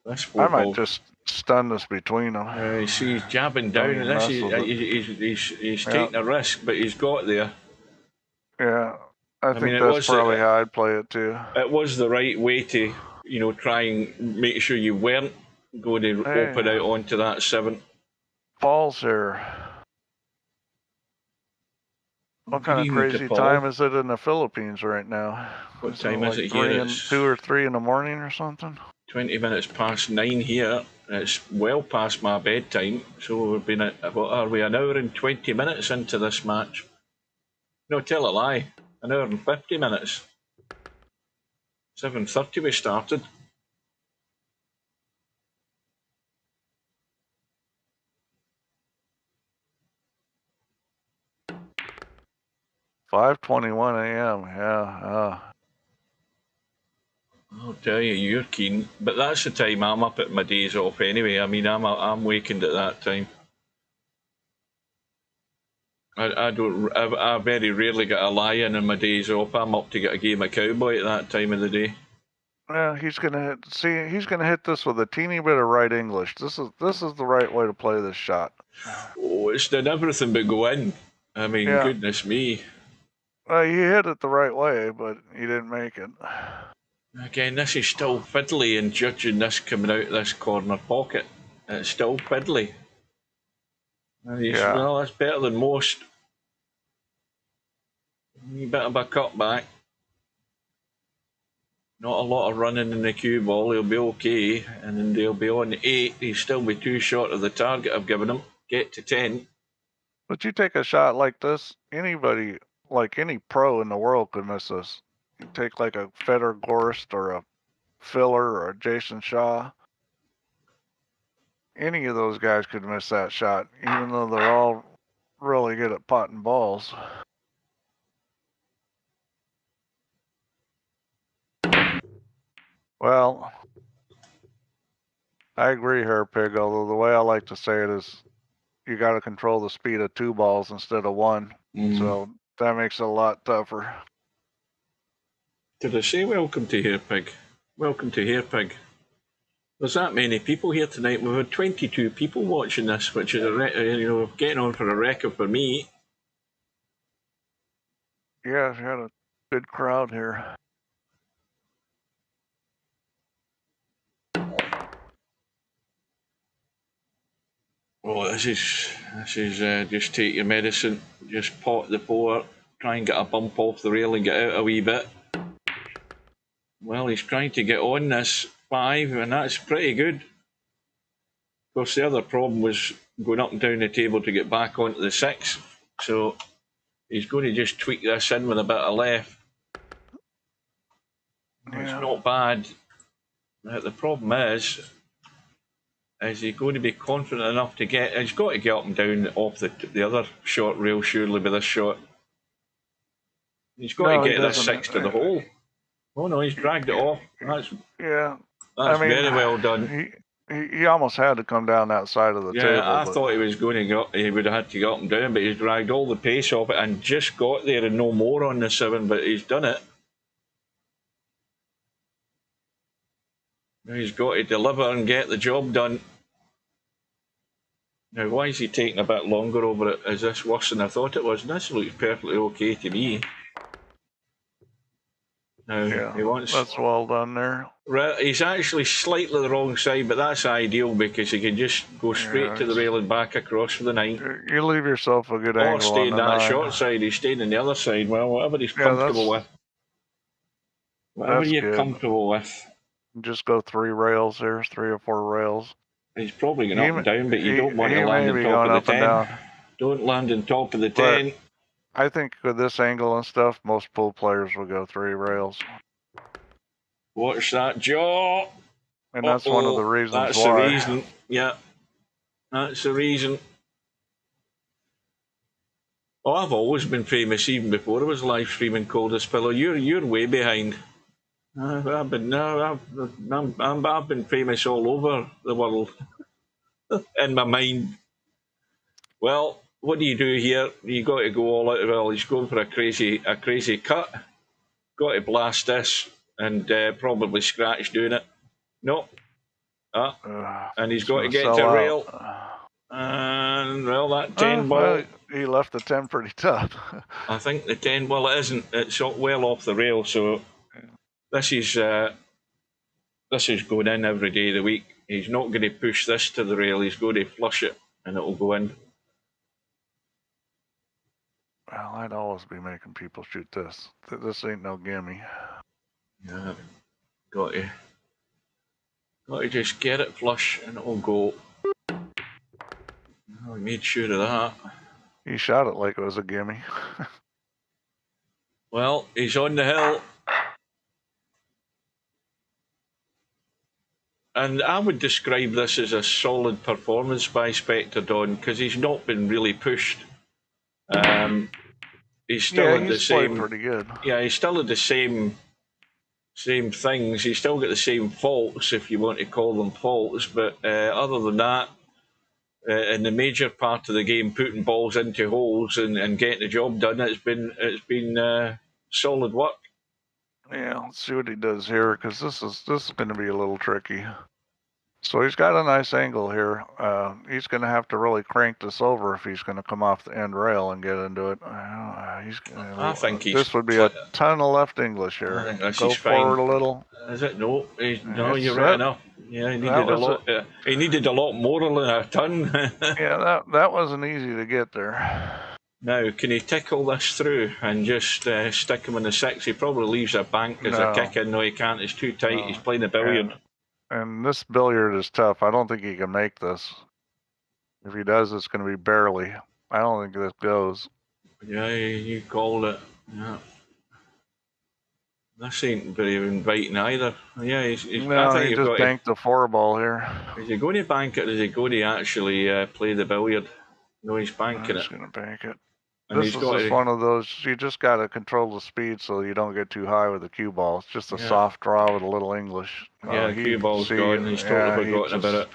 This
I might
football.
just stun this between them.
You see, he's jabbing
Don't
down,
even
and this
mess with it.
he's
Yeah.
taking a risk, but he's got there.
Yeah, I
mean,
think
it
that's
was
probably how I'd play it too.
It was the right way to, try and make sure you weren't going to open out onto that 7.
Falls here. What kind of
Agree with
crazy
you, Paul.
time is it in the Philippines right now?
What
Is
time
like
is it here?
2 or 3 in the morning or something?
20 minutes past 9 here. It's well past my bedtime, so we've been what are we, an hour and 20 minutes into this match? No, tell a lie. An hour and 50 minutes. 7:30 we started.
$5:21 a.m. Yeah.
I'll tell you, you're keen, but that's the time I'm up at my days off anyway. I mean, I'm wakened at that time. I very rarely get a lie-in on my days off. I'm up to get a game of cowboy at that time of the day.
Yeah, he's gonna hit this with a teeny bit of right English. This is the right way to play this shot.
Oh, it's done everything but go in. I mean,
Yeah.
goodness me.
Well, he hit it the right way, but he didn't make it.
Again, this is still fiddly in judging this coming out of this corner pocket. It's still fiddly.
Yeah.
Well, that's better than most. A bit of a cutback. Not a lot of running in the cue ball. He'll be okay. And then they'll be on 8. He'll still be too short of the target I've given him. Get to 10.
But you take a shot like this, anybody, like any pro in the world could miss this. You take like a Feder Gorst or a Filler or a Jason Shaw. Any of those guys could miss that shot, even though they're all really good at potting balls. Well, I agree here, Pig, although the way I like to say it is you got to control the speed of 2 balls instead of 1. So that makes it a lot tougher.
Did I say welcome to Hair Pig? Welcome to Hair Pig. There's that many people here tonight. We've had 22 people watching this, which is getting on for a record for me.
Yeah, we had a good crowd here.
Oh, this is just take your medicine, just pot the pour, try and get a bump off the rail and get out a wee bit. Well, he's trying to get on this 5, and that's pretty good. Of course, the other problem was going up and down the table to get back onto the 6, so he's going to just tweak this in with a bit of left. Yeah. It's not bad. The problem is he going to be confident enough to get... He's got to get up and down off the other short rail, surely, with this shot. He's got to get this 6 to the hole. Oh, no, he's dragged it off. That's very well done.
He almost had to come down that side of the table.
Yeah, I thought he was going to go... He would have had to get up and down, but he's dragged all the pace off it and just got there and no more on the 7, but he's done it. Now he's got to deliver and get the job done. Now, why is he taking a bit longer over it? Is this worse than I thought it was? This looks perfectly okay to me. Now, he wants...
That's well done there.
He's actually slightly the wrong side, but that's ideal because he can just go straight to the rail and back across for the 9.
You leave yourself a good angle.
Or stay in that short side. He's staying on the other side. Well, whatever he's comfortable with. Whatever you're comfortable with.
Just go 3 rails there, 3 or 4 rails.
He's probably going up and down, but you don't want to land on top of the 10. Don't land on top of the 10.
I think with this angle and stuff, most pool players will go 3 rails.
Watch that jaw.
And that's one of the reasons why.
That's the reason. Yeah. That's the reason. Oh, I've always been famous even before I was live streaming Coldest Pillow. You're way behind. I've been famous all over the world in my mind. Well, what do you do here? You got to go all out. Well, he's going for a crazy cut. Got to blast this and probably scratch doing it. No, And he's got to get to rail. And, well, that 10 ball.
Well, he left the 10 pretty tough.
I think the 10, well, it isn't. It's well off the rail, so this is going in every day of the week. He's not going to push this to the rail. He's going to flush it, and it'll go in.
Well, I'd always be making people shoot this. This ain't no gimme.
Yeah, got to just get it flush, and it'll go. Oh, he made sure of that.
He shot it like it was a gimme.
Well, he's on the hill. And I would describe this as a solid performance by Spectredawn because he's not been really pushed. He's still at the same.
Pretty good.
Yeah, he's still at the same things. He's still got the same faults, if you want to call them faults. But other than that, in the major part of the game, putting balls into holes and getting the job done, it's been solid work.
Yeah, let's see what he does here because this is going to be a little tricky. So he's got a nice angle here. He's going to have to really crank this over if he's going to come off the end rail and get into it.
I think
this would be a ton of left English here.
I think this
Go
is
forward
fine.
A little.
Is it? No, you're right enough. Yeah, he needed a lot. He needed a lot more than a ton.
Yeah, that wasn't easy to get there.
Now, can he tickle this through and just stick him in the 6? He probably leaves a bank as a kick in. No, he can't. It's too tight. He's playing a billiard.
And this billiard is tough. I don't think he can make this. If he does, it's going to be barely. I don't think this goes.
Yeah, you called it. Yeah. This ain't very inviting either. Yeah, I think
he just banked the 4 ball here.
Is he going to bank it or is he going to actually play the billiard? No, he's banking it.
He's going to bank it.
And
this is just one of those, you just got to control the speed so you don't get too high with the cue ball. It's just a soft draw with a little English.
Yeah, the cue ball's gone. He's totally forgotten about it.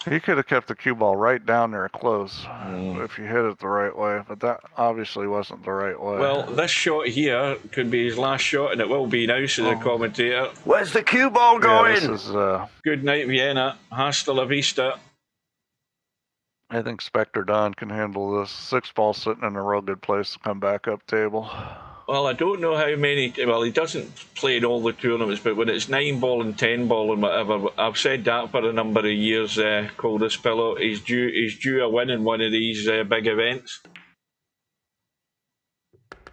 He could have kept the cue ball right down there close if you hit it the right way, but that obviously wasn't the right way.
Well, this shot here could be his last shot, and it will be now, says the commentator.
Where's the cue ball going?
Yeah, this is,
good night, Vienna. Hasta la vista.
I think Spectredawn can handle this. 6 ball sitting in a real good place to come back up table.
Well, I don't know how many. Well, he doesn't play in all the tournaments, but when it's 9 ball and 10 ball and whatever, I've said that for a number of years. Call this fellow. He's due a win in one of these big events.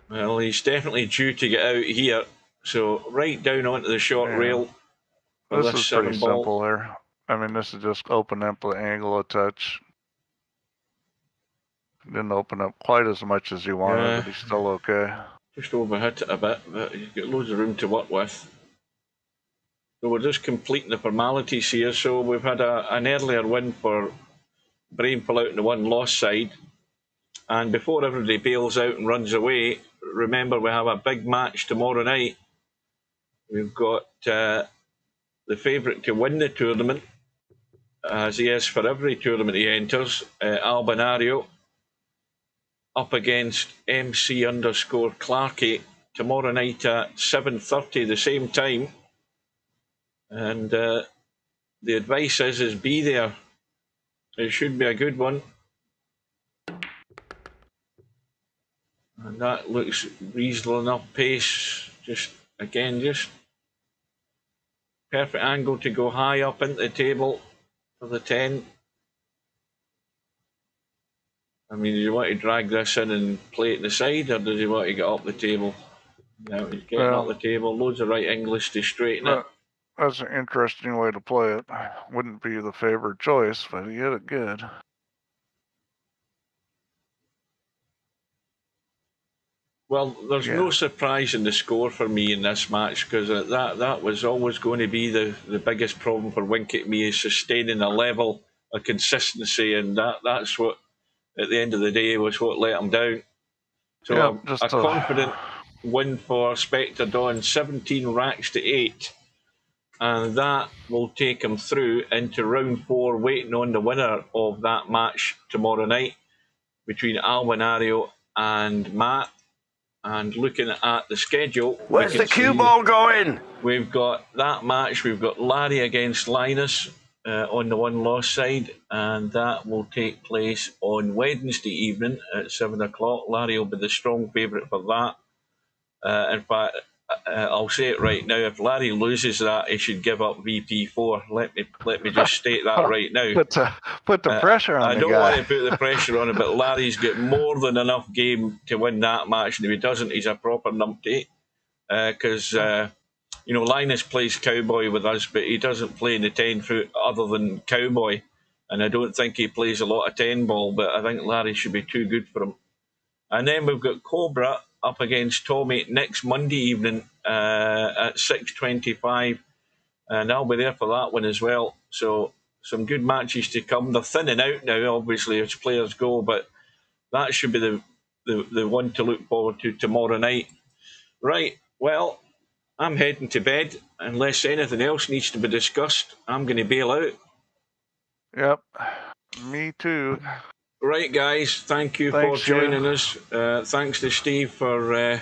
Well, he's definitely due to get out here. So right down onto the short rail.
This is pretty simple here. I mean, this is just open up the angle a touch. Didn't open up quite as much as he wanted, but he's still okay.
Just overhit it a bit, but he's got loads of room to work with. So we're just completing the formalities here. So we've had an earlier win for Brainpool out on the 1-loss side. And before everybody bails out and runs away, remember we have a big match tomorrow night. We've got the favourite to win the tournament, as he is for every tournament he enters, Albinario, up against MC_Clarkey tomorrow night at 7:30, the same time. And the advice is be there. It should be a good one. And that looks reasonable enough pace. Just perfect angle to go high up into the table for the 10. I mean, do you want to drag this in and play it in the side, or does he want to get up the table? No, he's getting up the table. Loads of right English to straighten it.
That's an interesting way to play it. Wouldn't be the favored choice, but he hit it good.
Well, there's no surprise in the score for me in this match, because that was always going to be the biggest problem for Winkatme, is sustaining a level of consistency, and that's what, at the end of the day, was what let him down. So a confident win for Spectredawn, 17 racks to 8. And that will take him through into round 4, waiting on the winner of that match tomorrow night between Albinario and Matt. And looking at the schedule,
where's the cue ball going?
We've got that match. We've got Larry against Linus. on the one-loss side, and that will take place on Wednesday evening at 7 o'clock. Larry will be the strong favourite for that. In fact, I'll say it right now. If Larry loses that, he should give up VP4. Let me just state that right now.
Put the pressure on
I
the
don't
guy.
want to put the pressure on him, but Larry's got more than enough game to win that match, and if he doesn't, he's a proper numpty. Because Linus plays cowboy with us, but he doesn't play in the 10-foot other than cowboy, and I don't think he plays a lot of 10-ball. But I think Larry should be too good for him. And then we've got Cobra up against Tommy next Monday evening at 6:25, and I'll be there for that one as well. So some good matches to come. They're thinning out now, obviously, as players go, but that should be the one to look forward to tomorrow night. Right, well, I'm heading to bed. Unless anything else needs to be discussed, I'm going to bail out.
Yep, me too.
Right, guys, thank you for joining us. Thanks to Steve for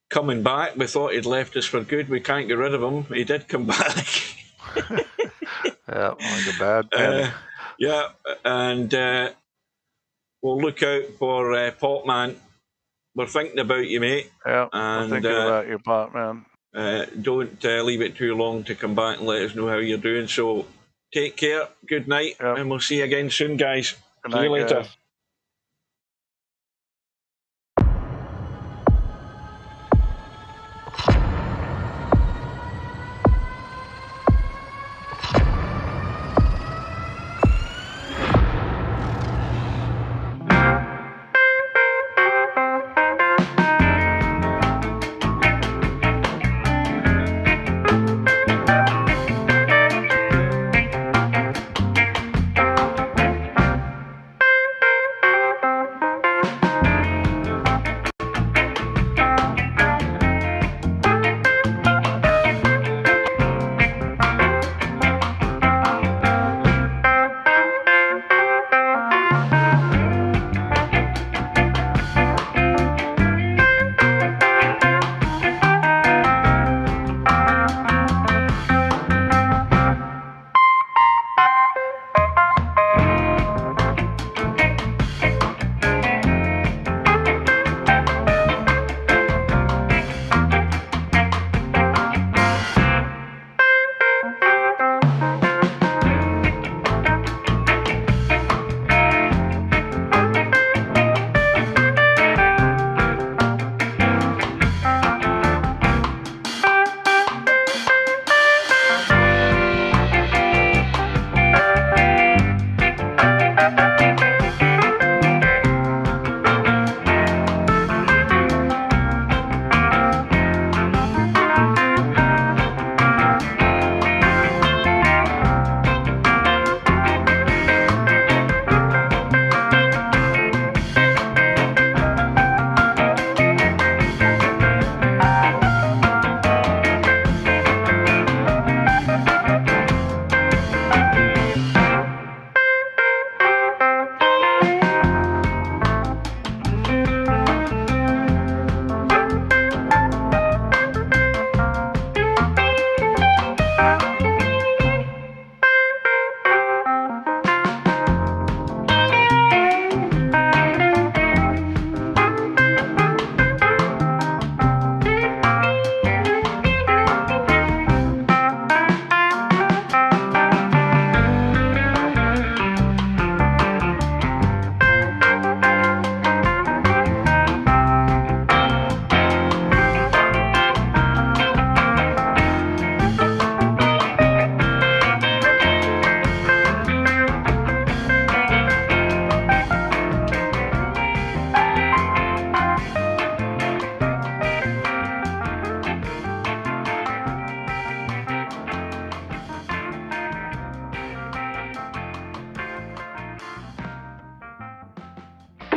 coming back. We thought he'd left us for good. We can't get rid of him. He did come back.
Yeah, like a bad penny.
Yeah, and we'll look out for Potman. We're thinking about you, mate.
Yeah,
and,
we're thinking about you, Potman.
Don't leave it too long to come back and let us know how you're doing. So take care, good night, and we'll see you again soon, guys.
Good
See you
night,
later.
guys.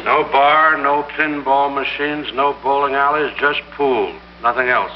No bar, no pinball machines, no bowling alleys, just pool. Nothing else.